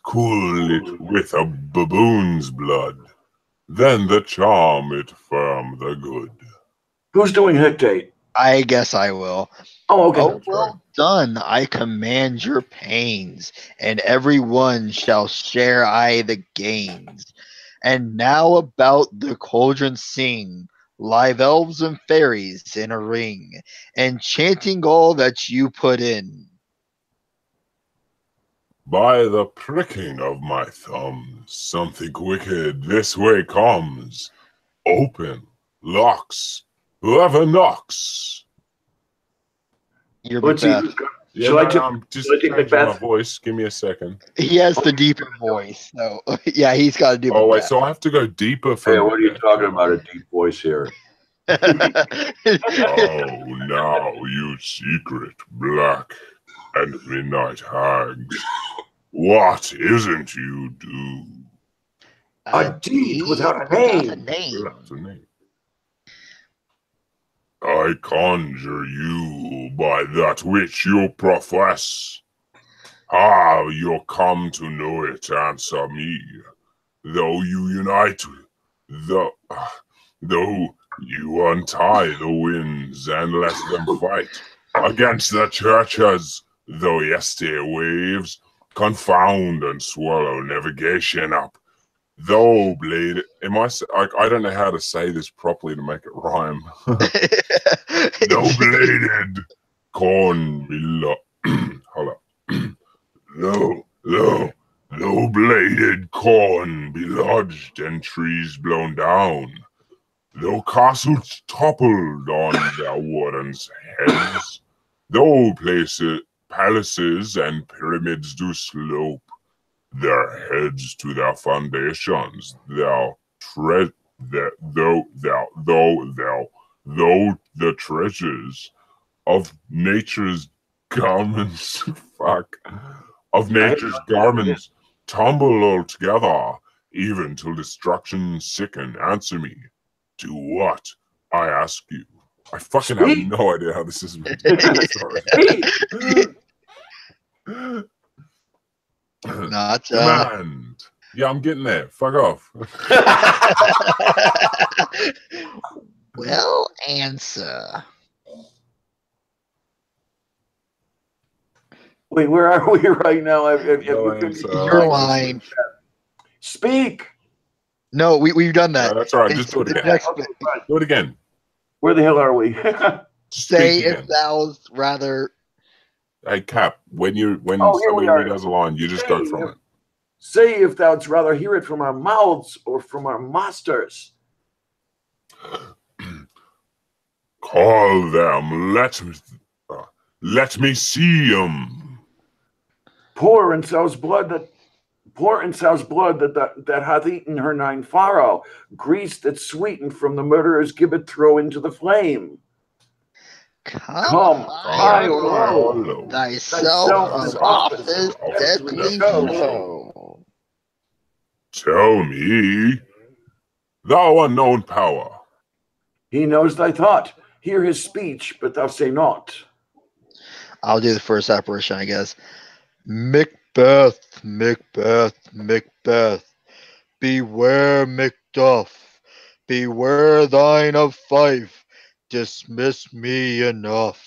Cool it with a baboon's blood. Then the charm it firm the good. Who's doing dictate? I guess I will. Oh, okay. Oh, well done. I command your pains, and every one shall share I the gains. And now about the cauldron sing, live elves and fairies in a ring, and chanting all that you put in. By the pricking of my thumbs, something wicked this way comes. Open, locks, whoever knocks. You're Let's see. Yeah, Shall I just take changing my voice. Give me a second. He has the deeper voice, so yeah, he's got to do. Oh wait, so I have to go deeper for. Hey, what are you talking about? A deep voice here. Oh, now you secret black and midnight hags, what isn't you do? A deed without a name. Without a name. I conjure you by that which you profess. How you come to know it, answer me. Though you unite Though you untie the winds and let them fight against the churches, though yesterday waves confound and swallow navigation up. Though blade, I don't know how to say this properly to make it rhyme. Though bladed corn below. Hold up. Though bladed corn be lodged and trees blown down, though castles toppled on their wardens' heads, though palaces and pyramids do slope their heads to their foundations, though the treasures of nature's garments, garments tumble altogether, even till destruction sicken. Answer me. Do what? I ask you. I fucking have no idea how this is meant to be. Sorry. Command. Yeah, I'm getting there. Fuck off. Well, answer. Wait, where are we right now? Your line. Speak. No, we've done that. No, that's all right. Just do it again. Do it again. Where the hell are we? Say if thou's rather. Hey, Cap, when somebody does a line, you just go from it. Say if thou'dst rather hear it from our mouths or from our masters. Call them. Let me see them. Pour in Sou's blood that hath eaten her 9 farrow, grease that sweetened from the murderer's gibbet throw into the flame. Come high or low, thyself is office deadly flow. Tell me, thou unknown power. He knows thy thought. Hear his speech, but thou say not. I'll do the first apparition, I guess. Macbeth, Macbeth, Macbeth. Beware, Macduff. Beware thine of Fife. Dismiss me enough.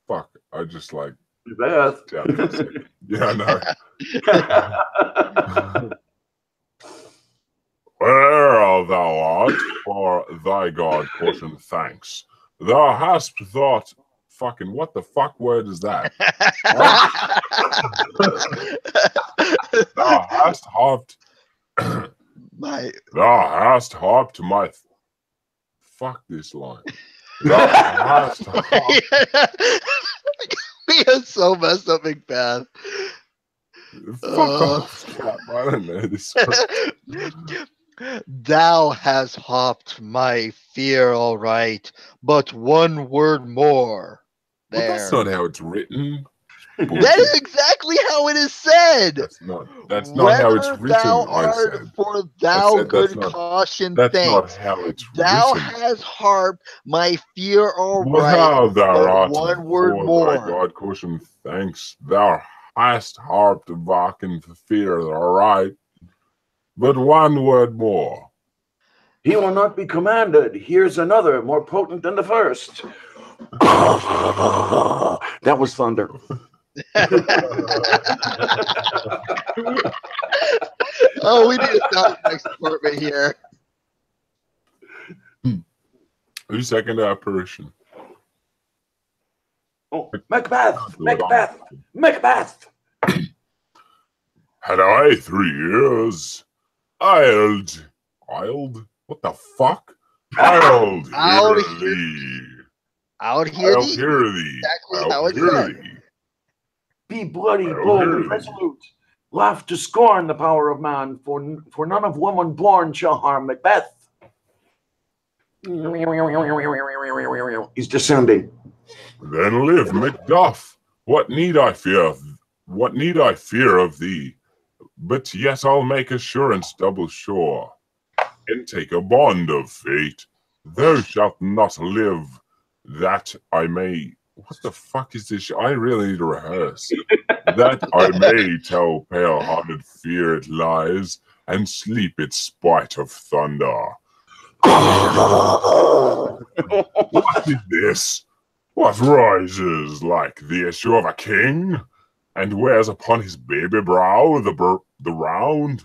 Fuck, I just like... Beth. Yeah, I know. Where thou art, for thy God caution thanks. Thou hast thought... Fucking what the fuck word is that? Thou hast hopped... Thou hast hopped my... Fuck this line. Thou hast hopped... We are so messed up, Macbeth. Fuck off, Cap. I don't know this one. Thou hast hopped my fear, all right, but one word more. Well, that's not how it's written. That is exactly how it is said. That's not how it's written. Thou I art said. for thou good not, caution that's thanks. Not how it's thou written. hast harped my fear, all Well, right. how thou art one word for more. Thy God caution thanks. Thou hast harped barking for fear, all right. But one word more. He will not be commanded. Here's another, more potent than the first. That was thunder. Oh, we need a sound effects department here. Who's second apparition? Oh, Macbeth! Macbeth! Macbeth! Had I 3 years, I'ld? What the fuck? I'll hear thee. I'll hear thee. Exactly how it's said. Be bloody, bold, and resolute. Laugh to scorn the power of man, for none of woman born shall harm Macbeth. He's descending. Then live, Macduff. What need I fear? What need I fear of thee? But yet I'll make assurance double sure, and take a bond of fate. Thou shalt not live, that I may... What the fuck is this? I really need to rehearse. That I may tell pale-hearted fear it lies, and sleep in spite of thunder. What is this? What rises like the issue of a king, and wears upon his baby brow the round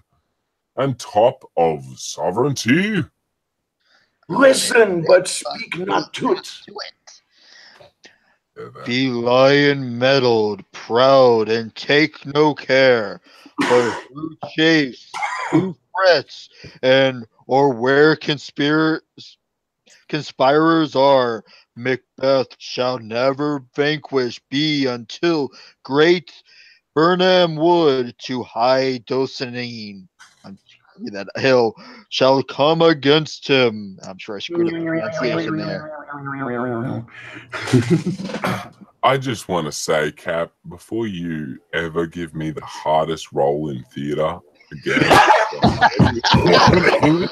and top of sovereignty? Listen, but speak not to it. Be lion mettled, proud, and take no care for who chafes, who frets, and or where conspirers are. Macbeth shall never vanquish be until great Burnham Wood to high Dosenine. I'm sorry that hill shall come against him. I'm sure I screwed up the pronunciation there. I just want to say, Cap, before you ever give me the hardest role in theater again, and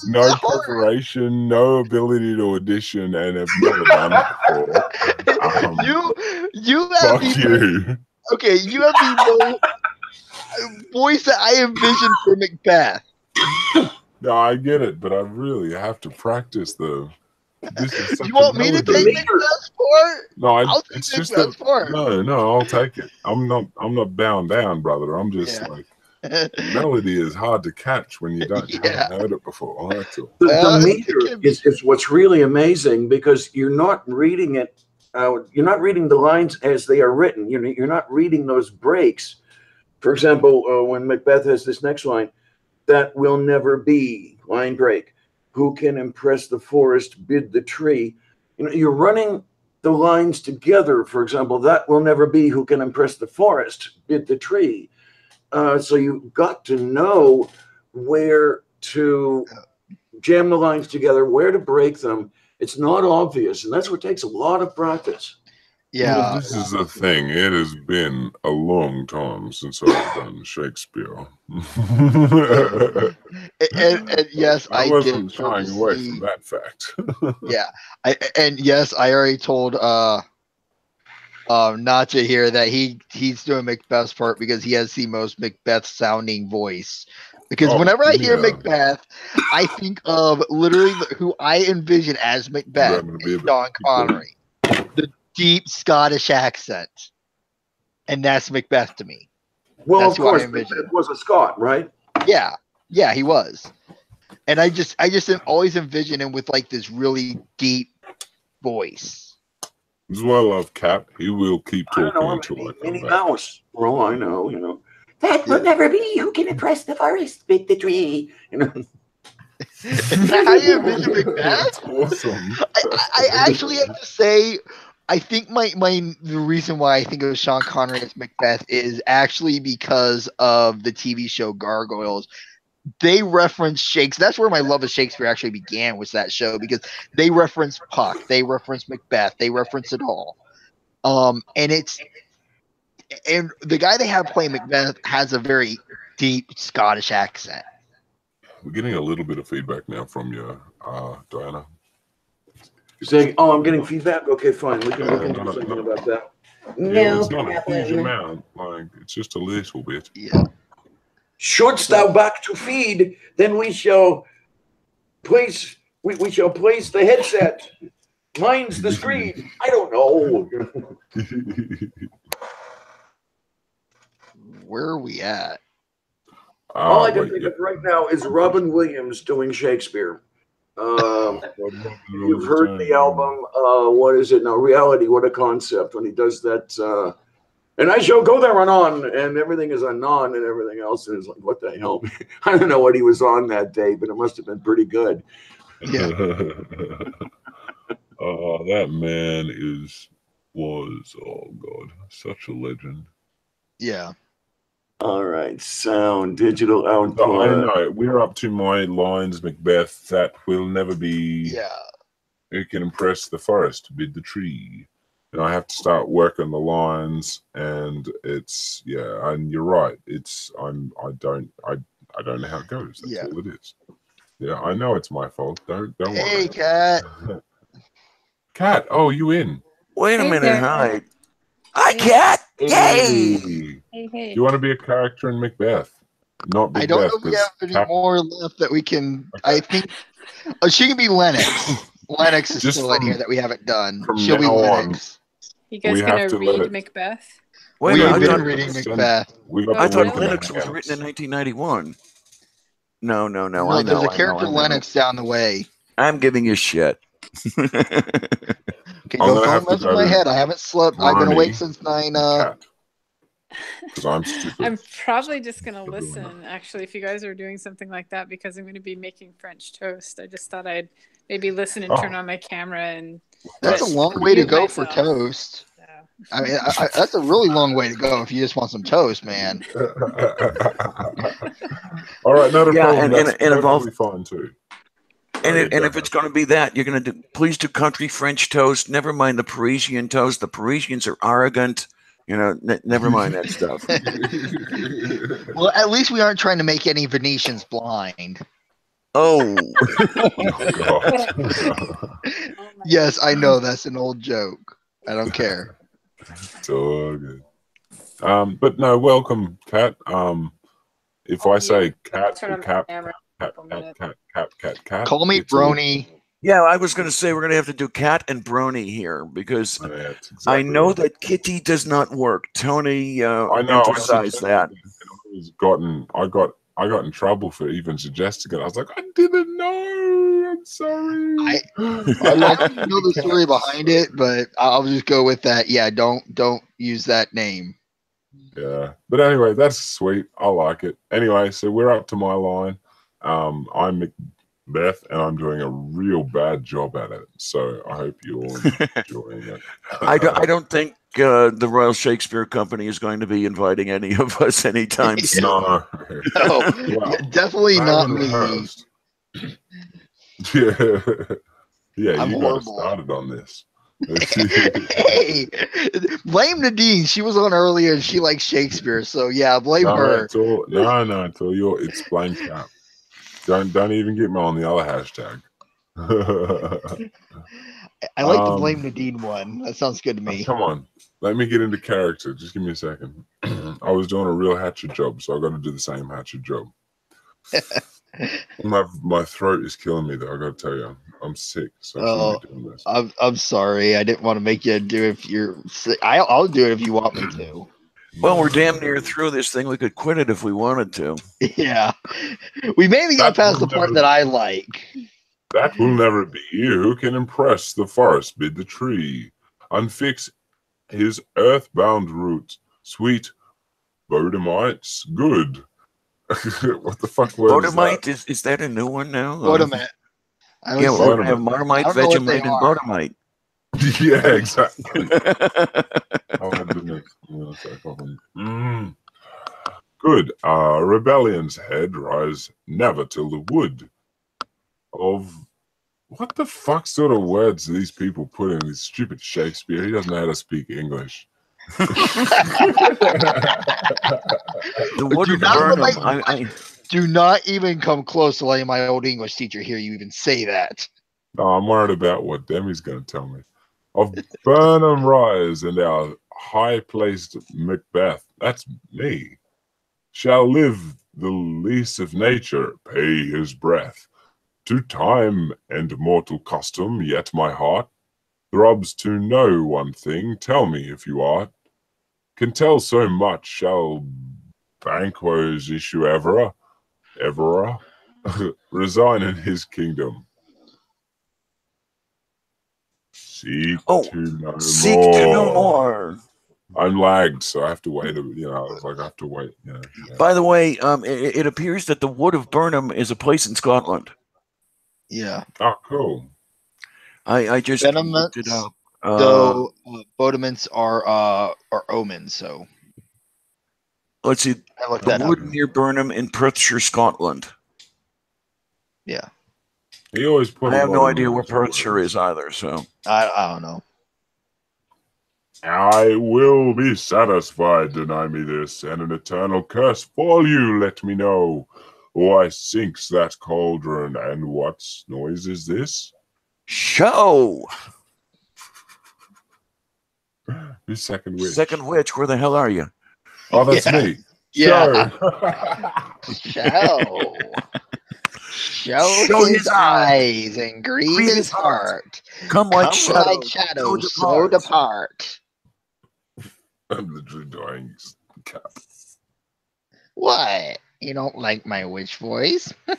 no preparation, no ability to audition, and have never done it before. You have Fuck you. Okay, you have the voice that I envisioned for Macbeth. No, I get it, but I really have to practice though. This is such You want me to take Macbeth's part? No, I'll take Macbeth's part. No, I'll take it. I'm not bound down, brother. I'm just like, melody is hard to catch when you haven't heard it before. That's all. The meter is what's really amazing, because you're not reading it. You're not reading the lines as they are written. You're not reading those breaks. For example, when Macbeth has this next line, that will never be, line break. Who can impress the forest, bid the tree. You're running the lines together. For example, that will never be, who can impress the forest, bid the tree. So you've got to know where to jam the lines together, where to break them. It's not obvious, and that's what takes a lot of practice. Yeah. Well, this is the thing. It has been a long time since I've done Shakespeare. and yes, I wasn't did shying away from that fact. Yeah. Yes, I already told NotJah here that he's doing Macbeth's part because he has the most Macbeth sounding voice. Because whenever I hear Macbeth, I think of literally who I envision as Macbeth is Sean Connery. The deep Scottish accent. And that's Macbeth to me. Well, that's of course, Macbeth was a Scot, right? Yeah. Yeah, he was. And I just always envision him with like this really deep voice. This is why I love Cap. He will keep talking until I come Minnie back. Mouse. Well, I know. That will never be. Who can impress the forest, bid the tree? Is that how you envision Macbeth? That's awesome. I actually have to say, I think the reason why I think of Sean Connery as Macbeth is actually because of the TV show Gargoyles. They reference Shakespeare. That's where my love of Shakespeare actually began, was that show, because they reference Puck, they reference Macbeth, they reference it all. And the guy they have playing Macbeth has a very deep Scottish accent. We're getting a little bit of feedback now from you, Diana. You're saying, I'm getting feedback? Okay, fine. We can look into something about that. No, it's not a huge amount. Like, it's just a little bit. Yeah. Shouldst thou back to feed, then we shall place the headset. Mine's the screen. I don't know. Where are we at? All I can think of right now is Robin Williams doing Shakespeare. You've heard the album, what is it now? Reality, What a Concept, when he does that, and I shall go there on, and everything is on and everything else, and it's like, what the hell? I don't know what he was on that day, but it must have been pretty good. Yeah. That man was, oh God, such a legend. Yeah. All right, sound, digital output. I know, we're up to my lines, Macbeth, that will never be. Yeah. Who can impress the forest, bid the tree. And I have to start working the lines, and it's, and you're right. I don't know how it goes. That's all it is. Yeah, I know it's my fault. Don't worry. Hey, Cat. Cat, you in? Wait a minute, hi. Hi, Cat. Hey. Hey, Do hey. you want to be a character in Macbeth? Not I don't know Macbeth, if we have because any more left that we can. Okay. I think she can be Lennox. Lennox is Just still in from- here that we haven't done. from She'll be now on, Lennox. You guys We have gonna to let read it- Macbeth? Wait a We've minute, been I thought, reading Send- Macbeth. We got Oh, I the thought link in the Linux was written in hands. 1991. No, No, I there's know. a character Lennox down the way. I'm giving you shit. Okay, I'm gonna don't have to mess with go my to head. I haven't slept. I've been awake Brony since 9. Cat, because I'm stupid. I'm probably just gonna Everyone. listen, actually, if you guys are doing something like that, because I'm gonna be making French toast. I just thought I'd maybe listen and turn Oh. on my camera and That's a That's long pretty way to mute go for myself. toast. So. I mean, that's a really long way to go if you just want some toast, man. All right, not a Yeah, problem. and- That's and involve- perfectly fine too. And, Okay, and if it's going to be that, you're going to please do country French toast. Never mind the Parisian toast. The Parisians are arrogant. You know, never mind that stuff. Well, at least we aren't trying to make any Venetians blind. Oh, Oh, God. Oh my Yes, I know that's an old joke. I don't care. It's all good. But no, welcome, Cat. If I say cat, turn on my cat, camera. cat, Call me it's all- Brony. yeah. I was going to say we're going to have to do Cat and Brony here because Yeah, it's I exactly know right. that Kitty does not work. Tony I know. emphasized that. I got in trouble for even suggesting it. I was like, I didn't know. I'm sorry. I like don't even know the story behind it, but I'll just go with that. Yeah, don't use that name. Yeah, but anyway, that's sweet. I like it. Anyway, so we're up to my line. I'm Macbeth, and I'm doing a real bad job at it. So I hope you're all enjoying it. I don't think the Royal Shakespeare Company is going to be inviting any of us anytime soon. No, No, Well, definitely I not haven't me. rehearsed. Yeah, I'm you got horrible. started on this. Hey, blame Nadine. She was on earlier and she likes Shakespeare. So yeah, blame her. It's all your. It's blame Cap. Don't even get me on the other hashtag. I like the blame Nadine one. That sounds good to me. Come on, let me get into character. Just give me a second. I was doing a real hatchet job, so I got to do the same hatchet job. My throat is killing me, though. I got to tell you, I'm sick, so I shouldn't be doing this. I'm sorry. I didn't want to make you do it if you're sick. I'll do it if you want me to. Well, we're damn near through this thing. We could quit it if we wanted to. Yeah, we maybe got past the part that I like. That will never be. Who can impress the forest bid the tree, unfix his earthbound roots, sweet Bodemites good. What the fuck word is Bodemite, that? is that a new one now? Wait a minute. I Yeah, was well, Bodemite. we have Marmite, I don't know what they Vegemite, and are. Bodemite. Yeah, exactly. Oh my goodness. Good. Rebellion's head rise never till the wood of what the fuck sort of words do these people put in this stupid Shakespeare? He doesn't know how to speak English. The wood Do of not Burnham. relate- Do not even come close to letting my old English teacher hear you even say that. No, I'm worried about what Demi's going to tell me. Of Burnham rise and our high-placed Macbeth, that's me, shall live the lease of nature, pay his breath. To time and mortal custom, yet my heart throbs to know one thing. Tell me if you art. Can tell so much, shall Banquo's issue ever resign in his kingdom. Seek to know more. I'm lagged, so I have to wait. I have to wait. Yeah. By the way, it appears that the Wood of Burnham is a place in Scotland. Yeah. Oh, cool. I just looked it up. Though Bodements are omens, so Let's see. I looked The that Wood up. near Burnham in Perthshire, Scotland. Yeah. He always put. I have no idea where Perthshire is either. So I don't know. I will be satisfied. Deny me this, and an eternal curse fall you. Let me know. Why sinks that cauldron, and what noise is this? Show. Who's second witch? Second witch, where the hell are you? Oh, that's Yeah. me. Yeah. Show. Show his eyes and grieve his heart. Come like shadows, shadows, so so depart. I'm literally dying. Cap. What? You don't like my witch voice? I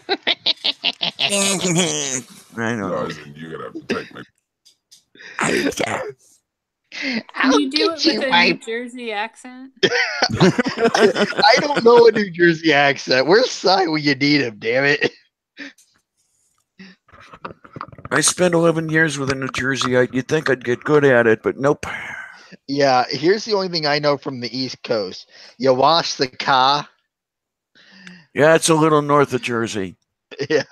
don't No, know. as in you're gonna have to take me. Can you do it with a New Jersey accent? I don't know a New Jersey accent. Where's Cy when you need him, damn it? I spent 11 years with a New Jersey. You'd think I'd get good at it, but nope. Yeah, here's the only thing I know from the East Coast. You wash the car. Yeah, it's a little north of Jersey. Yeah.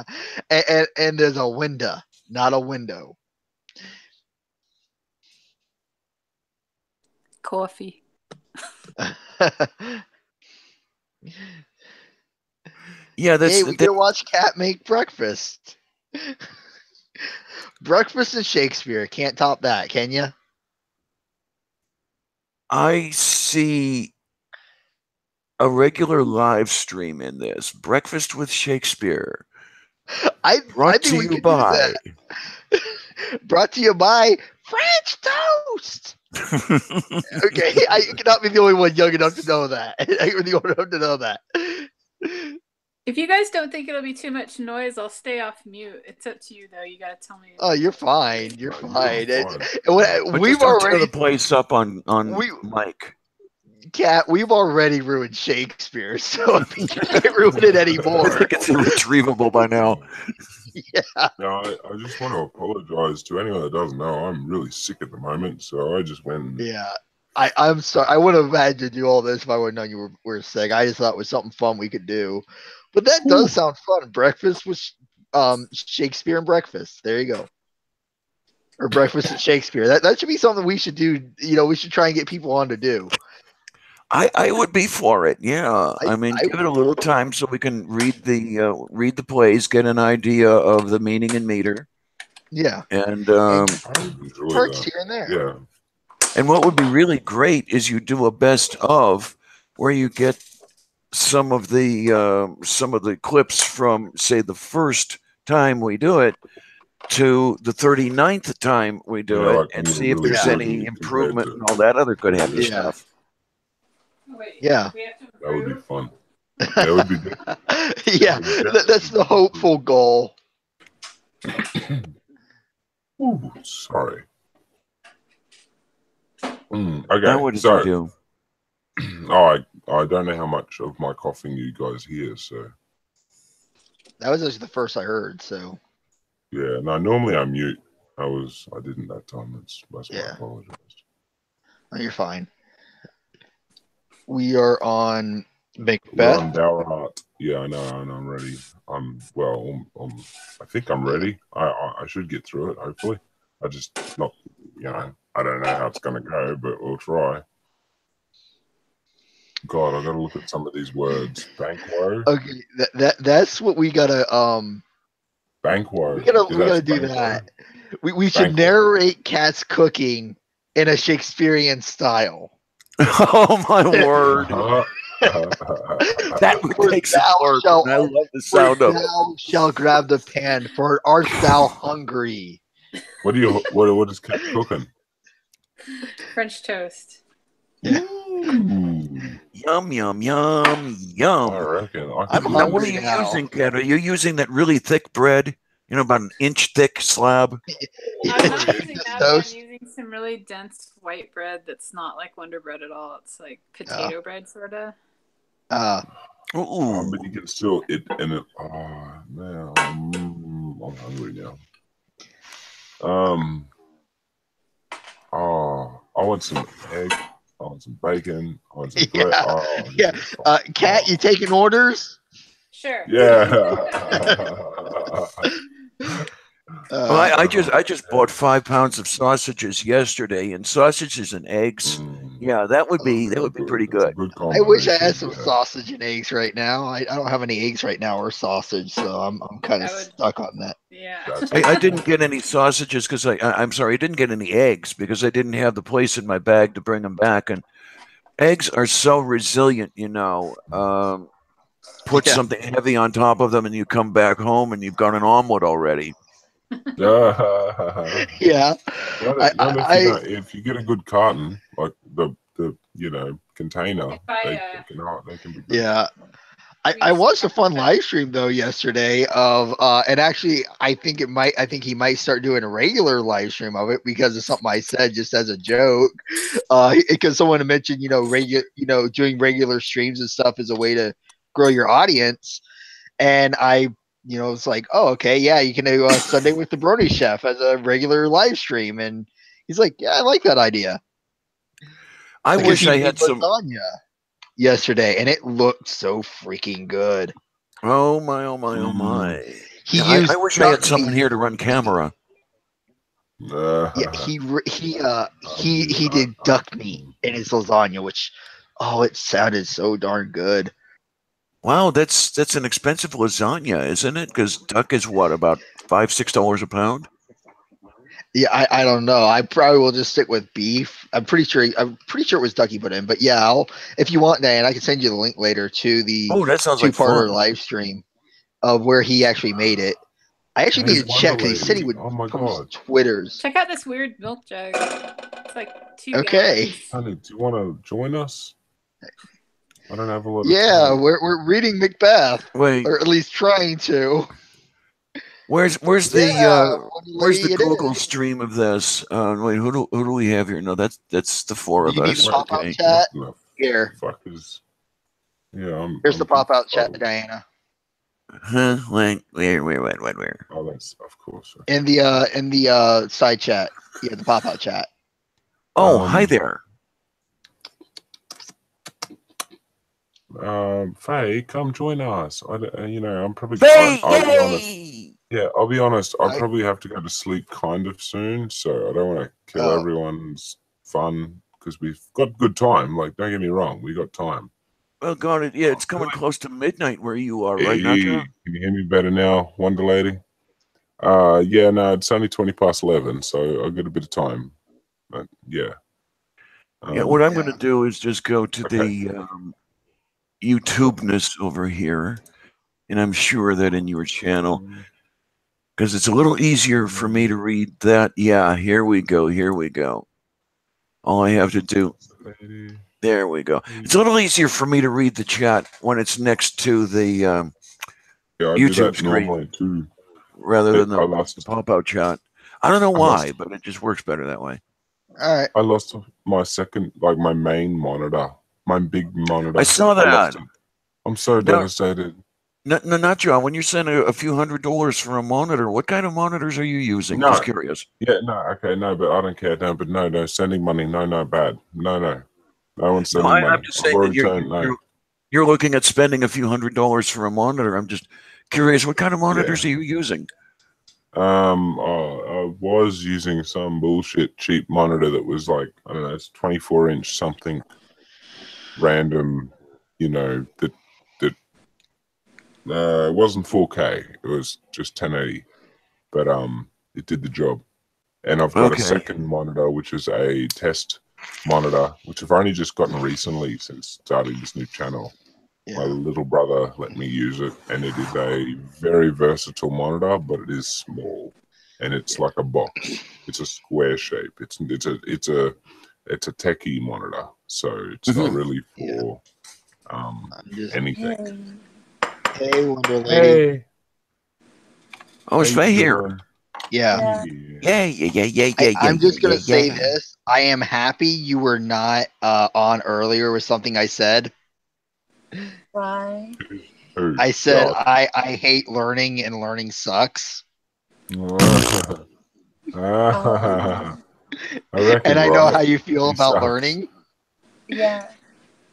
And there's a window, not a window. Coffee. Yeah, Hey, we can watch Cat make breakfast. Breakfast and Shakespeare. Can't top that, can you? I see a regular live stream in this. Breakfast with Shakespeare. Brought to you by. Brought to you by French toast. Okay, I cannot be the only one young enough to know that. I'm the only one to know that. If you guys don't think it'll be too much noise, I'll stay off mute. It's up to you, though. You gotta tell me. Oh, you're fine. You're fine. We've already the place up on mic. Cat, we've already ruined Shakespeare, so you can't ruin it anymore. I think it's irretrievable by now. Yeah. No, I just want to apologize to anyone that doesn't know. I'm really sick at the moment, so I just went. Yeah. I'm sorry. I would have had to do all this if I would have known you were sick. I just thought it was something fun we could do. But that does sound fun. Breakfast with Shakespeare and breakfast. There you go. Or breakfast at Shakespeare. That should be something we should do. You know, we should try and get people on to do. I would be for it. Yeah. I mean, give it a little time so we can read the plays, get an idea of the meaning and meter. Yeah. And perks here and there. Yeah. And what would be really great is you do a best of where you get some of the clips from, say, the first time we do it to the 39th time we do it, and see if there's any improvement and all that other good happy stuff. Yeah. That would be fun. That would be good. Yeah, that's the hopeful goal. Ooh, sorry. Okay, Now what did you do? I don't know how much of my coughing you guys hear, so. That was actually the first I heard, so. Yeah, no, normally I mute. I didn't that time. That's why I apologize. Oh, you're fine. We are on Macbeth. We're on Dowerheart. Yeah, I know, and I'm ready. I think I'm ready. I should get through it, hopefully. I just not, I don't know how it's going to go, but we'll try. God, I got to look at some of these words. Bankwoe. Okay, that's what we gotta Bankwoe. We gotta do that. We should narrate Cat's cooking in a Shakespearean style. Oh my word! That would take some work. I love the sound of it. Thou shalt grab the pan, for art thou hungry. What is Cat cooking? French toast. Yeah. Yum yum yum yum. I reckon. Now, what are you using, Cat? Are you using that really thick bread? About an inch thick slab. I'm not using that, but I'm using some really dense white bread that's not like Wonder Bread at all. It's like potato bread, sort of. But you can still man, I'm hungry now. I want some egg. I want some bacon. I want some bread. Cat, you taking orders? Sure. Yeah. I just bought 5 pounds of sausages yesterday, and sausages and eggs Yeah, that would be pretty It's a good. good I wish I combination, had some yeah. sausage and eggs right now. I don't have any eggs right now or sausage, so I'm kind of That would- stuck on that. Yeah. That's I didn't get any sausages because I'm sorry, I didn't get any eggs because I didn't have the place in my bag to bring them back. And eggs are so resilient, you know. Put Yeah. something heavy on top of them, and you come back home and you've got an omelet already. Yeah. Yeah. Not if you don't. If you get a good carton, like the container, If I, they can be good. Yeah. I watched a fun live stream though yesterday of and actually I think he might start doing a regular live stream of it because of something I said just as a joke. Because someone had mentioned, doing regular streams and stuff is a way to grow your audience. And I, it's like, oh, okay, yeah, you can do Sunday with the Brony Chef as a regular live stream. And he's like, yeah, I like that idea. I Because wish he I made had some. lasagna yesterday, and it looked so freaking good. Oh my! Oh my! Oh my! He Yeah, used I wish I had duck someone meat. here to run camera. Yeah, he did duck meat in his lasagna, which it sounded so darn good. Wow, that's an expensive lasagna, isn't it? Because duck is what, about $5-6 a pound? Yeah, I don't know. I probably will just stick with beef. I'm pretty sure it was duck he put in. But yeah, if you want, Diane, I can send you the link later to the Oh, that sounds like two-parter fun. live stream of where he actually made it. I actually need to check because he said he would post Twitters. Check out this weird milk jug. It's like 2 Okay. gallons. Honey, do you want to join us? I don't have a lot of Yeah, time. we're reading Macbeth. Wait, or at least trying to. where's Yeah, the Google stream of this? Wait, who do we have here? No, that's the four of Do you need us. the pop-out Okay. chat? No, Here. fuck is. Yeah, Here's the pop-out chat, Diana. Huh? Wait, where? Oh, that's of course. In the side chat. Yeah, the pop-out chat. Oh, hi there. Faye, come join us. I'm probably. Faye, I'll be honest. yay! Yeah, I'll be honest. I probably have to go to sleep kind of soon, so I don't want to kill everyone's fun because we've got good time. Like, don't get me wrong, we got time. Well, got it. Yeah, it's coming close to midnight where you are, right, Hey, NotJah? can you hear me better now, Wonder Lady? Yeah, no, it's only 11:20, so I've got a bit of time. But yeah. Yeah, what I'm going to do is just go to the YouTube-ness over here, and I'm sure that in your channel, because it's a little easier for me to read that. Yeah, here we go. All I have to do, there we go. It's a little easier for me to read the chat when it's next to the YouTube screen normally too, rather than the pop-out chat. I don't know why, but it just works better that way. All right. I lost my my main monitor, my big monitor. I saw that. I'm so devastated. No, NotJah. When you're sending a few $100s for a monitor, what kind of monitors are you using? No. Just curious. Yeah, no, okay, no, but I don't care. No, but no, sending money, no, bad. No one's sending money. I'm just saying that you're looking at spending a few $100s for a monitor. I'm just curious, what kind of monitors are you using? I was using some bullshit cheap monitor that was like, I don't know, it's 24-inch something random, that it wasn't 4K. It was just 1080, but it did the job. And I've got a second monitor, which is a test monitor, which I've only just gotten recently since starting this new channel. Yeah. My little brother let me use it, and it is a very versatile monitor, but it is small, and it's like a box. It's a square shape. It's a techie monitor, so it's not really for anything. Hey, Wonder Lady. Hey. Oh, is Faye here? Yeah. Yeah. I'm just gonna say this. I am happy you were not on earlier with something I said. Why? I said I hate learning and learning sucks. I reckon, and I know how you feel about learning. Yeah.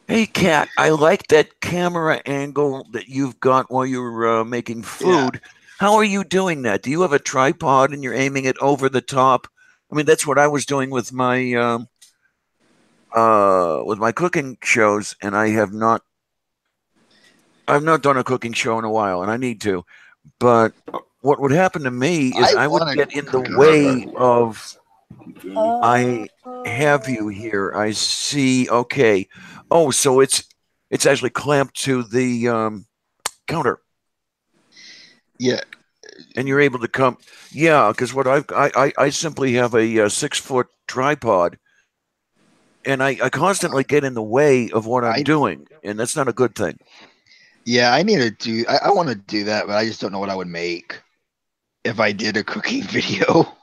Hey, Kat, I like that camera angle that you've got while you're making food. Yeah. How are you doing that? Do you have a tripod and you're aiming it over the top? I mean, that's what I was doing with my with my cooking shows, and I've not done a cooking show in a while, and I need to. But what would happen to me is I would get in the way of. I have you here. I see. Okay. Oh, so it's actually clamped to the counter. Yeah. And you're able to come. Yeah, because what I simply have a 6-foot tripod, and I constantly get in the way of what I'm doing, and that's not a good thing. Yeah, I need to do. I want to do that, but I just don't know what I would make if I did a cooking video.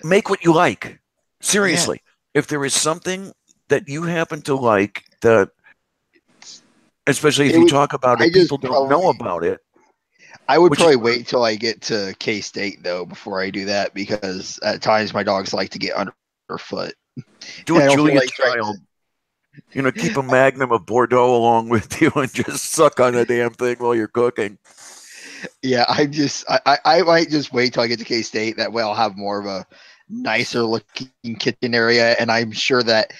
Make what you like. Seriously, if there is something that you happen to like, that, especially if you talk about it, people don't know about it. I would probably wait till I get to K-State though before I do that, because at times my dogs like to get underfoot. Do a Julia Child. Keep a magnum of Bordeaux along with you and just suck on the damn thing while you're cooking. Yeah, I might just wait till I get to K-State. That way I'll have more of a nicer looking kitchen area, and I'm sure that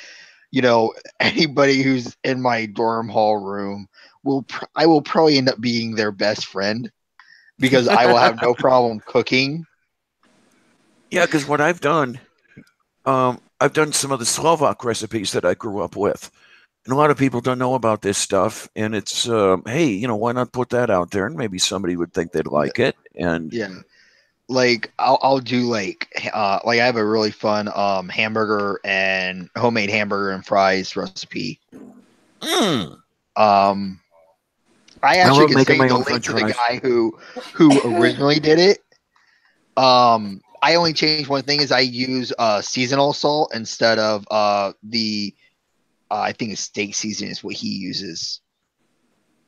anybody who's in my dorm hall room I will probably end up being their best friend, because I will have no problem cooking. Yeah, because what I've done some of the Slovak recipes that I grew up with. And a lot of people don't know about this stuff. And it's, hey, why not put that out there? And maybe somebody would think they'd like it. And yeah, like I'll do like I have a really fun hamburger and homemade hamburger and fries recipe. I actually can send you the link to the guy who originally did it. I only changed one thing, is I use seasonal salt instead of the I think it's steak seasoning is what he uses.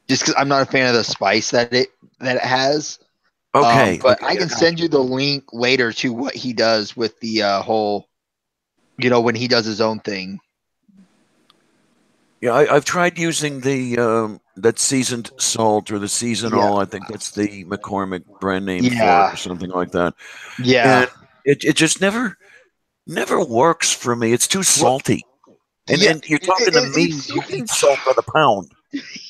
Just because I'm not a fan of the spice that it has. Okay. But I can send you the link later to what he does with the whole, when he does his own thing. Yeah, I've tried using the that seasoned salt, or the seasonal. I think that's the McCormick brand name for it, or something like that. Yeah, and it just never works for me. It's too salty. And you're talking to me. You eat salt by the pound.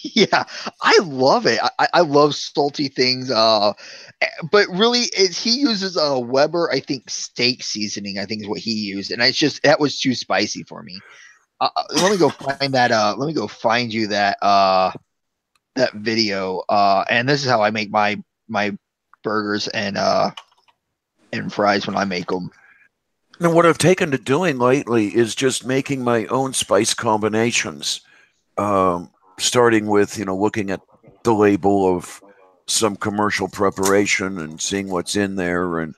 Yeah, I love it. I love salty things. But really, he uses a Weber, I think, steak seasoning, I think is what he used, and that was too spicy for me. Let me go find that. Let me go find you that that video. And this is how I make my burgers and fries when I make them. And what I've taken to doing lately is just making my own spice combinations. Starting with looking at the label of some commercial preparation and seeing what's in there, and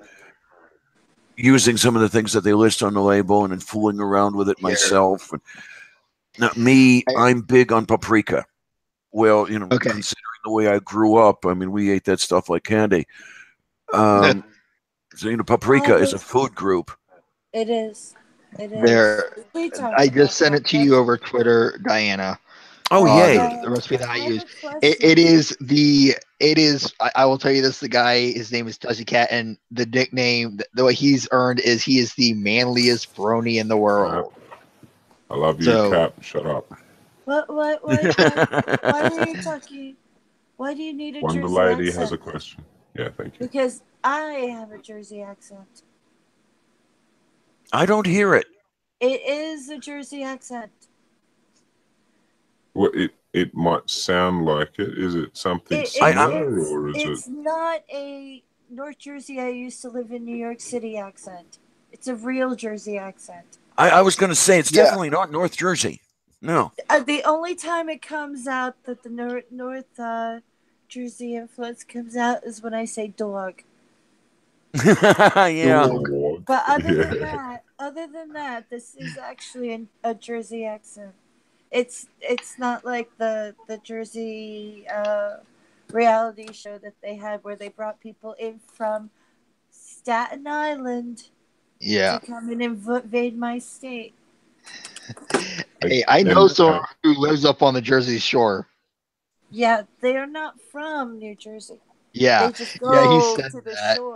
using some of the things that they list on the label, and then fooling around with it myself. And now, I'm big on paprika. Well, considering the way I grew up, I mean, we ate that stuff like candy. So, paprika is a food group. It is. It is. There, I just sent it to you over Twitter, Diana. Oh, yay. The recipe that I use. It is. I will tell you this. The guy, his name is Dusty Cat, and the nickname, the way he's earned, is he is the manliest brony in the world. I love you, Cap. Shut up. What? Why are you talking? Why do you need a Wonder Jersey Lady accent? has a question. Yeah, thank you. Because I have a Jersey accent. I don't hear it. It is a Jersey accent. Well, it might sound like it. Is it something similar, or is it's not a North Jersey, I used to live in New York City accent. It's a real Jersey accent. I was going to say, it's definitely not North Jersey. No. The only time it comes out that the North Jersey influence comes out is when I say dog. Yeah. But other than that, this is actually a Jersey accent. It's not like the Jersey reality show that they had where they brought people in from Staten Island to come and invade my state. Hey, I know someone who lives up on the Jersey Shore. Yeah, they are not from New Jersey. Yeah, they just go he said to the shore.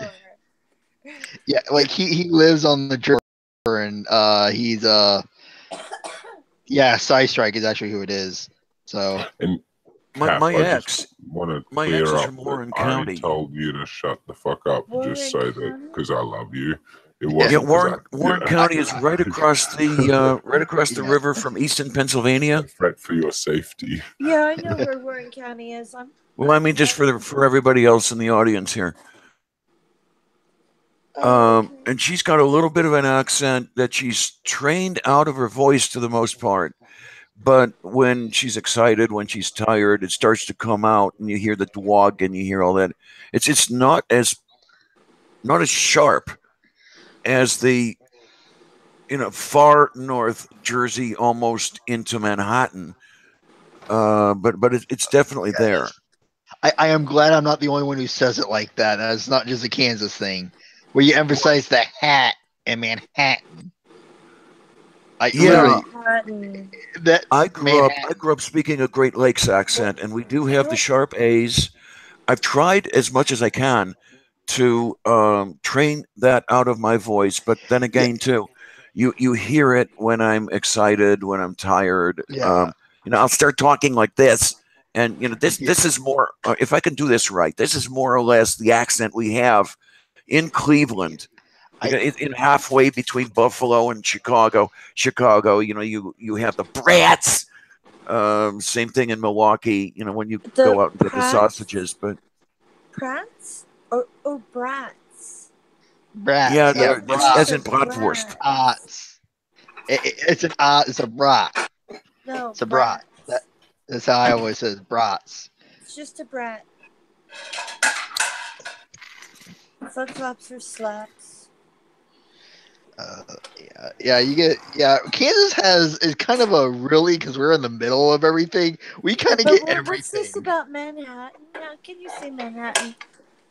Yeah, like he lives on the Jersey Shore, and he's Yeah, Side Strike is actually who it is. So And My Cap, I just ex, want to my clear ex is up from that Warren I only County. told you to shut the fuck up, just Warren so that County? because I love you. It Yeah, wasn't because Warren County is right across the Yeah. river from Easton, Pennsylvania. I fret for your safety. Yeah, I know where Warren County is. Well, I mean, just for everybody else in the audience here. Okay. And she's got a little bit of an accent that she's trained out of her voice to the most part. But when she's excited, when she's tired, it starts to come out, and you hear the dwog and you hear all that. It's not as sharp as the far north Jersey, almost into Manhattan. But it's definitely there. I am glad I'm not the only one who says it like that. That's not just a Kansas thing, where you emphasize the hat in Manhattan. Yeah. Manhattan. That I grew Manhattan. up speaking a Great Lakes accent, and we do have the sharp A's. I've tried as much as I can to train that out of my voice, but then again, too, you hear it when I'm excited, when I'm tired. Yeah. I'll start talking like this, and this is more. If I can do this right, this is more or less the accent we have in Cleveland. In halfway between Buffalo and Chicago. You have the brats. Same thing in Milwaukee. When you go out and get the sausages, but Prats or brats? Brats. Yeah, Yeah, brats. as in bratwurst. It's a brat. No, It's a brat. That's how I always say brats. It's just a brat. Flip flops or slaps. Kansas is kind of a really, because we're in the middle of everything. We kind of get everything. What's this about Manhattan? How can you say Manhattan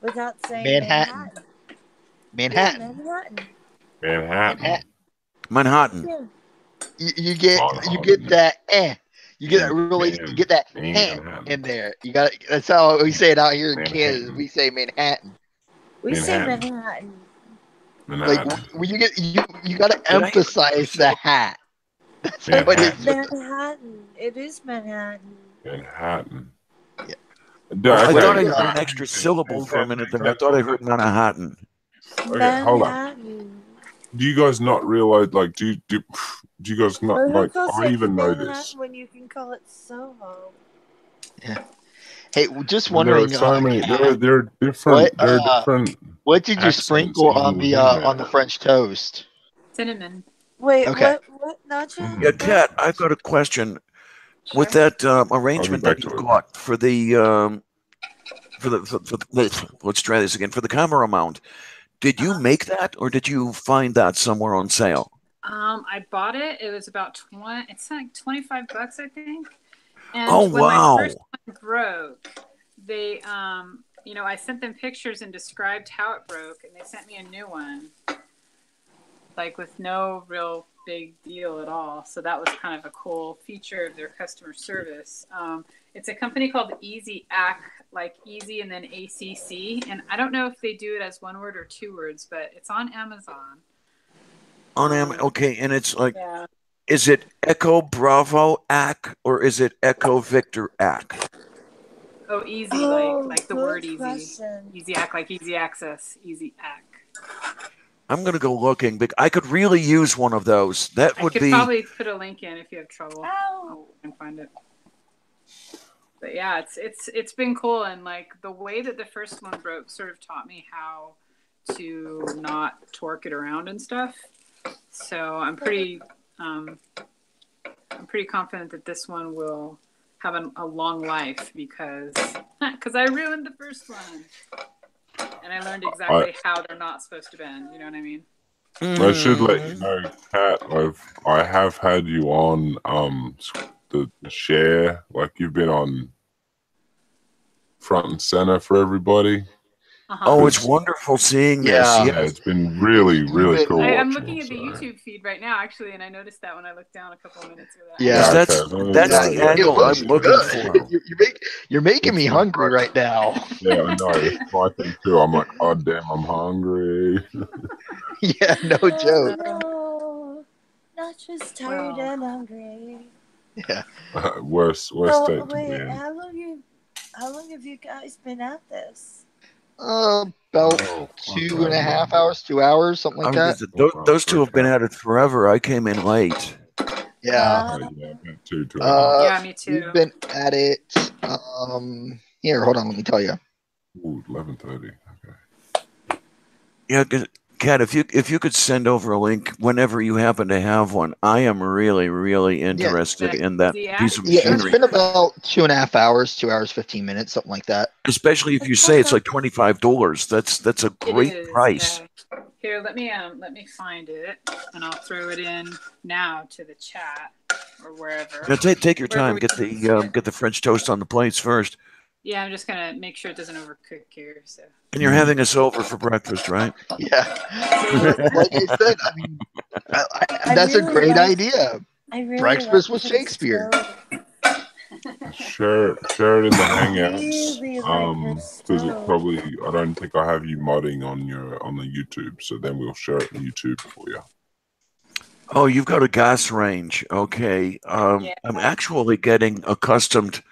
without saying Manhattan? Manhattan. Manhattan. Yeah, Manhattan. Manhattan. Yeah. You get that you get that really you get that in there. You got that's how we say it out here in Kansas. We say Manhattan. We say Manhattan. Like when you got to emphasize the hat. That's what it is. Manhattan. It is Manhattan. Manhattan. Yeah. I thought I heard an extra syllable for a minute there. I thought I heard Manhattan. Okay, hold on. Do you guys not realize? Like, do you guys not like? I even know this. When you can call it Soho. Yeah. Hey, just wondering. There are so many. There are different. There are different. What did you sprinkle on the French toast? Cinnamon. Wait, okay. What? NotJah? Yeah, Kat, I've got a question. Sure. With that arrangement that you've got for the let's try this again, for the camera mount. Did you make that, or did you find that somewhere on sale? I bought it. It was about it's like $25, I think. And when wow! my first one broke, they, I sent them pictures and described how it broke, and they sent me a new one, like with no real big deal at all. So that was kind of a cool feature of their customer service. It's a company called Easy Ac, like Easy and then ACC, and I don't know if they do it as one word or two words, but it's on Amazon. Okay, and it's like, is it Echo Bravo Ac or is it Echo Victor Ac? Oh, easy, like the word easy. Question. Easy Ac, like easy access, Easy Ac. I'm gonna go looking. I could really use one of those. That would be. I could probably put a link in if you have trouble. I'll find it. But yeah, it's been cool, and like the way that the first one broke sort of taught me how to not torque it around and stuff. So I'm pretty confident that this one will have a long life because I ruined the first one, and I learned exactly how they're not supposed to bend. You know what I mean? I should let you know, Kat. I have had you on the share, like you've been on front and center for everybody. Oh, it's wonderful seeing this. Yeah, it's been really, really cool. I'm looking at the YouTube feed right now, actually, and I noticed that when I looked down a couple of minutes ago. Yeah, that's the angle I'm looking for. You're making me hungry right now. Yeah, I know. It's my thing too. I'm like, oh damn, I'm hungry. Yeah, no joke. No, just tired Well. and hungry. Yeah. Worst So state to be wait, in. how long have you guys been at this? About Oh, two okay. and a half hours, 2 hours, something like that. Those two have been at it forever. I came in late. Yeah. Okay, yeah, about 2.5. Yeah, me too. We've been at it. Here, hold on, let me tell you. Ooh, 11:30. Okay. Yeah, Kat, if you could send over a link whenever you happen to have one, I am really, really interested in that The piece of act- Yeah, it's machinery. been about 2.5 hours, 2 hours, 15 minutes, something like that. Especially if you say it's like $25. That's a It great is, price. yeah. Here, let me find it, and I'll throw it in now to the chat or wherever. Now, take your Wherever time. we Get can see it. the French toast on the plates first. Yeah, I'm just gonna make sure it doesn't overcook here. So. And you're having us over for breakfast, right? Yeah. Like I said, I mean, that's really a great like- idea. I really Breakfast like with this Shakespeare. Share it in the Hangouts. Really like this Because it stove. probably, I don't think I have you modding on the YouTube, so then we'll share it on YouTube for you. Oh, you've got a gas range. Okay. Yeah. I'm actually getting accustomed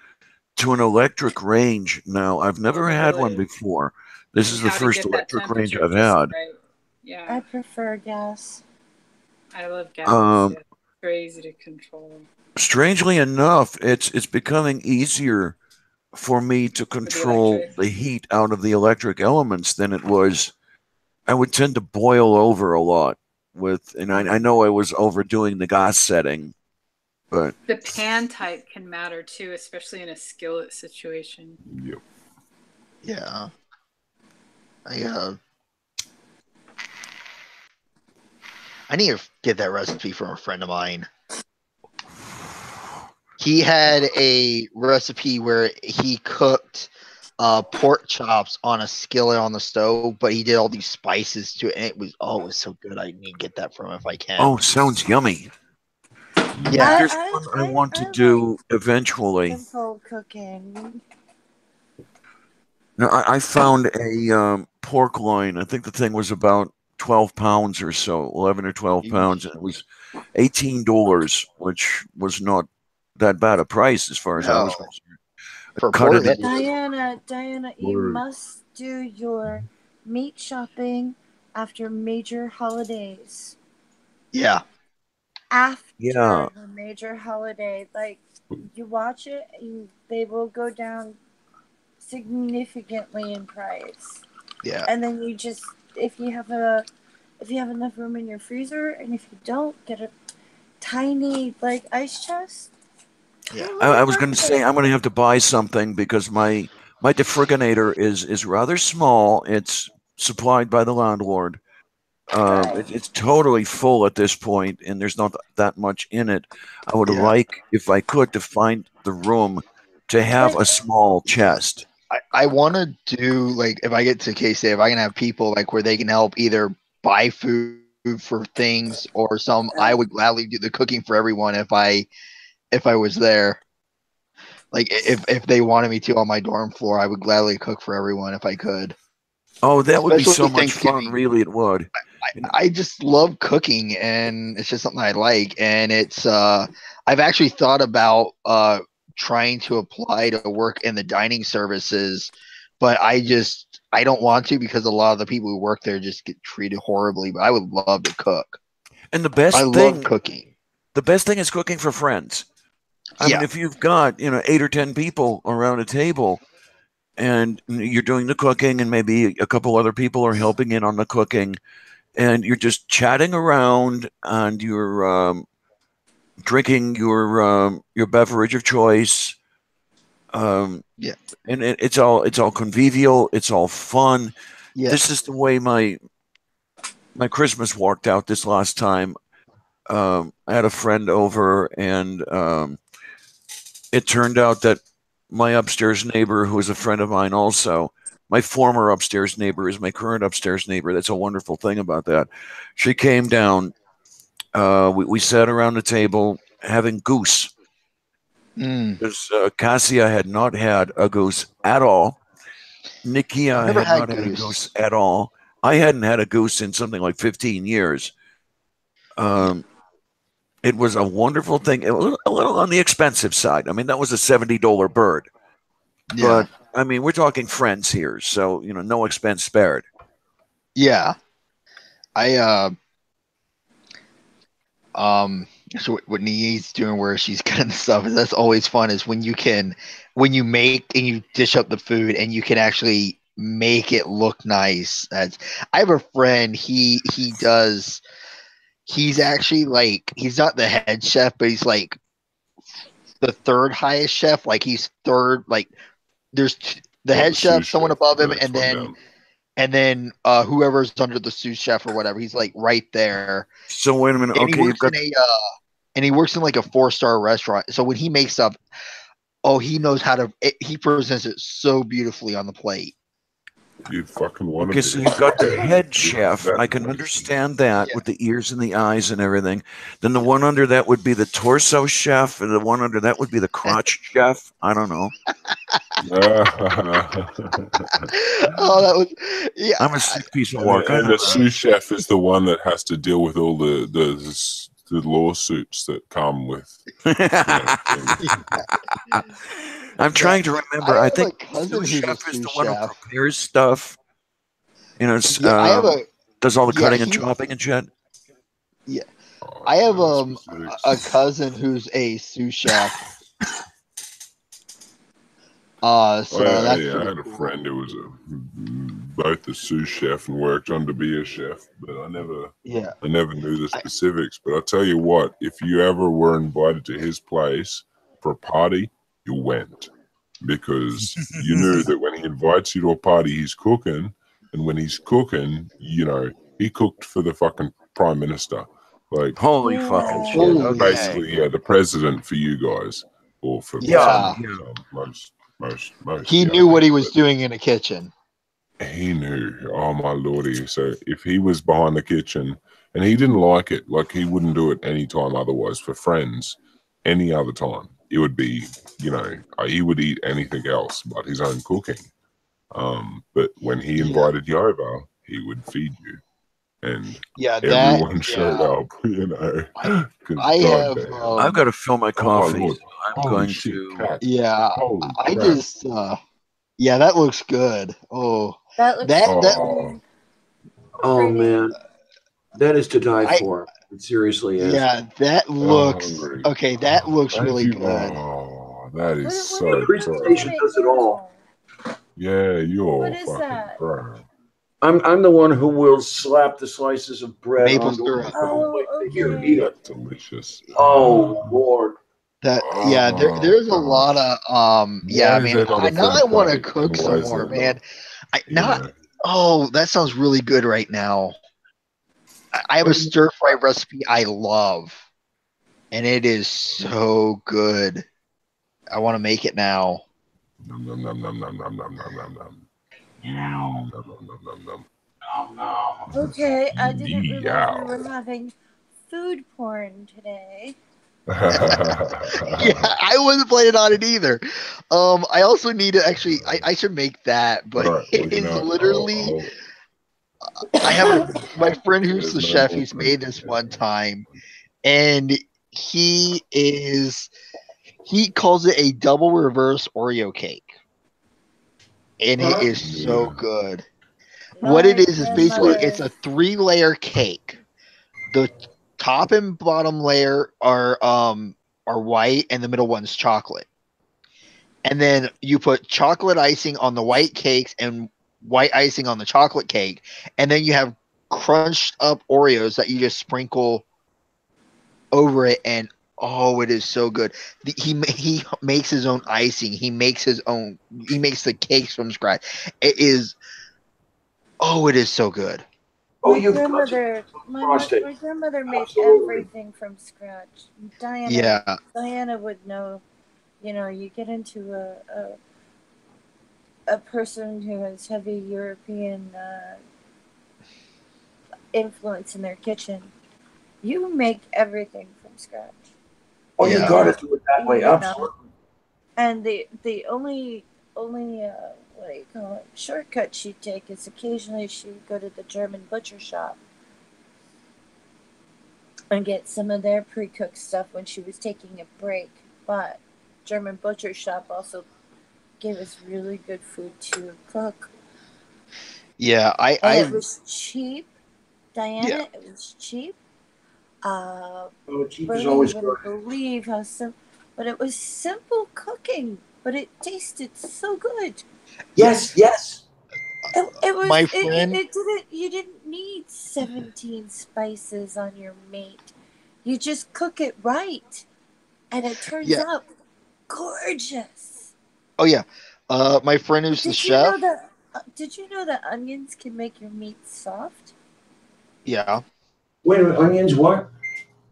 to an electric range now. I've never had one Really? before. This is the How to first get that electric range temperature I've just had. right. I Yeah, prefer gas. I love gas. Um, Yeah. Crazy to control. Strangely enough, it's becoming easier for me to control electric. the heat out of the electric elements than it was. I would tend to boil over a lot and I know I was overdoing the gas setting, but The pan type can matter too, especially in a skillet situation. Yep. Yeah. I need to get that recipe from a friend of mine. He had a recipe where he cooked pork chops on a skillet on the stove, but he did all these spices to it, and it was so good. I need to get that from him if I can. oh, sounds yummy. Yeah. There's one I want to do eventually. Simple cooking. Now, I found a pork loin. I think the thing was about 12 pounds or so, 11 or 12 pounds, and it was $18, which was not that bad a price as far as I was No. concerned. For Cut pork, it that's Diana, you Word. must do your meat shopping after major holidays. yeah. After Yeah. the major holiday, like you watch it, they will go down significantly in price. Yeah. And then you just, if you have enough room in your freezer, and if you don't, get a tiny like ice chest. Yeah. I was going to say I'm going to have to buy something because my defriginator is rather small. It's supplied by the landlord. It's totally full at this point, and there's not that much in it. I would like, if I could, to find the room to have a small chest. I want to do, like, if I get to K-State, if I can have people like where they can help either buy food for things or some, I would gladly do the cooking for everyone if I was there. Like if they wanted me to on my dorm floor, I would gladly cook for everyone if I could. Oh, that would be so Especially much fun. Thanksgiving. Really, it would. I just love cooking, and it's just something I like. And it's I've actually thought about trying to apply to work in the dining services, but I don't want to because a lot of the people who work there just get treated horribly. But I would love to cook. And the best I thing, love cooking. the best thing is cooking for friends. I mean, if you've got 8 or 10 people around a table, and you're doing the cooking, and maybe a couple other people are helping in on the cooking, and you're just chatting around, and you're drinking your beverage of choice. And it's all convivial. It's all fun. Yeah. This is the way my Christmas worked out this last time. I had a friend over, and it turned out that my upstairs neighbor, who is a friend of mine also, my former upstairs neighbor is my current upstairs neighbor. That's a wonderful thing about that. She came down. We sat around the table having goose. Because Cassia had not had a goose at all. Nikia had not had a goose at all. I hadn't had a goose in something like 15 years. It was a wonderful thing. It was a little on the expensive side. I mean, that was a $70 bird, Yeah. but I mean, we're talking friends here, so no expense spared. Yeah. So what Nie's doing where she's cutting the stuff, that's always fun, is when you make and you dish up the food and you can actually make it look nice. I have a friend, he's actually like, he's not the head chef, but he's like the third highest chef. Like he's third, like there's the head chef, someone above him, and then whoever's under the sous chef or whatever, he's like right there. So wait a minute. And Okay, he works in like a 4-star restaurant. So when he makes stuff, he knows how to. He presents it so beautifully on the plate. You fucking want okay, so you've got the head chef. I can understand that with the ears and the eyes and everything. Then the one under that would be the torso chef, and the one under that would be the crotch chef. I don't know. That was I'm a sick piece of work. And the sous chef is the one that has to deal with all the lawsuits that come with. I'm trying to remember. I think cousin sous who's a chef is the sous one who chef. prepares stuff. Does all the cutting and chopping and shit. Yeah, I have a cousin who's a sous chef. I had a friend who was both a sous chef and worked on to be a chef, but I never knew the specifics. But I'll tell you what, if you ever were invited to his place for a party, you went, because you knew that when he invites you to a party, he's cooking, and when he's cooking, he cooked for the fucking prime minister, like holy fucking shit. Basically, the president for you guys, or for most. He knew what he was doing in the kitchen. He knew. Oh my lordy! So if he was behind the kitchen and he didn't like it, like he wouldn't do it any time otherwise for friends, any other time, it would be, he would eat anything else but his own cooking. But when he invited you over, he would feed you, and everyone showed up. I've got to fill my coffee. I'm going to. Cat. Yeah, I just. That looks good. Oh, that looks oh man, that is to die for. It seriously is. Yeah, that looks okay. That looks really good. Oh, that is so. The presentation does it all. Yeah, you're what is fucking that? pro. I'm the one who will slap the slices of bread Maple onto syrup. Here, eat it. Delicious. Oh Lord. There's a lot of I want to cook some more, man. That sounds really good right now. I have a stir fry recipe I love, and it is so good. I want to make it now. Nom, nom, nom, nom, nom, nom, nom, nom, nom, nom. Nom, nom, nom, nom. Okay, I didn't realize we were having food porn today. I wasn't planning on it either. I also need to actually. I should make that, but it is literally. I have my friend who's the chef. He's made this one time, and he calls it a double reverse Oreo cake, and it is so good. What it is basically it's a 3-layer cake. The top and bottom layer are white, and the middle one's chocolate. And then you put chocolate icing on the white cakes and white icing on the chocolate cake, and then you have crunched up Oreos that you just sprinkle over it, and it is so good. He makes his own icing. He makes the cakes from scratch. It is so good. My grandmother made everything from scratch. Diana would know. You get into a person who has heavy European influence in their kitchen. You make everything from scratch. Oh, you got to do it that way, absolutely. And the only shortcut she'd take is occasionally she'd go to the German butcher shop and get some of their pre-cooked stuff when she was taking a break. But German Butcher Shop also gave us really good food to cook. Yeah, And it was cheap. Diana, Yeah. it was cheap. Cheap is Brony, always you good. wouldn't believe how simple, but it was simple cooking, but it tasted so good. Yes, yes. It was My friend. it didn't you didn't need 17 spices on your meat. You just cook it right, and it turns Yeah. out gorgeous. Oh yeah. My friend who's the Did you know chef. that? Did you know that onions can make your meat soft? Yeah. Wait a minute, onions, what?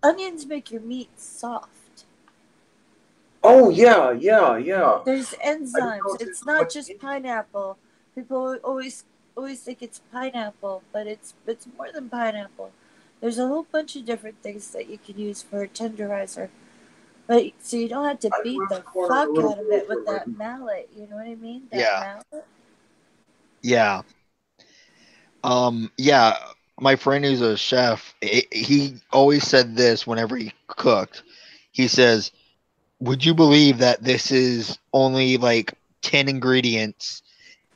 Onions make your meat soft. Oh, yeah, yeah, yeah. There's I don't know enzymes. if It's it's not what's just in it. pineapple. People always think it's pineapple, but it's more than pineapple. There's a whole bunch of different things that you can use for a tenderizer. But so you don't have to I'm beat around the the corner a fuck little out of it with closer right that now. mallet. You know what I mean? That Yeah. mallet. Yeah. Yeah. My friend who's a chef, he always said this whenever he cooked. He says, "Would you believe that this is only like 10 ingredients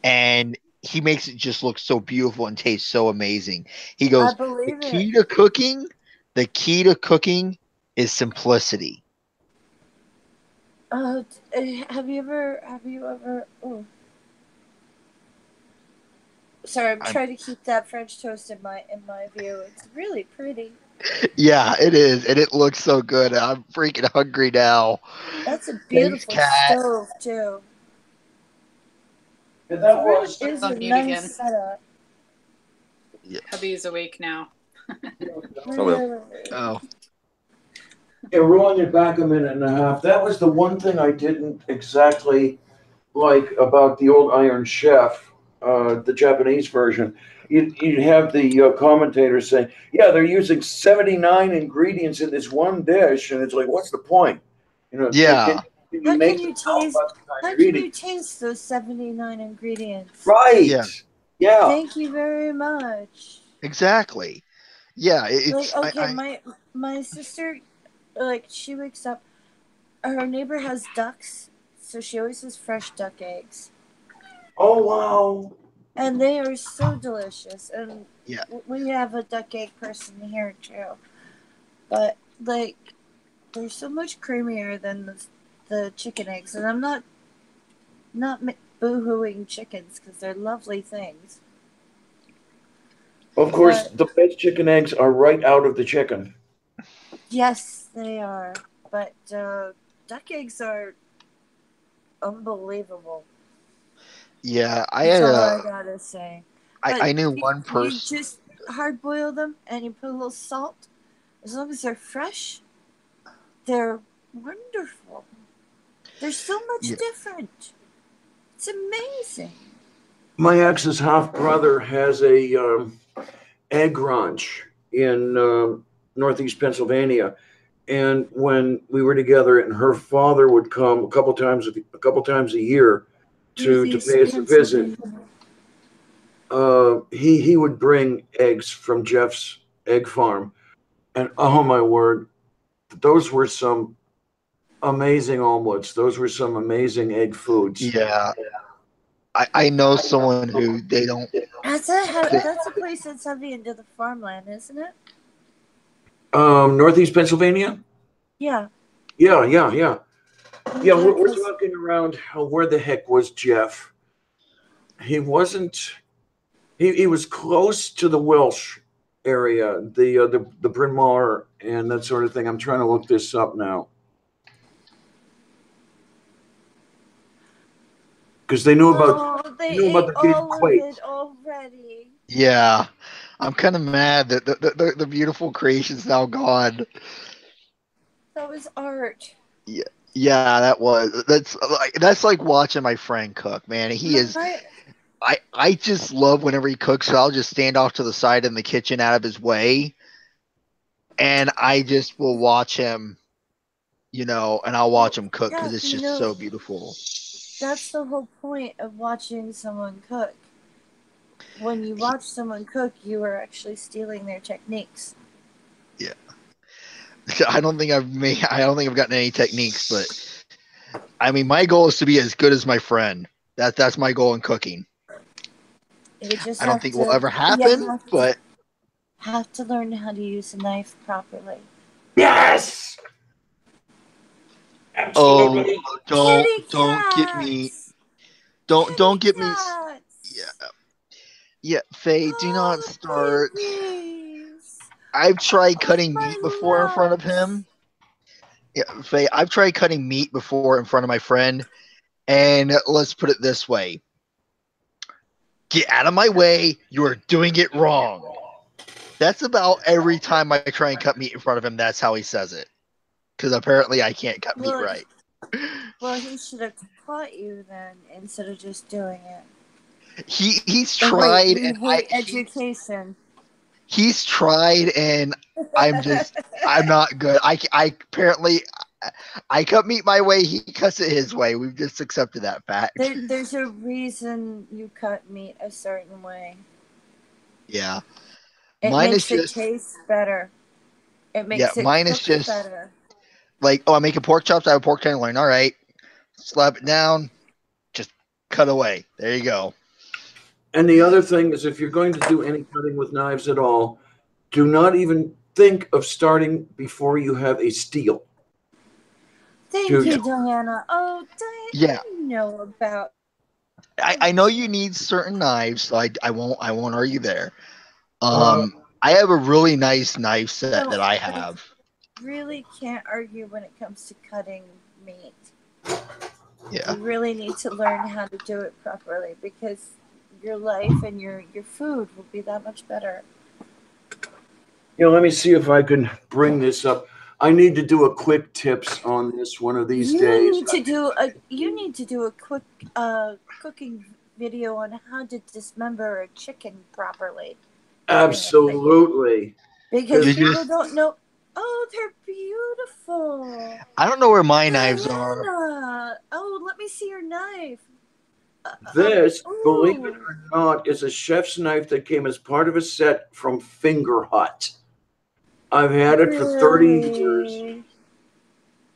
and he makes it just look so beautiful and taste so amazing." He I goes, "The believe it. key to cooking, the key to cooking is simplicity." Have you ever? Oh, sorry, I'm I'm, trying to keep that French toast in my view. It's really pretty. yeah, it is, and it looks so good. I'm freaking hungry now. That's a Thanks, beautiful Kat. stove too. And It that really was. It's is a on mute nice again. setup. Yeah. Hubby is awake now. Oh, Yeah, rolling it back a minute and a half. That was the one thing I didn't exactly like about the old Iron Chef, the Japanese version. You'd have the commentators saying, "Yeah, they're using 79 ingredients in this one dish," and it's like, "What's the point? You know, yeah, can you How can make them you out taste? by the time How you're can eating?" you taste those 79 ingredients? Right? yeah, Yeah. Thank you very much. exactly. Yeah, Like, it's okay, my sister, like, she wakes up. Her neighbor has ducks, so she always has fresh duck eggs, Oh wow. and they are so delicious. And yeah, we have a duck egg person here too, but like, they're so much creamier than the chicken eggs, and I'm not boo-hooing chickens because they're lovely things. Of course, But the best chicken eggs are right out of the chicken. yes, they are. But duck eggs are unbelievable. yeah. That's all I gotta say. But I knew you, one you person. just hard boil them and you put a little salt. As long as they're fresh, they're wonderful. They're so much Yeah, different. It's amazing. My ex's half brother has a egg ranch in northeast Pennsylvania, and when we were together, and her father would come a couple times a year to Northeast pay us a visit. Pennsylvania. He would bring eggs from Jeff's egg farm, and oh my word, those were some amazing omelets. Those were some amazing egg foods. yeah. I know someone who they don't. They, That's a place that's heavy into the farmland, isn't it? Northeast Pennsylvania. Yeah. Yeah, yeah, yeah, yeah. Okay, We're because talking around. Where the heck was Jeff? He wasn't. He was close to the Welsh area, the Bryn Mawr and that sort of thing. I'm trying to look this up now because they they knew about ate the Gated all of Quake. it already. yeah, I'm kind of mad that the beautiful creation's now gone. That was art. Yeah, yeah, that's like watching my friend cook. Man, he is. My I just love whenever he cooks. So I'll just stand off to the side in the kitchen out of his way, and I just will watch him. And I'll watch well, him cook yeah, because it's just so beautiful. that's the whole point of watching someone cook. When you watch someone cook, you are actually stealing their techniques. Yeah. I don't think I've gotten any techniques, but I mean, my goal is to be as good as my friend. That's my goal in cooking. You just I don't have think it to, will ever you happen, but have to learn how to use a knife properly. Yes. oh, Absolutely. don't get me, don't get me. Cats! Yeah, yeah, Faye, do not Oh, start. babies! I've tried Oh, cutting my meat before in front of loves! him. Yeah, Faye, I've tried cutting meat before in front of my friend, and let's put it this way: get out of my way. You are doing it wrong. That's about every time I try and cut meat in front of him. That's how he says it. Because apparently I can't cut meat Well, right. well, he should have taught you then instead of just doing it. He's Oh, wait, tried, you and hate education. he's tried, and I'm not good. I apparently I cut meat my way. He cuts it his way. We've just accepted that fact. There's a reason you cut meat a certain way. Yeah, It mine is makes it just taste better. It yeah. makes it Mine is cook just better. like, oh, I'm making pork chops. I have a pork tenderloin. All right, slap it down. Just cut away. There you go. And the other thing is, if you're going to do any cutting with knives at all, do not even think of starting before you have a steel. Thank Dude. you, Diana. Oh, Diana, Yeah. you know about. I know you need certain knives, so I won't argue there. Uh, I have a really nice knife set No, that I have. Really can't argue when it comes to cutting meat. Yeah. You really need to learn how to do it properly because your life and your food will be that much better. let me see if I can bring this up. I need to do a quick tips on this one of these days. You need to do a quick cooking video on how to dismember a chicken properly. Absolutely. Because You people just- don't know. Oh, they're beautiful. I don't know where my knives are. Diana. Oh, let me see your knife. This, believe it Ooh. or not, is a chef's knife that came as part of a set from Finger Hut. I've had it for 30 years. Really?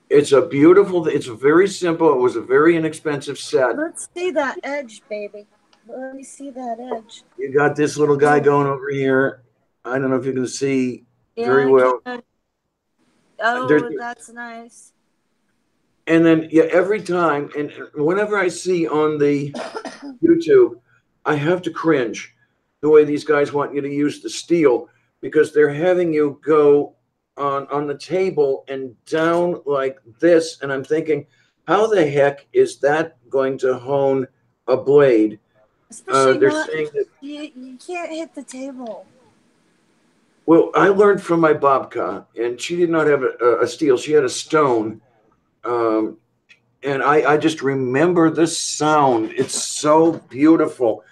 It's a beautiful, it's very simple. It was a very inexpensive set. Let's see that edge, baby. Let me see that edge. You got this little guy going over here. I don't know if you can see very Yeah, well. oh, that's nice. And then, yeah, every time, and whenever I see on the YouTube, I have to cringe the way these guys want you to use the steel because they're having you go on the table and down like this. And I'm thinking, how the heck is that going to hone a blade? Especially They're not, saying that, you can't hit the table. well, I learned from my babka, and she did not have a steel. She had a stone. And I just remember this sound. It's so beautiful.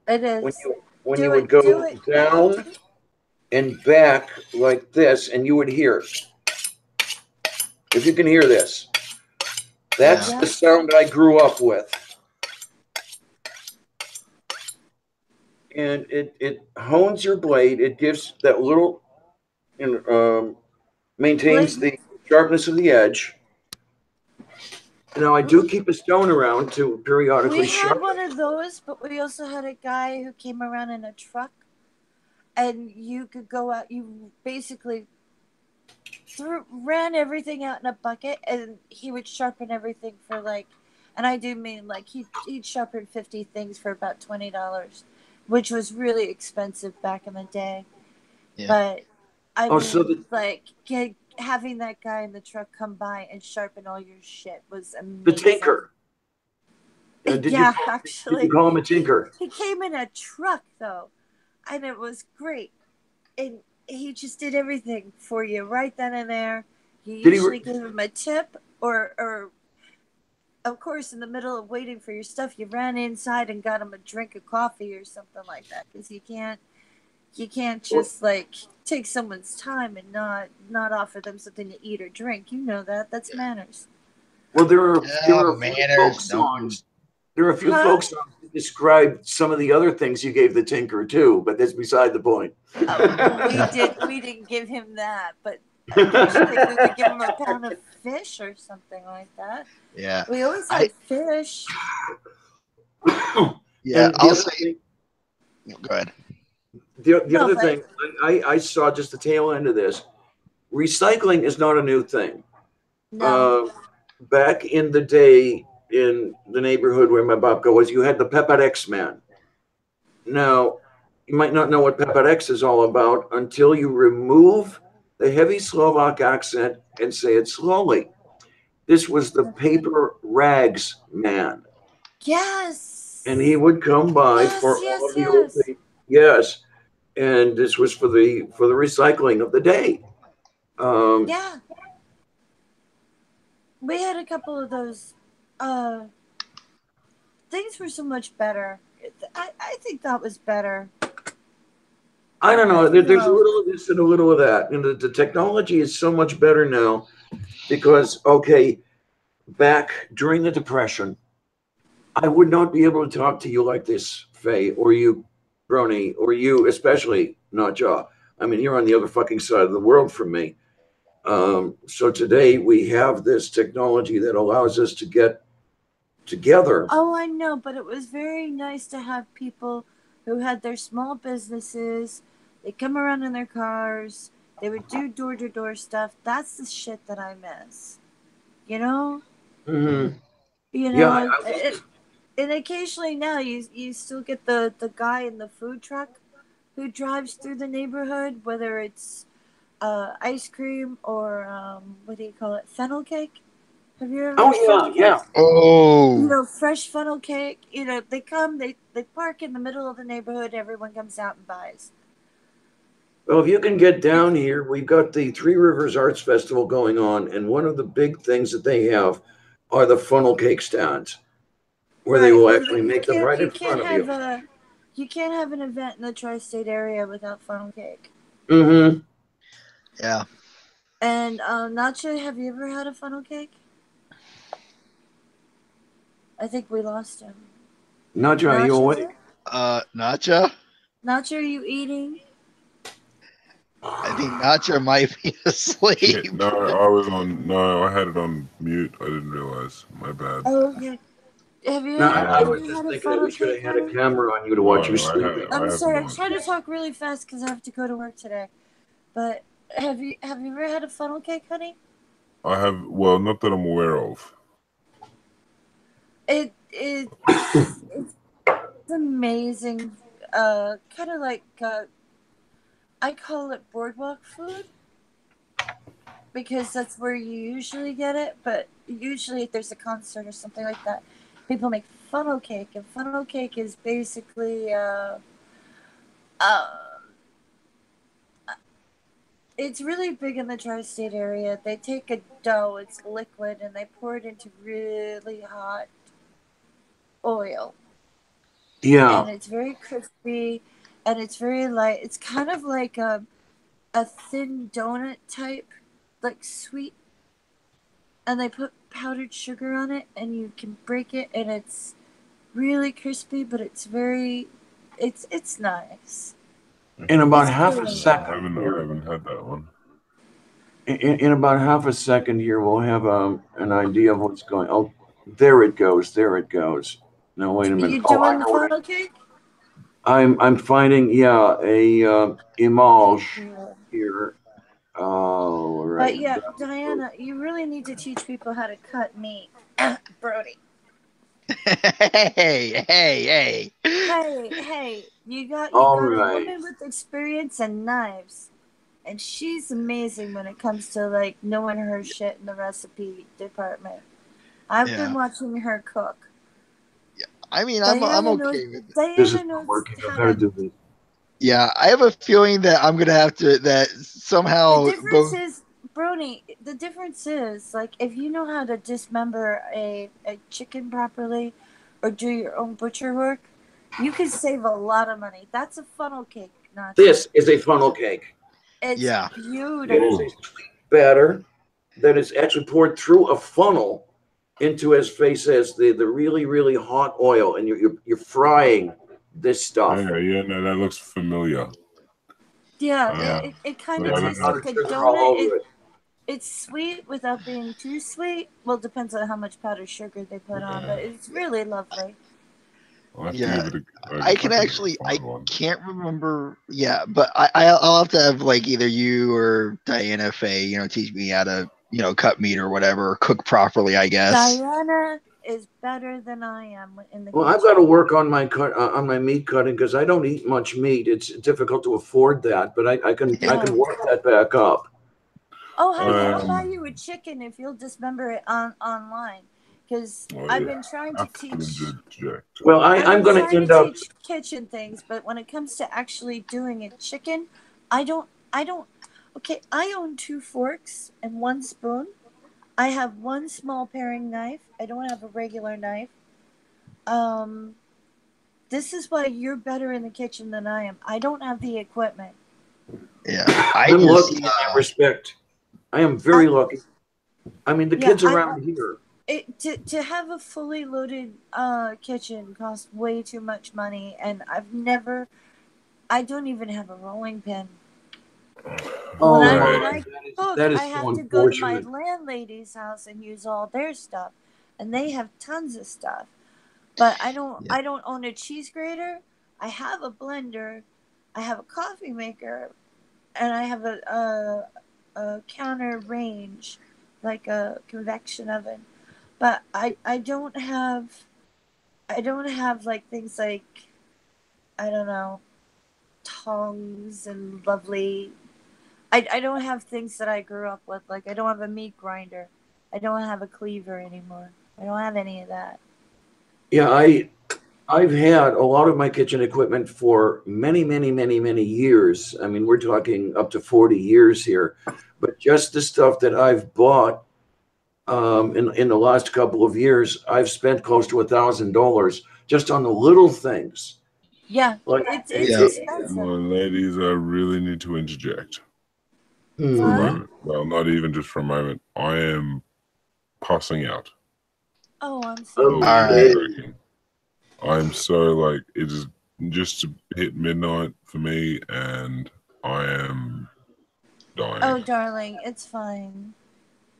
It When is. when Do you would it. Do go it. down and back like this, and you would hear. If you can hear this, that's Yeah. the sound I grew up with. And it hones your blade. It gives that little, maintains the sharpness of the edge. Now I do keep a stone around to periodically We had sharpen. one of those, but we also had a guy who came around in a truck, and you could go out. You basically ran everything out in a bucket, and he would sharpen everything for like, and I do mean like he'd sharpen 50 things for about $20, which was really expensive back in the day. Yeah. But I Oh, mean, so the- like having that guy in the truck come by and sharpen all your shit was amazing. The tinker. Did Yeah, you actually, call him a tinker? he came in a truck though, and it was great. And he just did everything for you right then and there. You Did he usually give him a tip, or of course, in the middle of waiting for your stuff, you ran inside and got him a drink of coffee or something like that, because you can't just like take someone's time and not offer them something to eat or drink. You know that. That's manners. Well, there are a few folk manners. songs. There are a few folk songs that describe some of the other things you gave the tinker too, but that's beside the point. Oh, we didn't give him that, but Occasionally, we would give him a pound of fish or something like that. Yeah. We always had fish. Yeah, And the I'll other say. thing, Go ahead. the No, other but thing I saw just the tail end of this. Recycling is not a new thing. no. Back in the day in the neighborhood where my babka was, you had the Peparex man. Now, you might not know what Peparex is all about until you remove the heavy Slovak accent and say it slowly. This was the paper rags man. Yes. And he would come by for all of the old paper. Yes. And this was for the recycling of the day. Yeah. We had a couple of those. Things were so much better. I think that was better. I don't know. You There's a know. little of this and a little of that. And the technology is so much better now because, okay, back during the Depression, I would not be able to talk to you like this, Faye, or you, Brony, or you, especially NotJah. I mean, you're on the other fucking side of the world from me. So today we have this technology that allows us to get together. Oh, I know, but it was very nice to have people who had their small businesses. They come around in their cars. They would do door-to-door stuff. That's the shit that I miss. You know? Mm-hmm. You Yeah, know, and occasionally now you still get the guy in the food truck who drives through the neighborhood, whether it's ice cream or what do you call it, funnel cake. Have you ever had funnel cake? yeah. Oh. You know, fresh funnel cake. You know, they come, they park in the middle of the neighborhood. Everyone comes out and buys. Well, if you can get down here, we've got the Three Rivers Arts Festival going on, and one of the big things that they have are the funnel cake stands, where they Right. will Well, actually make them right in front of you. You can't have an event in the tri-state area without funnel cake. Mm-hmm. Yeah. And NotJah, have you ever had a funnel cake? I think we lost him. NotJah, are you awake? NotJah? NotJah, are you eating? I think NotJah might be asleep. Shit, no, I was on. No, I had it on mute. I didn't realize. My bad. Oh, okay. Have you No, ever I was had just a thinking that funnel we should have cake? had a camera on you to watch you sleeping. I'm sorry. I'm not. trying to talk really fast because I have to go to work today. But have you ever had a funnel cake, honey? I have. Well, not that I'm aware of. It's amazing. Kind of like I call it boardwalk food because that's where you usually get it. But usually, if there's a concert or something like that, people make funnel cake, and funnel cake is basically it's really big in the tri-state area. They take a dough, it's liquid, and they pour it into really hot oil. Yeah. And it's very crispy, and it's very light. It's kind of like a thin donut type, like sweet. And they put powdered sugar on it, and you can break it, and it's really crispy, but it's very, it's nice. In about It's half good. a I second here, haven't had that one. in about half a second here, we'll have an idea of what's going. Oh, there it goes. There it goes. Now wait a Are minute. you Oh, I doing the know what funnel cake? I'm finding. Yeah, a image Yeah. here. All right. But yeah, Diana, you really need to teach people how to cut meat. Brody. Hey. Hey, you got All a right. woman with experience and knives. And she's amazing when it comes to like knowing her shit in the recipe department. I've been watching her cook. Yeah. I mean, I'm okay with it. This is Diana not knows working. I've how got to to. do this. Yeah, I have a feeling that I'm gonna have to that somehow The difference is, Brony, the difference is, like, if you know how to dismember a chicken properly or do your own butcher work, you can save a lot of money. That's a funnel cake, not This is a funnel cake. It's beautiful. It is a sweet batter that is actually poured through a funnel into, as Faye says, the really, really hot oil, and you're frying this stuff. Yeah, no, that looks familiar. Yeah, it kind of tastes like a Sugar all donut. over it. it's sweet without being too sweet. Well, depends on how much powdered sugar they put on, but it's really lovely. I have to Yeah, give it a. I can actually, I can't remember. Yeah, but I'll have to have like either you or Diana Faye, you know, teach me how to, you know, cut meat or whatever, or cook properly, I guess. Diana is better than I am in the Well, kitchen. I've got to work on my on my meat cutting because I don't eat much meat. It's difficult to afford that, but I can work that back up. Oh, honey, I'll buy you a chicken if you'll dismember it online. Because I've been trying to teach. Well, I'm going to end up. Teach kitchen things, but when it comes to actually doing a chicken, I don't. Okay, I own 2 forks and 1 spoon. I have 1 small paring knife. I don't have a regular knife. This is why you're better in the kitchen than I am. I don't have the equipment. Yeah, I'm lucky in that respect. I am very lucky. I mean, the kids around here. To have a fully loaded kitchen costs way too much money, and I don't even have a rolling pin. Oh, when I cook, that is I have so to go to my unfortunate. landlady's house and use all their stuff, and they have tons of stuff. But I don't own a cheese grater. I have a blender, I have a coffee maker, and I have a counter range, like a convection oven. But I don't have like things like, I don't know, tongs and lovely. I don't have things that I grew up with. Like, I don't have a meat grinder. I don't have a cleaver anymore. I don't have any of that. Yeah, I've had a lot of my kitchen equipment for many, many, many, many years. I mean, we're talking up to 40 years here. But just the stuff that I've bought in the last couple of years, I've spent close to $1,000 just on the little things. Yeah, like it's expensive. Well, ladies, I really need to interject for a What? moment. Well, not even just for a moment. I am passing out. Oh, I'm sorry. Joking. I'm so like, it is just hit midnight for me, and I am dying. Oh, darling, it's fine.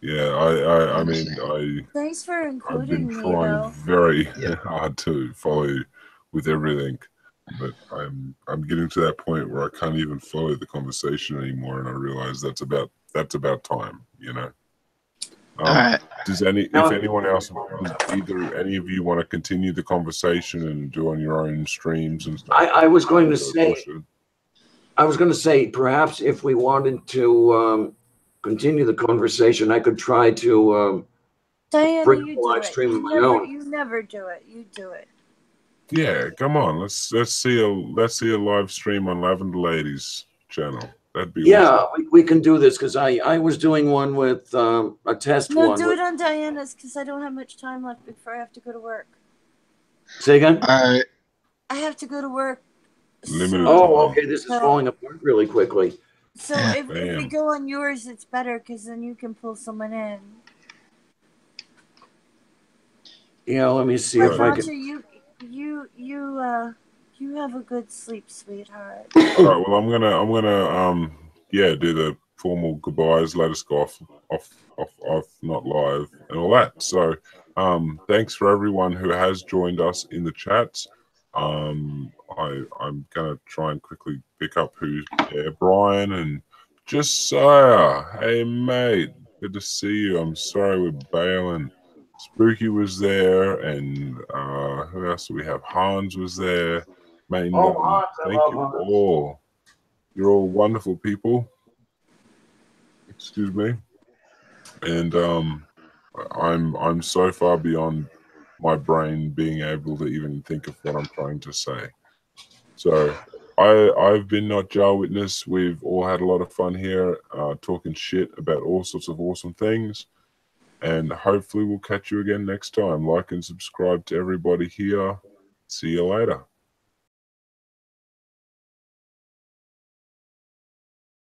Yeah, I mean, Thanks for I've including been me, trying though. very hard to follow with everything, but I'm getting to that point where I can't even follow the conversation anymore, and I realize that's about time, you know. Does if anyone else, does either any of you want to continue the conversation and do on your own streams and stuff? I was going to say, perhaps if we wanted to continue the conversation, I could try to Diana, bring you a do live it. stream of my You own. never do it. You do it. Yeah, come on. Let's see a live stream on Lavender Ladies channel. That'd be awesome. we can do this because I was doing one with a test No, one. do it on Diana's because I don't have much time left before I have to go to work. Say again? I have to go to work. Oh, okay. This is falling apart really quickly. So if we go on yours, it's better because then you can pull someone in. Yeah, let me see if I can. You have a good sleep, sweetheart. All right. Well, I'm gonna do the formal goodbyes. Let us go off, not live and all that. So, thanks for everyone who has joined us in the chats. I'm gonna try and quickly pick up who's there. Brian and Josiah. Hey mate, good to see you. I'm sorry we're bailing. Spooky was there, and who else do we have? Hans was there. Mate, thank you all. You're all wonderful people. Excuse me. And I'm so far beyond my brain being able to even think of what I'm trying to say. So I've been NotJah Witness. We've all had a lot of fun here, talking shit about all sorts of awesome things. And hopefully we'll catch you again next time. Like and subscribe to everybody here. See you later.